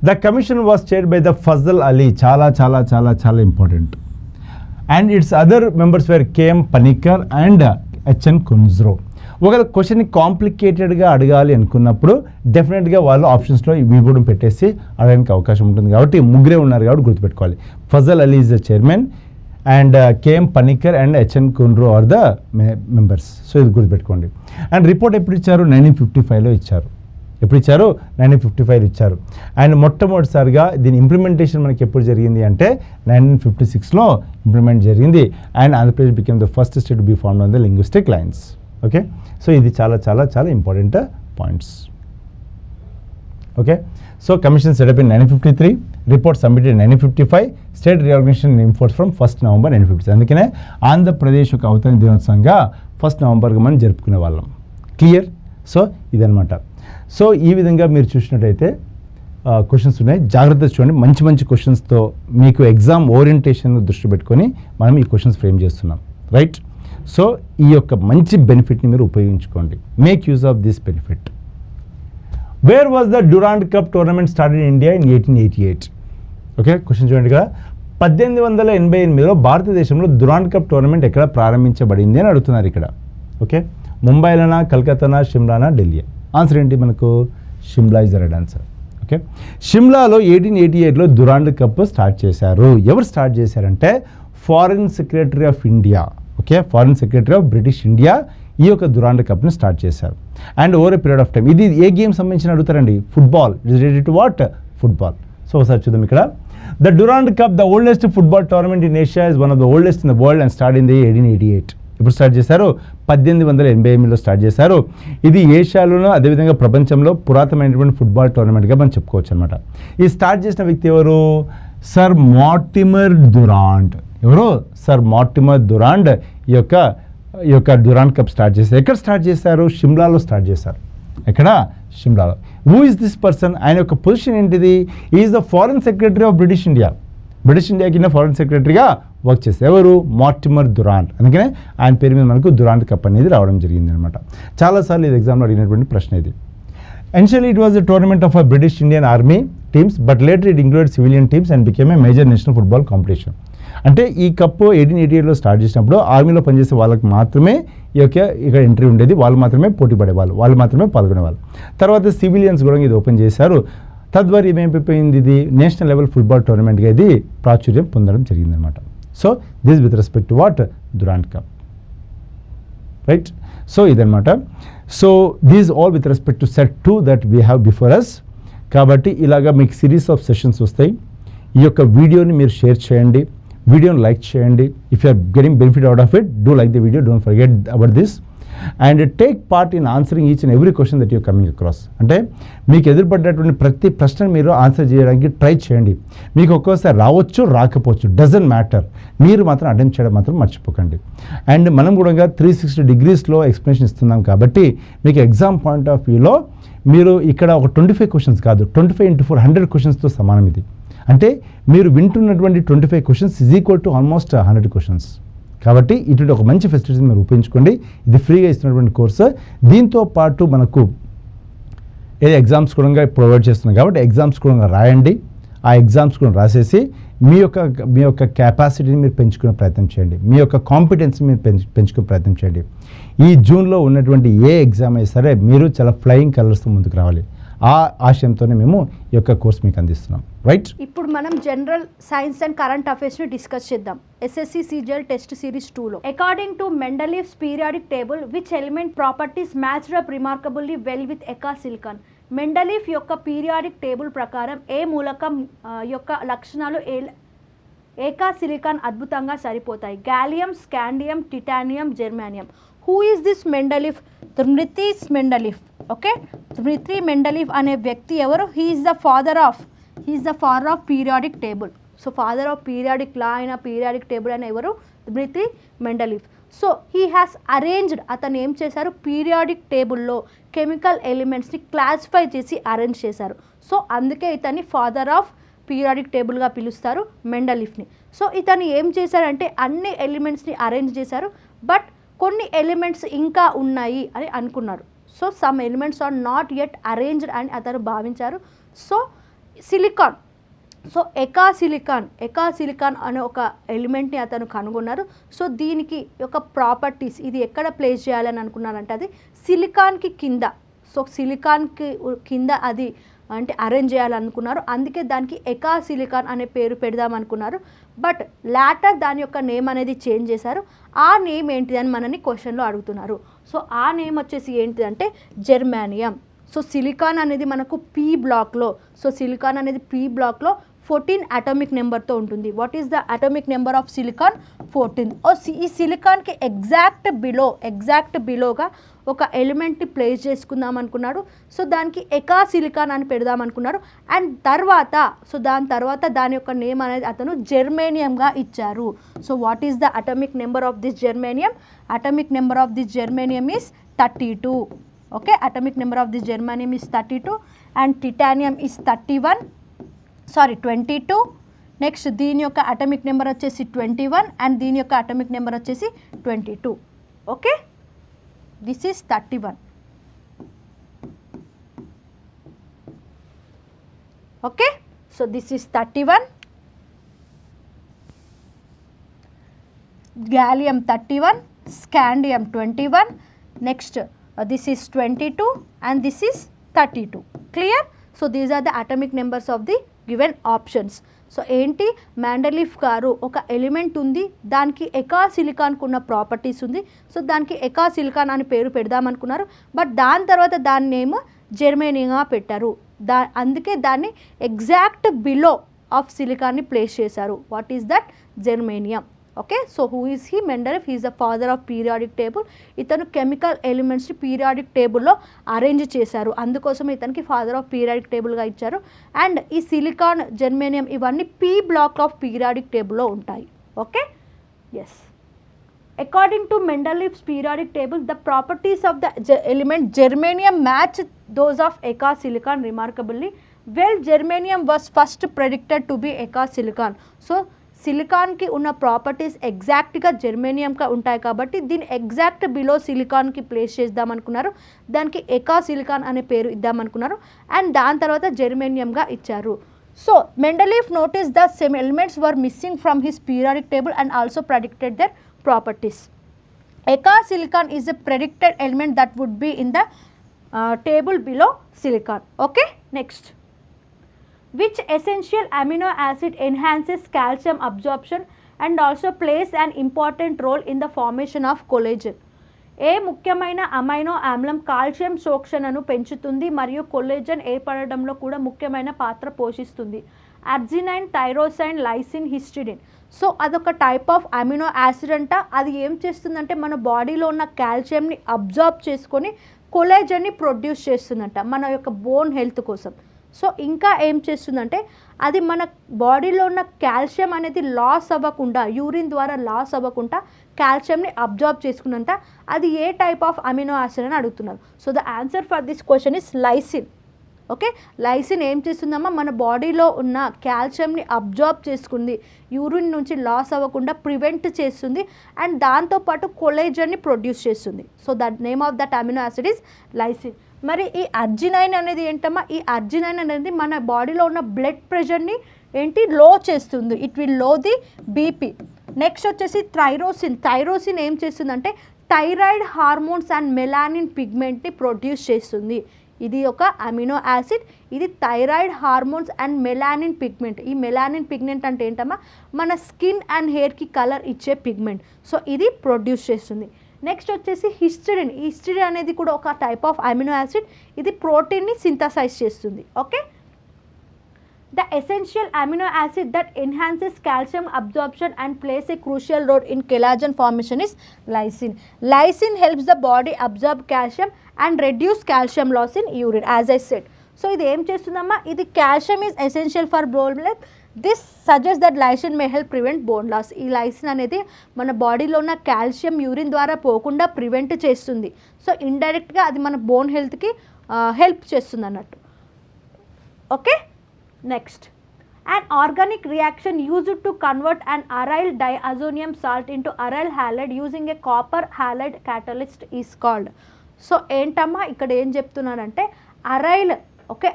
the commission was chaired by the Fazal Ali. చాలా చాలా చాలా చాలా important. And its other members were KM Panikkar and HN Kunzru. ఒకవేళ క్వశ్చన్ని కాంప్లికేటెడ్గా అడగాలి అనుకున్నప్పుడు డెఫినెట్గా వాళ్ళు ఆప్షన్స్లో ఇవి కూడా పెట్టేసి అడగడానికి అవకాశం ఉంటుంది. కాబట్టి ముగ్గురే ఉన్నారు కాబట్టి గుర్తుపెట్టుకోవాలి. Fazal Ali is the chairman and KM Panikkar and HN Kunzru are the members. So ఇది గుర్తుపెట్టుకోండి. అండ్ రిపోర్ట్ ఎప్పుడు ఇచ్చారు? 1955లో ఇచ్చారు. ఎప్పుడు ఇచ్చారు? 1955 ఇచ్చారు. అండ్ మొట్టమొదటిసారిగా దీని ఇంప్లిమెంటేషన్ మనకి ఎప్పుడు జరిగింది అంటే 1956లో ఇంప్లిమెంట్ జరిగింది. And Andhra Pradesh became the first state to be formed on the linguistic lines. Okay, so ఇది చాలా చాలా చాలా important points. Okay, so commission setup in 1953, report submitted 1955, state reorganisation enforce from 1 November 1956. అందుకనే ఆంధ్రప్రదేశ్ యొక్క అవతరణ దినోత్సవంగా 1 November మనం జరుపుకునే వాళ్ళం. క్లియర్? సో ఇదనమాట. సో ఈ విధంగా మీరు చూసినట్టయితే క్వశ్చన్స్ ఉన్నాయి, జాగ్రత్తగా చూడండి. మంచి మంచి క్వశ్చన్స్తో మీకు ఎగ్జామ్ ఓరియంటేషన్ దృష్టి పెట్టుకొని మనం ఈ క్వశ్చన్స్ ఫ్రేమ్ చేస్తున్నాం, రైట్? సో ఈ యొక్క మంచి బెనిఫిట్ని మీరు ఉపయోగించుకోండి. Make use of this benefit. Where was the Durand cup tournament started in India in 1888? Okay, question చూడండి కదా. 1888లో భారతదేశంలో డ్యూరాండ్ కప్ టోర్నమెంట్ ఎక్కడ ప్రారంభించబడింది అని అడుగుతున్నారు ఇక్కడ. ఓకే, ముంబైలోనా, కలకత్తానా, షిమ్లానా, ఢిల్లీ? ఆన్సర్ ఏంటి మనకు? Shimla is the right answer. Okay, షిమ్లాలో 1888లో డ్యూరాండ్ కప్ స్టార్ట్ చేశారు. ఎవరు స్టార్ట్ చేశారంటే foreign secretary of India. Okay, foreign secretary of British India ఈ యొక్క డ్యూరాండ్ కప్ని స్టార్ట్ చేశారు. And over a period of time, ఇది ఏ గేమ్ సంబంధించిన అడుగుతారండి? Football. It is related to what? Football. So ఒకసారి చూద్దాం ఇక్కడ. The Durand Cup, the oldest football tournament in Asia, is one of the oldest in the world and start in the 1888. ఇప్పుడు start చేశారు? 1888లో start చేశారు. ఇది ఏషియాలోనూ అదేవిధంగా ప్రపంచంలో పురాతనమైనటువంటి ఫుట్బాల్ టోర్నమెంట్గా మనం చెప్పుకోవచ్చు అనమాట. ఈ స్టార్ట్ చేసిన వ్యక్తి ఎవరు? Sir Mortimer Durand. ఎవరు? సర్ మార్టిమర్ డ్యూరాండ్ ఈ యొక్క డ్యూరాండ్ కప్ స్టార్ట్ చేశారు. ఎక్కడ స్టార్ట్ చేశారు? షిమ్లాలో స్టార్ట్ చేశారు. ఎక్కడ? షిమ్లాలో. Who is this person? ఆయన యొక్క పొజిషన్ ఏంటిది? Is the foreign secretary of British India. British India కింద ఫారిన్ సెక్రటరీగా వర్క్ చేస్తారు. ఎవరు? Mortimer Durand. అందుకనే ఆయన పేరు మీద మనకు డ్యూరాండ్ కప్ అనేది రావడం జరిగింది అనమాట. చాలాసార్లు ఇది ఎగ్జామ్లో అడిగినటువంటి ప్రశ్న ఇది. Initially it was a tournament of a British Indian Army teams, but later it included civilian teams and became a major national football competition. అంటే ఈ కప్పు 1888లో స్టార్ట్ చేసినప్పుడు ఆర్మీలో పనిచేసే వాళ్ళకి మాత్రమే ఇక్కడ ఎంట్రీ ఉండేది, వాళ్ళు మాత్రమే పోటీ పడేవాళ్ళు, వాళ్ళు మాత్రమే పాల్గొనేవాళ్ళు. తర్వాత సివిలియన్స్ కూడా ఇది ఓపెన్ చేశారు. తద్వారా ఏమైపోయింది? ఇది నేషనల్ లెవెల్ ఫుట్బాల్ టోర్నమెంట్గా ఇది ప్రాచుర్యం పొందడం జరిగిందనమాట. So this with respect to what? Durand Cup, right? So ఇదనమాట. So these all with respect to set 2 that we have before us. కాబట్టి ఇలాగా మీకు సిరీస్ ఆఫ్ సెషన్స్ వస్తాయి. ఈ యొక్క వీడియోని మీరు షేర్ చేయండి, వీడియోని లైక్ చేయండి. If you are getting benefit out of it, do like the video, don't forget about this and take part in answering each and every question that you coming across. అంటే మీకు ఎదురుపడ్డటువంటి ప్రతి ప్రశ్నను మీరు answer చేయడానికి try చేయండి. మీకు ఒక్కోసారి రావచ్చు, రాకపోవచ్చు, డజంట్ మ్యాటర్. మీరు మాత్రం అటెంప్ట్ చేయడం మాత్రం మర్చిపోకండి. అండ్ మనం కూడా 360 degreesలో ఎక్స్ప్లెనేషన్ ఇస్తున్నాం కాబట్టి మీకు ఎగ్జామ్ పాయింట్ ఆఫ్ వ్యూలో మీరు ఇక్కడ ఒక 25 క్వశ్చన్స్ కాదు, 25 into 4 100 క్వశ్చన్స్తో సమానం ఇది. అంటే మీరు వింటున్నటువంటి 25 questions is equal to almost 100 questions. కాబట్టి ఇటువంటి ఒక మంచి ఫెసిలిటీని మీరు ఉపయోగించుకోండి. ఇది ఫ్రీగా ఇస్తున్నటువంటి కోర్సు. దీంతో పాటు మనకు ఏదో ఎగ్జామ్స్ కూడా ప్రొవైడ్ చేస్తున్నాం కాబట్టి ఎగ్జామ్స్ కూడా రాయండి. ఆ ఎగ్జామ్స్ కూడా రాసేసి మీ యొక్క కెపాసిటీని మీరు పెంచుకునే ప్రయత్నం చేయండి, మీ యొక్క కాంపిటెన్స్ని మీరు పెంచుకునే ప్రయత్నం చేయండి. ఈ జూన్లో ఉన్నటువంటి ఏ ఎగ్జామ్ అయినా సరే మీరు చాలా ఫ్లయింగ్ కలర్స్తో ముందుకు రావాలి. ఆ ఆశయంతోనే మేము ఈ యొక్క కోర్స్ మీకు అందిస్తున్నాం, రైట్? ఇప్పుడు మనం జనరల్ సైన్స్ అండ్ కరెంట్ అఫైర్స్ని డిస్కస్ చేద్దాం. SSC CGL టెస్ట్ సిరీస్ 2లో according to Mendeleev's periodic table which element properties matched up remarkably well with eka silicon. Mendeleev యొక్క పీరియాడిక్ టేబుల్ ప్రకారం ఏ మూలకం యొక్క లక్షణాలు ఏకా సిలికాన్ అద్భుతంగా సరిపోతాయి? Gallium, scandium, titanium, germanium. Who is this Mendeleev? Dmitri's Mendeleev. Okay, Dmitri Mendeleev అనే వ్యక్తి ఎవరు? He is the father of periodic table. So father of periodic లా అయిన పీరియాడిక్ టేబుల్ అయిన ఎవరు? Dmitri Mendeleev. So he has arranged, అతను ఏం చేశారు? Periodic టేబుల్లో కెమికల్ ఎలిమెంట్స్ని క్లాసిఫై చేసి అరేంజ్ చేశారు. సో అందుకే ఇతన్ని ఫాదర్ ఆఫ్ పీరియాడిక్ టేబుల్గా పిలుస్తారు మెండలీఫ్ని. సో ఇతను ఏం చేశారంటే అన్ని ఎలిమెంట్స్ని అరేంజ్ చేశారు, బట్ కొన్ని ఎలిమెంట్స్ ఇంకా ఉన్నాయి అని అనుకున్నారు. So some elements are not yet arranged అని అతను భావించారు. So silicon, so eka silicon అనే ఒక ఎలిమెంట్ని అతను కనుగొన్నారు. సో దీనికి ఒక ప్రాపర్టీస్ ఇది ఎక్కడ ప్లేస్ చేయాలని అనుకున్నారంటే అది సిలికాన్కి కింద. సో సిలికాన్కి కింద అది అంటే అరేంజ్ చేయాలనుకున్నారు. అందుకే దానికి ఎకా సిలికాన్ అనే పేరు పెడదామనుకున్నారు. బట్ లాటర్ దాని యొక్క నేమ్ అనేది చేంజ్ చేశారు. ఆ నేమ్ ఏంటిదని మనని క్వశ్చన్లో అడుగుతున్నారు. సో ఆ నేమ్ వచ్చేసి ఏంటిదంటే జెర్మానియం. సో సిలికాన్ అనేది మనకు పీ బ్లాక్లో, సో సిలికాన్ అనేది పీ బ్లాక్లో 14 అటామిక్ నెంబర్తో ఉంటుంది. What is the atomic number of silicon? 14. ఈ సిలికాన్కి ఎగ్జాక్ట్ బిలోగా ఒక ఎలిమెంట్ని ప్లేస్ చేసుకుందాం అనుకున్నాడు. సో దానికి ఎకా సిలికాన్ అని పెడదాం అనుకున్నారు. అండ్ దాని తర్వాత దాని యొక్క నేమ్ అనేది అతను జెర్మేనియంగా ఇచ్చారు. So what is the atomic number of this germanium? Atomic number of this germanium is 32. Okay, atomic number of this germanium is 32 and titanium is 22. Next దీని యొక్క అటామిక్ నెంబర్ వచ్చేసి 21 అండ్ దీని యొక్క అటామిక్ నెంబర్ వచ్చేసి 22. Okay, this is 31. Okay, so this is 31, gallium 31, scandium 21, next this is 22 and this is 32. Clear? So these are the atomic numbers of the given options. So ఏంటి, Mendeleev గారు ఒక element ఉంది, దానికి ఎకా silicon కున్న properties ఉంది. So దానికి ఎకా silicon అని పేరు పెడదామనుకున్నారు. బట్ దాని తర్వాత దాని నేమ్ జెర్మేనియంగా పెట్టారు. అందుకే దాన్ని ఎగ్జాక్ట్ బిలో ఆఫ్ సిలికాన్ని ప్లేస్ చేశారు. What is that? Germanium. Okay, so who is he? Mendeleev. He is the father of periodic table. ఇతను కెమికల్ ఎలిమెంట్స్ని పీరియాడిక్ టేబుల్లో అరేంజ్ చేశారు, అందుకోసం ఇతనికి ఫాదర్ ఆఫ్ పీరియాడిక్ టేబుల్గా ఇచ్చారు. అండ్ ఈ సిలికాన్, జెర్మేనియం ఇవన్నీ పీ బ్లాక్ ఆఫ్ పీరియాడిక్ టేబుల్లో ఉంటాయి. Okay, yes. According to Mendeleev's periodic table, the properties of the element germanium match those of eka silicon remarkably well. Germanium was first predicted to be eka silicon. So సిలికాన్కి ఉన్న properties ఎగ్జాక్ట్గా జెర్మేనియంగా ఉంటాయి కాబట్టి దీన్ని exact below సిలికాన్కి place చేద్దామనుకున్నారు. దానికి ఎకా silicon అనే పేరు ఇద్దామనుకున్నారు and దాని తర్వాత జెర్మేనియంగా ఇచ్చారు. So Mendeleev notice the same elements were missing from his periodic table and also predicted their properties. Eka silicon is a predicted element that would be in the table below silicon. Okay, next. Which essential amino acid enhances calcium absorption and also plays an important role in the formation of collagen? ఏ ముఖ్యమైన amino ఆమ్లం calcium శోషణను పెంచుతుంది మరియు collagen ఏర్పడడంలో కూడా ముఖ్యమైన పాత్ర పోషిస్తుంది? Arginine, tyrosine, lysine, histidine. So అదొక type of amino acid అంట. అది ఏం చేస్తుందంటే మన బాడీలో ఉన్న కాల్షియంని అబ్జార్బ్ చేసుకొని కొల్లాజెన్ని ప్రొడ్యూస్ చేస్తుందంట మన యొక్క బోన్ హెల్త్ కోసం. సో ఇంకా ఏం చేస్తుందంటే అది మన బాడీలో ఉన్న కాల్షియం అనేది లాస్ అవ్వకుండా, యూరిన్ ద్వారా లాస్ అవ్వకుండా కాల్షియంని అబ్జార్బ్ చేసుకున్నంత. అది ఏ టైప్ ఆఫ్ అమినో యాసిడ్ అని అడుగుతున్నారు. So the answer for this question is lysine. Okay, lysine ఏం చేస్తుందమ్మా, మన బాడీలో ఉన్న కాల్షియంని అబ్జార్బ్ చేసుకుంది, యూరిన్ నుంచి లాస్ అవ్వకుండా ప్రివెంట్ చేస్తుంది అండ్ దాంతోపాటు కొల్లాజెన్ని ప్రొడ్యూస్ చేస్తుంది. So that name of that amino acid is lysine. మరి ఈ అర్జినైన్ అనేది ఏంటమ్మా, ఈ అర్జినైన్ అనేది మన బాడీలో ఉన్న బ్లడ్ ప్రెషర్ని లో చేస్తుంది. It will low the BP. Next వచ్చేసి థైరోసిన్. థైరోసిన్ ఏం చేస్తుందంటే థైరాయిడ్ హార్మోన్స్ అండ్ మెలానిన్ పిగ్మెంట్ని ప్రొడ్యూస్ చేస్తుంది. ఇది ఒక అమినో యాసిడ్. ఇది thyroid hormones and melanin pigment. ఈ మెలానిన్ పిగ్మెంట్ అంటే ఏంటమ్మా, మన స్కిన్ అండ్ హెయిర్కి కలర్ ఇచ్చే పిగ్మెంట్. సో ఇది ప్రొడ్యూస్ చేస్తుంది. నెక్స్ట్ వచ్చేసి హిస్టిడిన్. ఈ హిస్టిడిన్ అనేది కూడా ఒక టైప్ ఆఫ్ అమినో యాసిడ్. ఇది ప్రోటీన్ని సింథసైజ్ చేస్తుంది. Okay, the essential amino acid that enhances calcium absorption and plays a crucial role in collagen formation is lysine. Lysine helps the body absorb calcium and reduce calcium loss in urine, as I said. So ఇది ఏం చేస్తుందమ్మా, ఇది calcium is essential for bone health. This suggests that lysine may help prevent bone loss. ఈ lysine అనేది మన బాడీలో ఉన్న calcium urine ద్వారా పోకుండా ప్రివెంట్ చేస్తుంది. సో ఇండైరెక్ట్గా అది మన బోన్ హెల్త్కి హెల్ప్ చేస్తుంది అన్నట్టు. Okay, next. An organic reaction used to convert an aryl diazonium salt into aryl halide using a copper halide catalyst is called. So ఏంటమ్మా ఇక్కడ ఏం చెప్తున్నారంటే aryl, okay,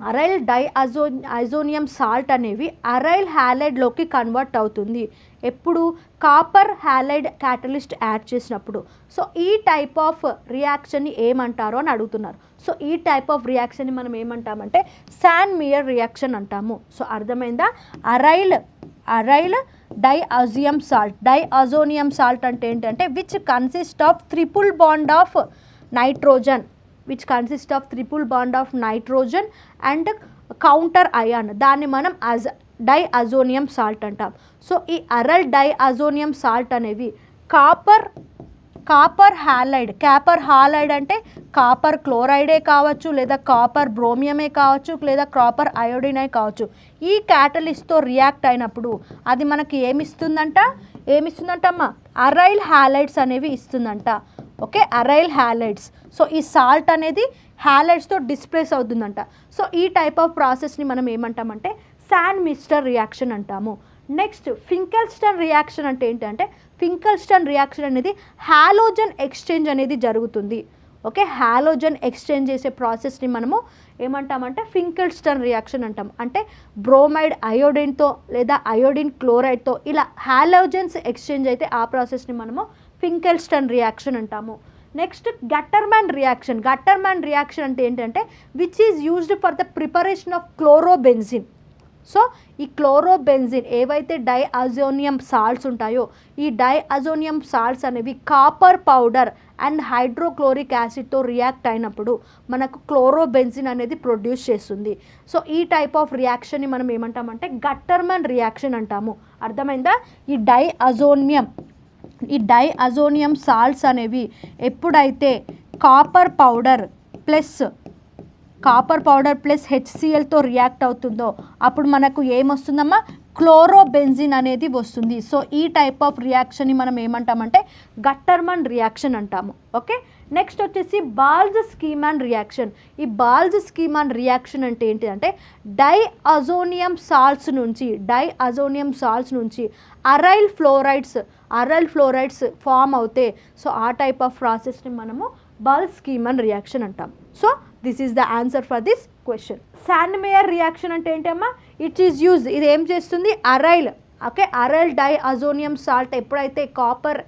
aryl diazonium salt అనేవి అరైల్ హ్యాలైడ్లోకి కన్వర్ట్ అవుతుంది. ఎప్పుడు? Copper halide catalyst add చేసినప్పుడు. So ఈ type of రియాక్షన్ని ఏమంటారు అని అడుగుతున్నారు. సో ఈ టైప్ ఆఫ్ రియాక్షన్ని మనం ఏమంటామంటే శాన్ మియర్ రియాక్షన్ అంటాము. సో అర్థమైందా? అరైల్ డైఅజోనియం సాల్ట్ అంటే ఏంటంటే which consist of triple bond of nitrogen which consist of triple bond of nitrogen and counter ion, దాన్ని మనం డైఅజోనియం సాల్ట్ అంటాం. సో ఈ అరల్ డైఅజోనియం సాల్ట్ అనేవి కాపర్ హాలైడ్ అంటే కాపర్ క్లోరైడే కావచ్చు, లేదా కాపర్ బ్రోమియమే కావచ్చు, లేదా కాపర్ అయోడినే కావచ్చు. ఈ క్యాటలిస్ట్తో రియాక్ట్ అయినప్పుడు అది మనకి ఏమిస్తుందంటమ్మా అరైల్ హ్యాలైడ్స్ అనేవి ఇస్తుందంట. Okay, aryl halides. సో ఈ సాల్ట్ అనేది హ్యాలైడ్స్తో డిస్ప్లేస్ అవుతుందంట. సో ఈ టైప్ ఆఫ్ ప్రాసెస్ని మనం ఏమంటామంటే శాండ్ మిక్స్చర్ రియాక్షన్ అంటాము. నెక్స్ట్ ఫింకెల్స్టన్ రియాక్షన్ అంటే ఏంటంటే ఫింకెల్స్టన్ రియాక్షన్ అనేది హాలోజన్ ఎక్స్చేంజ్ అనేది జరుగుతుంది. ఓకే, హాలోజన్ ఎక్స్చేంజ్ చేసే ప్రాసెస్ని మనము ఏమంటామంటే ఫింకెల్స్టన్ రియాక్షన్ అంటాం. అంటే బ్రోమైడ్ అయోడిన్తో లేదా అయోడిన్ క్లోరైడ్తో ఇలా హాలోజన్స్ ఎక్స్చేంజ్ అయితే ఆ ప్రాసెస్ని మనము ఫింకెల్స్టన్ రియాక్షన్ అంటాము. నెక్స్ట్ గట్టర్మ్యాన్ రియాక్షన్ అంటే ఏంటంటే which is used for the preparation of chlorobenzene. So ఈ క్లోరోబెన్జిన్ ఏవైతే డైఅజోనియం సాల్ట్స్ ఉంటాయో ఈ డైఅజోనియం సాల్ట్స్ అనేవి కాపర్ పౌడర్ అండ్ హైడ్రోక్లోరిక్ యాసిడ్తో రియాక్ట్ అయినప్పుడు మనకు క్లోరోబెన్జిన్ అనేది ప్రొడ్యూస్ చేస్తుంది. సో ఈ టైప్ ఆఫ్ రియాక్షన్ని మనం ఏమంటామంటే గట్టర్మ్యాన్ రియాక్షన్ అంటాము. అర్థమైందా? ఈ డైఅజోనియం సాల్ట్స్ అనేవి ఎప్పుడైతే కాపర్ పౌడర్ ప్లస్ హెచ్సిఎల్తో రియాక్ట్ అవుతుందో అప్పుడు మనకు ఏమొస్తుందమ్మా క్లోరోబెన్జిన్ అనేది వస్తుంది. సో ఈ టైప్ ఆఫ్ రియాక్షన్ని మనం ఏమంటామంటే గట్టర్మన్ రియాక్షన్ అంటాము. ఓకే, నెక్స్ట్ వచ్చేసి బాల్జ్ స్కీమాన్ రియాక్షన్. ఈ బాల్జ్ స్కీమాన్ రియాక్షన్ అంటే ఏంటి అంటే డైఅజోనియం సాల్ట్స్ నుంచి అరైల్ ఫ్లోరైడ్స్ ఫామ్ అవుతే సో ఆ టైప్ ఆఫ్ ప్రాసెస్ని మనము బాల్జ్ స్కీమాన్ రియాక్షన్ అంటాం. So this is the answer for this question. Sandmeyer reaction అంటే ఏంటమ్మా ఇట్ ఈస్ యూజ్, ఇది ఏం చేస్తుంది అరైల్ డైఅజోనియం సాల్ట్ ఎప్పుడైతే కాపర్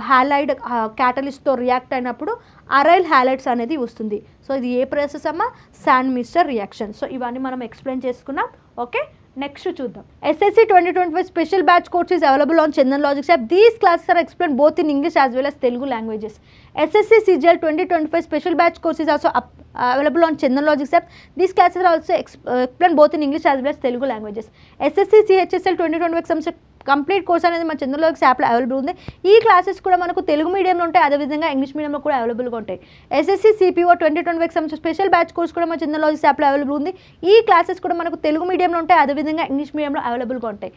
హ్యాలైడ్ క్యాటలిస్ట్తో రియాక్ట్ అయినప్పుడు అరైల్ హ్యాలైడ్స్ అనేది వస్తుంది. సో ఇది ఏ ప్రాసెస్ అమ్మా శాండ్ మిక్స్చర్ రియాక్షన్. సో ఇవన్నీ మనం ఎక్స్ప్లెయిన్ చేసుకున్నాం. ఓకే, నెక్స్ట్ చూద్దాం. SSC 2025 special batch course is available on Chandan logics app. These classes are explain both in English as well as Telugu languages. SSC CGL 2025 special batch course is also available on Chandana Logics app. These classes are also explained both in English as well as Telugu languages. SSC CHSL 2025 semester complete course అనేది మన Chandan logics యాప్లో available ఉంది. ఈ classes కూడా మనకు తెలుగు మీడియంలో ఉంటాయి, అదేవిధంగా ఇంగ్లీష్ మీడియంలో కూడా అవైలబుల్గా ఉంటాయి. SSC CPO 2025 సంబంధించిన స్పెషల్ బ్యాచ్ కోర్స్ కూడా మన చందన్ లాజిక్స్ యాప్లో అవైలబుల్ ఉంది. ఈ క్లాసెస్ కూడా మనకు తెలుగు మీడియంలో ఉంటాయి, అదేవిధంగా ఇంగ్లీష్ మీడియంలో అవైలబుల్గా ఉంటాయి.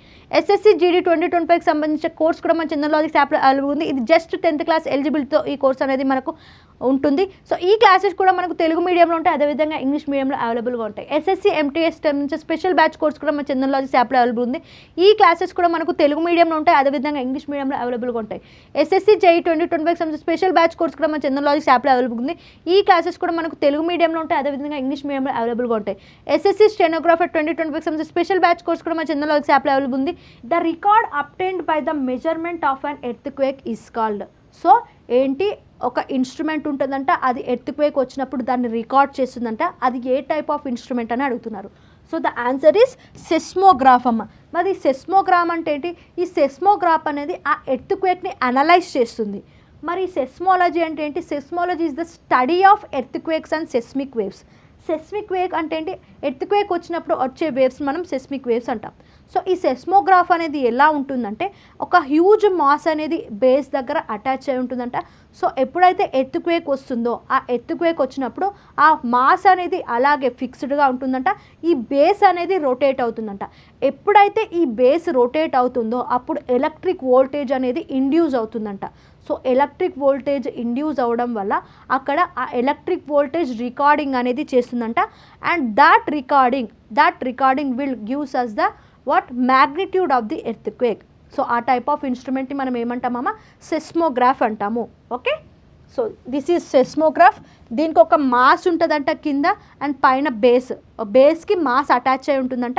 SSC GD 2025 సంబంధించిన కోర్స్ కూడా మన చందన్ లాజిక్స్ యాప్లో అవైలబుల్ ఉంది. ఇది జస్ట్ 10th క్లాస్ ఎలిజిబిలిటీతో ఈ కోర్స్ అనేది మనకు ఉంటుంది. సో ఈ క్లాసెస్ కూడా మనకు తెలుగు మీడియంలో ఉంటాయి, అదేవిధంగా ఇంగ్లీష్ మీడియంలో అవైలబుల్గా ఉంటాయి. SSC MTS నుంచి స్పెషల్ బ్యాచ్ కోర్స్ కూడా మన చందన్ లాజిక్స్ యాప్లో అవైలబుల్ ఉంది. ఈ క్లాసెస్ కూడా మనకు తెలుగు మీడియంలో ఉంటాయి, అదేవిధంగా ఇంగ్లీష్ మీడియంలో అవైలబుల్గా ఉంటాయి. SSC JEE 2025 సంబంధించిన స్పెషల్ బ్యాచ్ కోర్స్ కూడా మన చందన్ లాజిక్స్ యాప్లో అవైలబుల్ ఉంది. ఈ క్లాసెస్ కూడా మనకు తెలుగు మీడియంలో ఉంటాయి, అదేవిధంగా ఇంగ్లీష్ మీడియంలో అవైలబుల్గా ఉంటాయి. SSC స్టెనోగ్రాఫర్ 2025 సంబంధించిన స్పెషల్ బ్యాచ్ కోర్స్ కూడా మన చందన్ లాజిక్స్ యాప్లో అవైలబుల్ ఉంది. The record obtained by the measurement of an earthquake is called. So ఏంటి, ఒక ఇన్స్ట్రుమెంట్ ఉంటుందంట, అది ఎర్త్క్వేక్ వచ్చినప్పుడు దాన్ని రికార్డ్ చేస్తుందంట. అది ఏ టైప్ ఆఫ్ ఇన్స్ట్రుమెంట్ అని అడుగుతున్నారు. సో ద ఆన్సర్ ఈస్ సెస్మోగ్రాఫ్ అమ్మ. మరి సెస్మోగ్రామ్ అంటే ఏంటి? ఈ సెస్మోగ్రాఫ్ అనేది ఆ ఎర్త్క్వేక్ని అనలైజ్ చేస్తుంది. మరి సెస్మాలజీ అంటే ఏంటి? Seismology is the study of earthquakes and seismic waves. Seismic wave అంటే ఏంటి? ఎర్త్క్వేక్ వచ్చినప్పుడు వచ్చే వేవ్స్ మనం సెస్మిక్ వేవ్స్ అంటాం. సో ఈ సెస్మోగ్రాఫ్ అనేది ఎలా ఉంటుందంటే ఒక హ్యూజ్ మాస్ అనేది బేస్ దగ్గర అటాచ్ అయి ఉంటుందంట. సో ఎప్పుడైతే ఎర్త్క్వేక్ వస్తుందో ఆ ఎర్త్క్వేక్ వచ్చినప్పుడు ఆ మాస్ అనేది అలాగే ఫిక్స్డ్గా ఉంటుందంట. ఈ బేస్ అనేది రొటేట్ అవుతుందంట. ఎప్పుడైతే ఈ బేస్ రొటేట్ అవుతుందో అప్పుడు ఎలక్ట్రిక్ వోల్టేజ్ అనేది ఇండ్యూస్ అవుతుందంట. సో ఎలక్ట్రిక్ వోల్టేజ్ ఇండ్యూస్ అవ్వడం వల్ల అక్కడ ఆ ఎలక్ట్రిక్ వోల్టేజ్ రికార్డింగ్ అనేది చేస్తుందంట. And that recording will gives us the magnitude of the earthquake. So ఆ టైప్ ఆఫ్ ఇన్స్ట్రుమెంట్ని మనం ఏమంటామమ్మా? సెస్మోగ్రాఫ్ అంటాము. Okay, so this is seismograph. దీనికి ఒక మాస్ ఉంటుందంట కింద అండ్ పైన బేస్కి మాస్ అటాచ్ అయి ఉంటుందంట.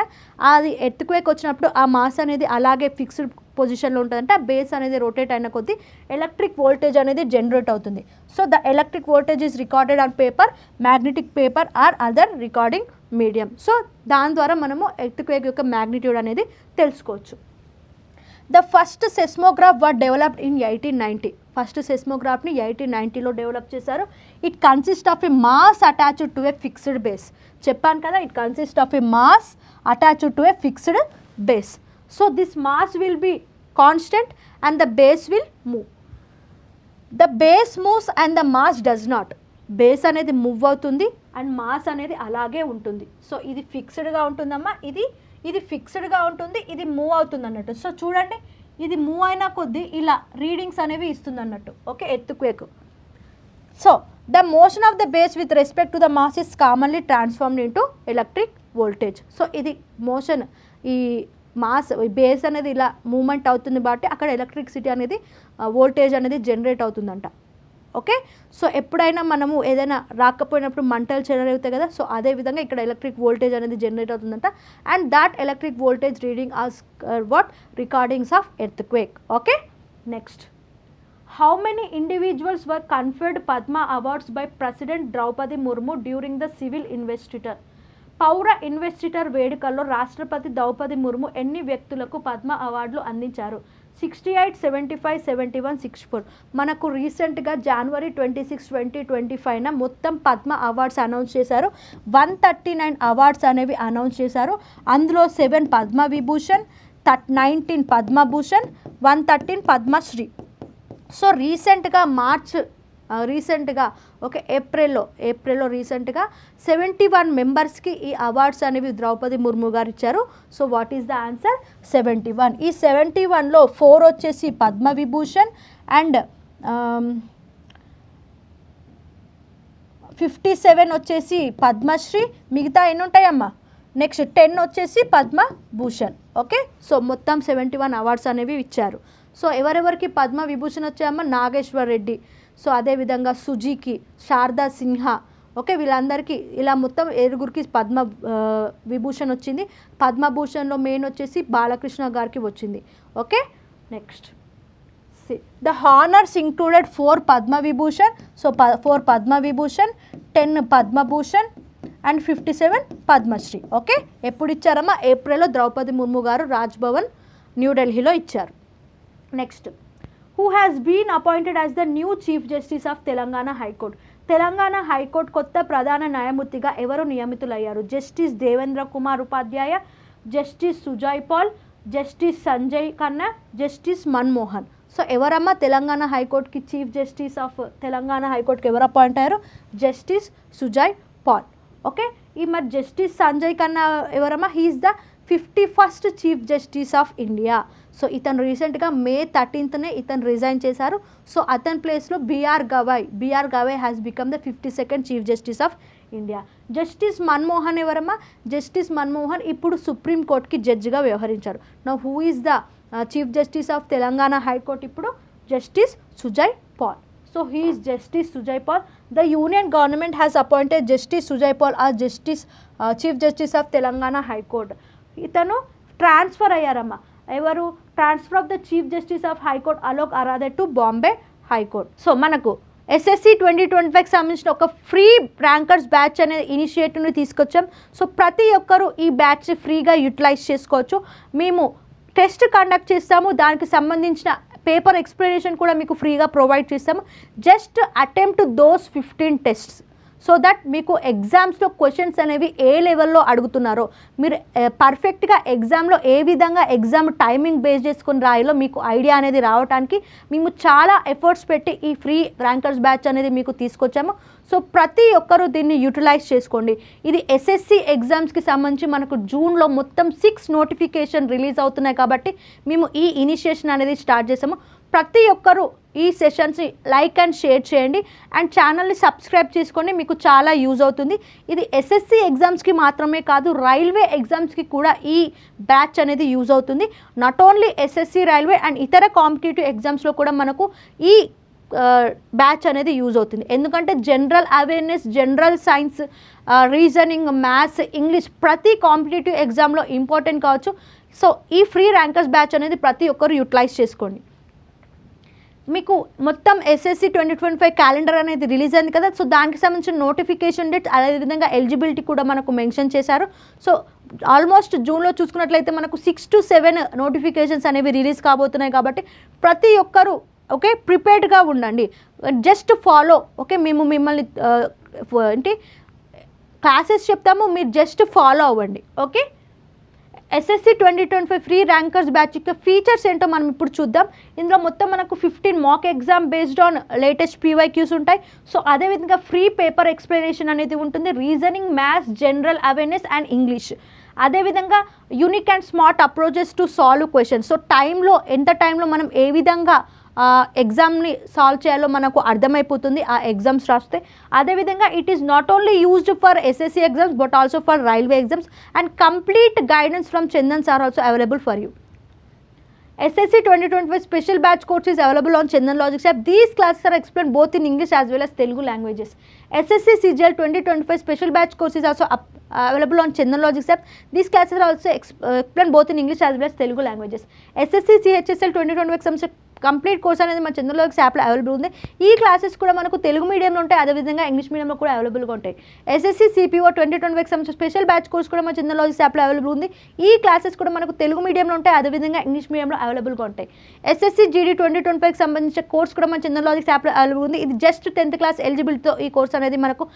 అది ఎర్త్క్వేక్ వచ్చినప్పుడు ఆ మాస్ అనేది అలాగే ఫిక్స్డ్ పొజిషన్లో ఉంటుందంట. బేస్ అనేది రొటేట్ అయిన కొద్దీ ఎలక్ట్రిక్ వోల్టేజ్ అనేది జనరేట్ అవుతుంది. So the electric voltage is recorded on paper, magnetic paper or other recording medium. So దాని ద్వారా మనము ఎర్త్క్వేక్ యొక్క మ్యాగ్నిట్యూడ్ అనేది తెలుసుకోవచ్చు. The first seismograph were developed in 1890. First సెస్మోగ్రాఫ్ని 1890లో డెవలప్ చేశారు. It consist of a mass attached to a fixed base. చెప్పాను కదా, it consist of a mass attached to a fixed base. So this mass will be constant and the base will move. The base moves and the mass does not. Base అనేది move అవుతుంది and mass అనేది అలాగే ఉంటుంది. So ఇది ఫిక్స్డ్గా ఉంటుందమ్మా, ఇది ఫిక్స్డ్గా ఉంటుంది, ఇది మూవ్ అవుతుంది అన్నట్టు. సో చూడండి, ఇది మూవ్ అయినా కొద్దీ ఇలా రీడింగ్స్ అనేవి ఇస్తుంది అన్నట్టు. Okay, earthquake. So the motion of the base with respect to the mass is commonly transformed into electric voltage. So ఇది మోషన్, ఈ మాస్ బేస్ అనేది ఇలా మూమెంట్ అవుతుంది కాబట్టి అక్కడ ఎలక్ట్రిసిటీ అనేది వోల్టేజ్ అనేది జనరేట్ అవుతుందంట. ఓకే, సో ఎప్పుడైనా మనము ఏదైనా రాకపోయినప్పుడు మంటలు చెలరేగుతాయి కదా, సో అదేవిధంగా ఇక్కడ ఎలక్ట్రిక్ వోల్టేజ్ అనేది జనరేట్ అవుతుందంట. And that electric voltage reading as what recordings of earthquake. Okay, next, how many individuals were conferred Padma awards by President Droupadi Murmu during the civil investiture. పౌర ఇన్వెస్టిటర్ వేడుకల్లో రాష్ట్రపతి ద్రౌపది ముర్ము ఎన్ని వ్యక్తులకు పద్మ అవార్డులు అందించారు? 68, 75, 71, 64. మనకు రీసెంట్గా January 26, 2025 మొత్తం పద్మ అవార్డ్స్ అనౌన్స్ చేశారు. 139 అవార్డ్స్ అనేవి అనౌన్స్ చేశారు. అందులో 7 పద్మవిభూషణ్, 19 పద్మభూషణ్, 113 పద్మశ్రీ. సో రీసెంట్గా ఓకే ఏప్రిల్లో రీసెంట్గా 71 మెంబర్స్కి ఈ అవార్డ్స్ అనేవి ద్రౌపది ముర్ము గారు ఇచ్చారు. So what is the answer? 71. ఈ 71లో 4 వచ్చేసి పద్మవిభూషణ్ అండ్ 57 వచ్చేసి పద్మశ్రీ. మిగతా ఎన్ని ఉంటాయమ్మా? నెక్స్ట్ 10 వచ్చేసి పద్మభూషణ్. ఓకే, సో మొత్తం 71 అవార్డ్స్ అనేవి ఇచ్చారు. సో ఎవరెవరికి పద్మవిభూషణ్ వచ్చాయమ్మా? నాగేశ్వర్ రెడ్డి, సో అదేవిధంగా సుజీకి, శారదా సిన్హా. ఓకే, వీళ్ళందరికీ ఇలా మొత్తం 7గురికి విభూషణ్ వచ్చింది. పద్మభూషణ్లో మెయిన్ వచ్చేసి బాలకృష్ణ గారికి వచ్చింది. Okay, next, the honours included 4 Padma Vibhushan. So 4 Padma Vibhushan, 10 Padma Bhushan and 57 Padma Shri. Okay, ఎప్పుడు ఇచ్చారమ్మా? ఏప్రిల్లో ద్రౌపది ముర్ము గారు రాజ్భవన్ న్యూఢిల్లీలో ఇచ్చారు. Next, who has been appointed as the new Chief Justice of Telangana High Court. Telangana high court కొత్త ప్రధాన న్యాయమూర్తిగా ఎవరు నియమితులయ్యారు? Justice Devendra Kumar Upadhyaya, justice Sujoy Paul, justice Sanjay Khanna, justice Manmohan. So ఎవరమ్మా తెలంగాణ హైకోర్టుకి చీఫ్ జస్టిస్ ఆఫ్ తెలంగాణ హైకోర్టుకి ఎవరు అపాయింట్ అయ్యారు? Justice Sujoy Paul. ఓకే, ఈ మరి జస్టిస్ సంజయ్ ఖన్నా ఎవరమ్మా? He is the 51st chief justice of India. So ఇతను రీసెంట్గా May 13th ఇతను రిజైన్ చేశారు. సో అతని ప్లేస్లో B R Gavai has become the 52nd chief justice of India. Justice Manmohan ఎవరమ్మా? జస్టిస్ మన్మోహన్ ఇప్పుడు సుప్రీంకోర్టుకి జడ్జిగా వ్యవహరించారు. Now who is the chief justice of Telangana high court? ఇప్పుడు Justice Sujoy Paul. So he is Justice Sujoy Paul. The union government has appointed Justice Sujoy Paul as justice chief justice of Telangana high court. ఇతను transfer అయ్యారమ్మా. ఎవరు? Transfer of the chief justice of high court Alok Aradhe to Bombay high court. So మనకు SSC 2025కి సంబంధించిన ఒక free rankers batch అనే ఇనిషియేటివ్ని తీసుకొచ్చాం. So ప్రతి ఒక్కరూ ఈ బ్యాచ్ ఫ్రీగా యూటిలైజ్ చేసుకోవచ్చు. మేము టెస్ట్ కండక్ట్ చేస్తాము, దానికి సంబంధించిన పేపర్ ఎక్స్ప్లెనేషన్ కూడా మీకు ఫ్రీగా ప్రొవైడ్ చేస్తాము. Just attempt those 15 tests so that మీకు ఎగ్జామ్స్లో క్వశ్చన్స్ అనేవి ఏ లెవెల్లో అడుగుతున్నారో, మీరు పర్ఫెక్ట్గా ఎగ్జామ్లో ఏ విధంగా ఎగ్జామ్ టైమింగ్ బేస్ చేసుకొని రాయాలో మీకు ఐడియా అనేది రావడానికి మేము చాలా ఎఫర్ట్స్ పెట్టి ఈ ఫ్రీ ర్యాంకర్స్ బ్యాచ్ అనేది మీకు తీసుకొచ్చాము. సో ప్రతి ఒక్కరూ దీన్ని యూటిలైజ్ చేసుకోండి. ఇది SSC ఎగ్జామ్స్కి సంబంధించి మనకు జూన్లో మొత్తం 6 నోటిఫికేషన్ రిలీజ్ అవుతున్నాయి కాబట్టి మేము ఈ ఇనిషియేషన్ అనేది స్టార్ట్ చేసాము. ప్రతి ఒక్కరూ ఈ సెషన్స్ని లైక్ అండ్ షేర్ చేయండి అండ్ ఛానల్ని సబ్స్క్రైబ్ చేసుకోండి, మీకు చాలా యూజ్ అవుతుంది. ఇది SSC ఎగ్జామ్స్కి మాత్రమే కాదు, రైల్వే ఎగ్జామ్స్కి కూడా ఈ బ్యాచ్ అనేది యూజ్ అవుతుంది. Not only SSC, railway and ఇతర కాంపిటేటివ్ ఎగ్జామ్స్లో కూడా మనకు ఈ బ్యాచ్ అనేది యూజ్ అవుతుంది. ఎందుకంటే general awareness, general science, reasoning, maths, English ప్రతి కాంపిటేటివ్ ఎగ్జామ్లో ఇంపార్టెంట్ కావచ్చు. సో ఈ ఫ్రీ ర్యాంకర్స్ బ్యాచ్ అనేది ప్రతి ఒక్కరు యూటిలైజ్ చేసుకోండి. మీకు మొత్తం SSC 2025 క్యాలెండర్ అనేది రిలీజ్ అయింది కదా, సో దానికి సంబంధించిన నోటిఫికేషన్ డేట్ అదేవిధంగా ఎలిజిబిలిటీ కూడా మనకు మెన్షన్ చేశారు. సో ఆల్మోస్ట్ జూన్లో చూసుకున్నట్లయితే మనకు 6 to 7 నోటిఫికేషన్స్ అనేవి రిలీజ్ కాబోతున్నాయి కాబట్టి ప్రతి ఒక్కరూ ఓకే, ప్రిపేర్డ్గా ఉండండి, జస్ట్ ఫాలో. ఓకే, మేము మిమ్మల్ని ఏంటి క్లాసెస్ చెప్తాము, మీరు జస్ట్ ఫాలో అవ్వండి. Okay, SSC 2025 free rankers batch యొక్క ఫీచర్స్ ఏంటో మనం ఇప్పుడు చూద్దాం. ఇందులో మొత్తం మనకు 15 mock exam based on latest PYQs ఉంటాయి. సో అదేవిధంగా ఫ్రీ పేపర్ ఎక్స్ప్లెనేషన్ అనేది ఉంటుంది, reasoning, maths, general awareness and English. అదేవిధంగా unique and smart approaches to solve questions. So ఎంత టైంలో మనం ఏ విధంగా ఎగ్జామ్ని సాల్వ్ చేయాలో మనకు అర్థమైపోతుంది ఆ ఎగ్జామ్స్ రాస్తే. అదేవిధంగా it is not only used for SSC exams but also for railway exams and complete guidance from Chandan sir also available for you. SSC 2025 special batch course is available on Chandan Logics app. These classes are explained both in English as well as Telugu languages. SSC CGL 2025 special batch course is also available on Chandan Logics app. These classes are also explained both in English as well as Telugu languages. SSC CHSL 2025 some complete course అనేది మన Chandan logics యాప్లో available ఉంది. ఈ classes కూడా మనకు తెలుగు మీడియంలో ఉంటాయి, అదేవిధంగా ఇంగ్లీష్ మీడియంలో కూడా అవైలబుల్గా ఉంటాయి. SSC CPO 2025 సంబంధించిన స్పెషల్ బ్యాచ్ కోర్స్ కూడా మన చందన్ లాజిక్స్ యాప్లో అవైలబుల్ ఉంది. ఈ క్లాసెస్ కూడా మనకు తెలుగు మీడియంలో ఉంటాయి, అదేవిధంగా ఇంగ్లీష్ మీడియంలో అవైలబుల్గా ఉంటాయి. SSC GD 2025 సంబంధించిన కోర్స్ కూడా మన చందన్ లాజిక్స్ యాప్లో అవైలబుల్ ఉంది. ఇది జస్ట్ 10th క్లాస్ ఎలిజిబిలిటీతో ఈ కోర్స్ అనేది మనకు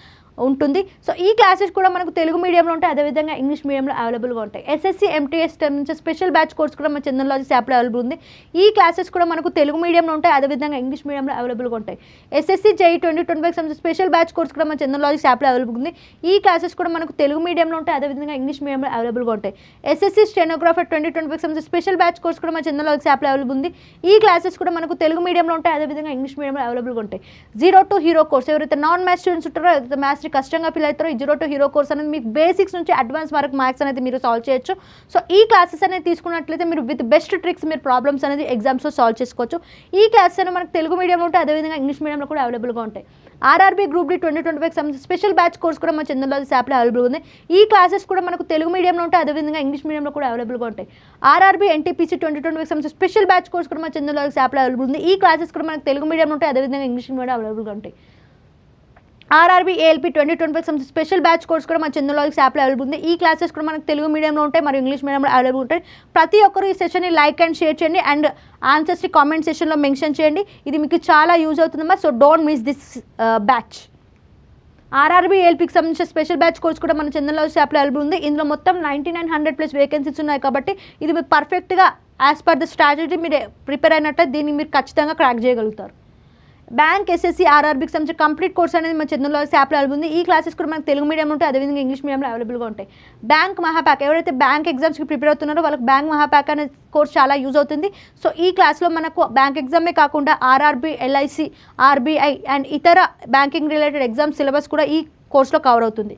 ఉంటుంది. సో ఈ క్లాసెస్ కూడా మనకు తెలుగు మీడియంలో ఉంటాయి, అదేవిధంగా ఇంగ్లీష్ మీడియంలో అవైలబుల్గా ఉంటాయి. SSC MTS నుంచి స్పెషల్ బ్యాచ్ కోర్స్ కూడా మన చందన్ లాజిక్స్ యాప్లో అవైలబుల్ ఉంది. ఈ క్లాసెస్ కూడా మనకు తెలుగు మీడియంలో ఉంటాయి, అదేవిధంగా ఇంగ్లీష్ మీడియంలో అవైలబుల్గా ఉంటాయి. SSC JEE 2025 సంబంధించిన స్పెషల్ బ్యాచ్ కోర్స్ కూడా మన చందన్ లాజిక్స్ యాప్లో అవైలబుల్ ఉంది. ఈ క్లాసెస్ కూడా మనకు తెలుగు మీడియంలో ఉంటాయి, అదేవిధంగా ఇంగ్లీష్ మీడియంలో అవైలబుల్గా ఉంటాయి. SSC స్టెనోగ్రాఫర్ 2025 సంబంధించిన స్పెషల్ బ్యాచ్ కోర్స్ కూడా మన చందన్ లాజిక్స్ యాప్లో అవైలబుల్ ఉంది. ఈ క్లాసెస్ కూడా మనకు తెలుగు మీడియంలో ఉంటాయి, అదేవిధంగా ఇంగ్లీష్ మీడియంలో అవైలబుల్గా ఉంటాయి. 0 to హీరో కోర్స్, ఎవరైతే నాన్ మ్యాథ్స్ స్టూడెంట్స్ ఉంటారో, ఎవరైతే మ్యాథ్స్ని కష్టంగా ఫీల్ అవుతారో, ఈ 0 to హీరో కోర్స్ అనేది మీకు బేసిక్స్ నుంచి అడ్వాన్స్ వరకు మ్యాథ్స్ అనేది మీరు సాల్వ్ చేయొచ్చు. సో ఈ క్లాసెస్ అనేది తీసుకున్నట్లయితే మీరు విత్ బెస్ట్ ట్రిక్స్ మీరు ప్రాబ్లమ్స్ అనేది ఎగ్జామ్స్లో సాల్వ్ చేసుకోవచ్చు. ఈ క్లాసెస్ అనేవి మనకు తెలుగు మీడియంలో ఉంటాయి, అదేవిధంగా ఇంగ్లీష్ మీడియంలో కూడా అవైలబుల్గా ఉంటాయి. RRB గ్రూప్ డి 2025 సంబంధించిన స్పెషల్ బ్యాచ్ కోర్స్ కూడా మన చందన్ లాజిక్స్ యాప్లో అవైలబుల్ ఉంది. ఈ క్లాసెస్ కూడా మనకు తెలుగు మీడియంలో ఉంటాయి, అదేవిధంగా ఇంగ్లీష్ మీడియంలో కూడా అవైలబుల్గా ఉంటాయి. RRB NTPC 2025 సంబంధించిన స్పెషల్ బ్యాచ్ కోర్స్ కూడా మన చందన్ లాజిక్స్ యాప్లో అవైలబుల్ ఉంది. ఈ క్లాసెస్ కూడా మనకు తెలుగు మీడియంలో ఉంటాయి, అదేవిధంగా ఇంగ్లీష్ మీడియంలో అవైలబుల్గా ఉంటాయి. RRB ALP 2025 సంబంధించిన స్పెషల్ బ్యాచ్ కోర్స్ కూడా మన చందన్ లాజిక్స్ యాప్లో అవైలబుల్ ఉంది. ఈ క్లాసెస్ కూడా మనకు తెలుగు మీడియంలో ఉంటాయి మరియు ఇంగ్లీష్ మీడియంలో అవైలబుల్ ఉంటాయి. ప్రతి ఒక్కరు ఈ సెషన్ని లైక్ అండ్ షేర్ చేయండి అండ్ ఆన్సర్స్ని కామెంట్ సెషన్లో మెన్షన్ చేయండి. ఇది మీకు చాలా యూజ్ అవుతుందమ్మా. So don't miss this batch. RRB ALPకి సంబంధించిన స్పెషల్ బ్యాచ్ కోర్స్ కూడా మన చందన్ లాజిక్స్ యాప్లో అవైలబుల్ ఉంది. ఇందులో మొత్తం 9900+ వేకెన్సీస్ ఉన్నాయి కాబట్టి ఇది మీకు పర్ఫెక్ట్గా యాజ్ పర్ ద స్ట్రాటజీ మీరు ప్రిపేర్ అయినట్టు దీన్ని మీరు ఖచ్చితంగా క్రాక్ చేయగలుగుతారు. బ్యాంక్ SSC RRBకి సంబంధించిన కంప్లీట్ కోర్స్ అనేది మన చందన్ లాజిక్స్ యాప్లో అవైలబుల్ ఉంది. ఈ క్లాసెస్ కూడా మనకు తెలుగు మీడియంలో ఉంటాయి, అదేవిధంగా ఇంగ్లీష్ మీడియంలో అవైలబుల్గా ఉంటాయి. బ్యాంక్ మహాప్యాక్, ఎవరైతే బ్యాంక్ ఎగ్జామ్స్కి ప్రిపేర్ అవుతున్నారో వాళ్ళకి బ్యాంక్ మహాప్యాక్ అనే కోర్స్ చాలా యూజ్ అవుతుంది. సో ఈ క్లాస్లో మనకు బ్యాంక్ ఎగ్జామే కాకుండా RRB, LIC, RBI అండ్ ఇతర బ్యాంకింగ్ రిలేటెడ్ ఎగ్జామ్ సిలబస్ కూడా ఈ కోర్స్లో కవర్ అవుతుంది.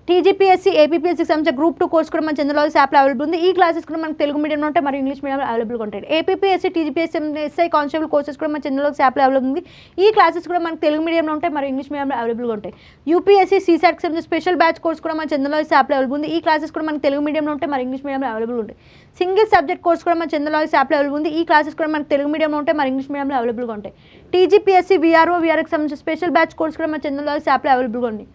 TGPSC, APPSCకి సంబంధించిన గ్రూప్ 2 కోర్స్ కూడా మన చందన్ లాజిక్స్ యాప్లో అవైలబుల్ ఉంది. ఈ క్లాసెస్ కూడా మనకు తెలుగు మీడియంలో ఉంటాయి మరియు ఇంగ్లీష్ మీడియంలో అవైలబుల్గా ఉంటాయి. APPSC, TGPSC, SI constable courses కూడా మన చందన్ లాజిక్స్ యాప్లో అవైలబుల్ ఉంది. ఈ క్లాసెస్ కూడా మనకు తెలుగు మీడియంలో ఉంటాయి మరియు ఇంగ్లీష్ మీడియంలో అవైలబుల్గా ఉంటాయి. UPSC, CSATకి సంబంధించిన స్పెషల్ బ్యాచ్ కోర్స్ కూడా మన చందన్ లాజిక్స్ యాప్లో అవైలబుల్ ఉంది. ఈ క్లాసెస్ కూడా మనకు తెలుగు మీడియంలో ఉంటాయి మరియు ఇంగ్లీష్ మీడియంలో అవైలబుల్ ఉంటాయి. సింగిల్ సబ్జెక్ట్ కోర్స్ కూడా మన చందన్ లాజిక్స్ యాప్లో అవైలబుల్ ఉంది. ఈ క్లాసెస్ కూడా మనకు తెలుగు మీడియంలో ఉంటాయి మరియు ఇంగ్లీష్ మీడియంలో అవైలబుల్గా ఉంటాయి. TGPSC, VRO, VRకి సంబంధించిన స్పెషల్ బ్యాచ్ కోర్స్ కూడా మన చందన్ లాజిక్స్ యాప్లో అవైలబుల్గా ఉంది.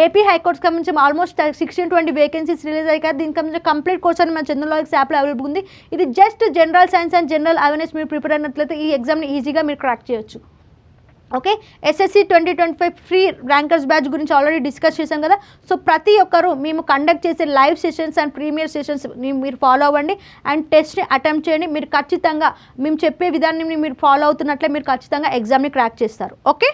AP హైకోర్ట్కి సంబంధించి ఆల్మోస్ట్ 1620 వేకెన్సీస్ రిలీజ్ అయ్యాయి. దీనికి సంబంధించిన కంప్లీట్ కోర్స్ అని మన చందన్ లాజిక్స్ యాప్లో అవైలబుల్ ఉంది. ఇది just general science and general awareness మీరు ప్రిపేర్ అయినట్లయితే ఈ ఎగ్జామ్ని ఈజీగా మీరు క్రాక్ చేయొచ్చు. Okay, SSC 2025 free rankers batch గురించి ఆల్రెడీ డిస్కస్ చేశాం కదా. సో ప్రతి ఒక్కరు మేము కండక్ట్ చేసే live sessions and premier sessions మీరు ఫాలో అవ్వండి అండ్ టెస్ట్ని అటెంప్ట్ చేయండి. మీరు ఖచ్చితంగా మేము చెప్పే విధాన్ని మీరు ఫాలో అవుతున్నట్లే మీరు ఖచ్చితంగా ఎగ్జామ్ని క్రాక్ చేస్తారు. ఓకే.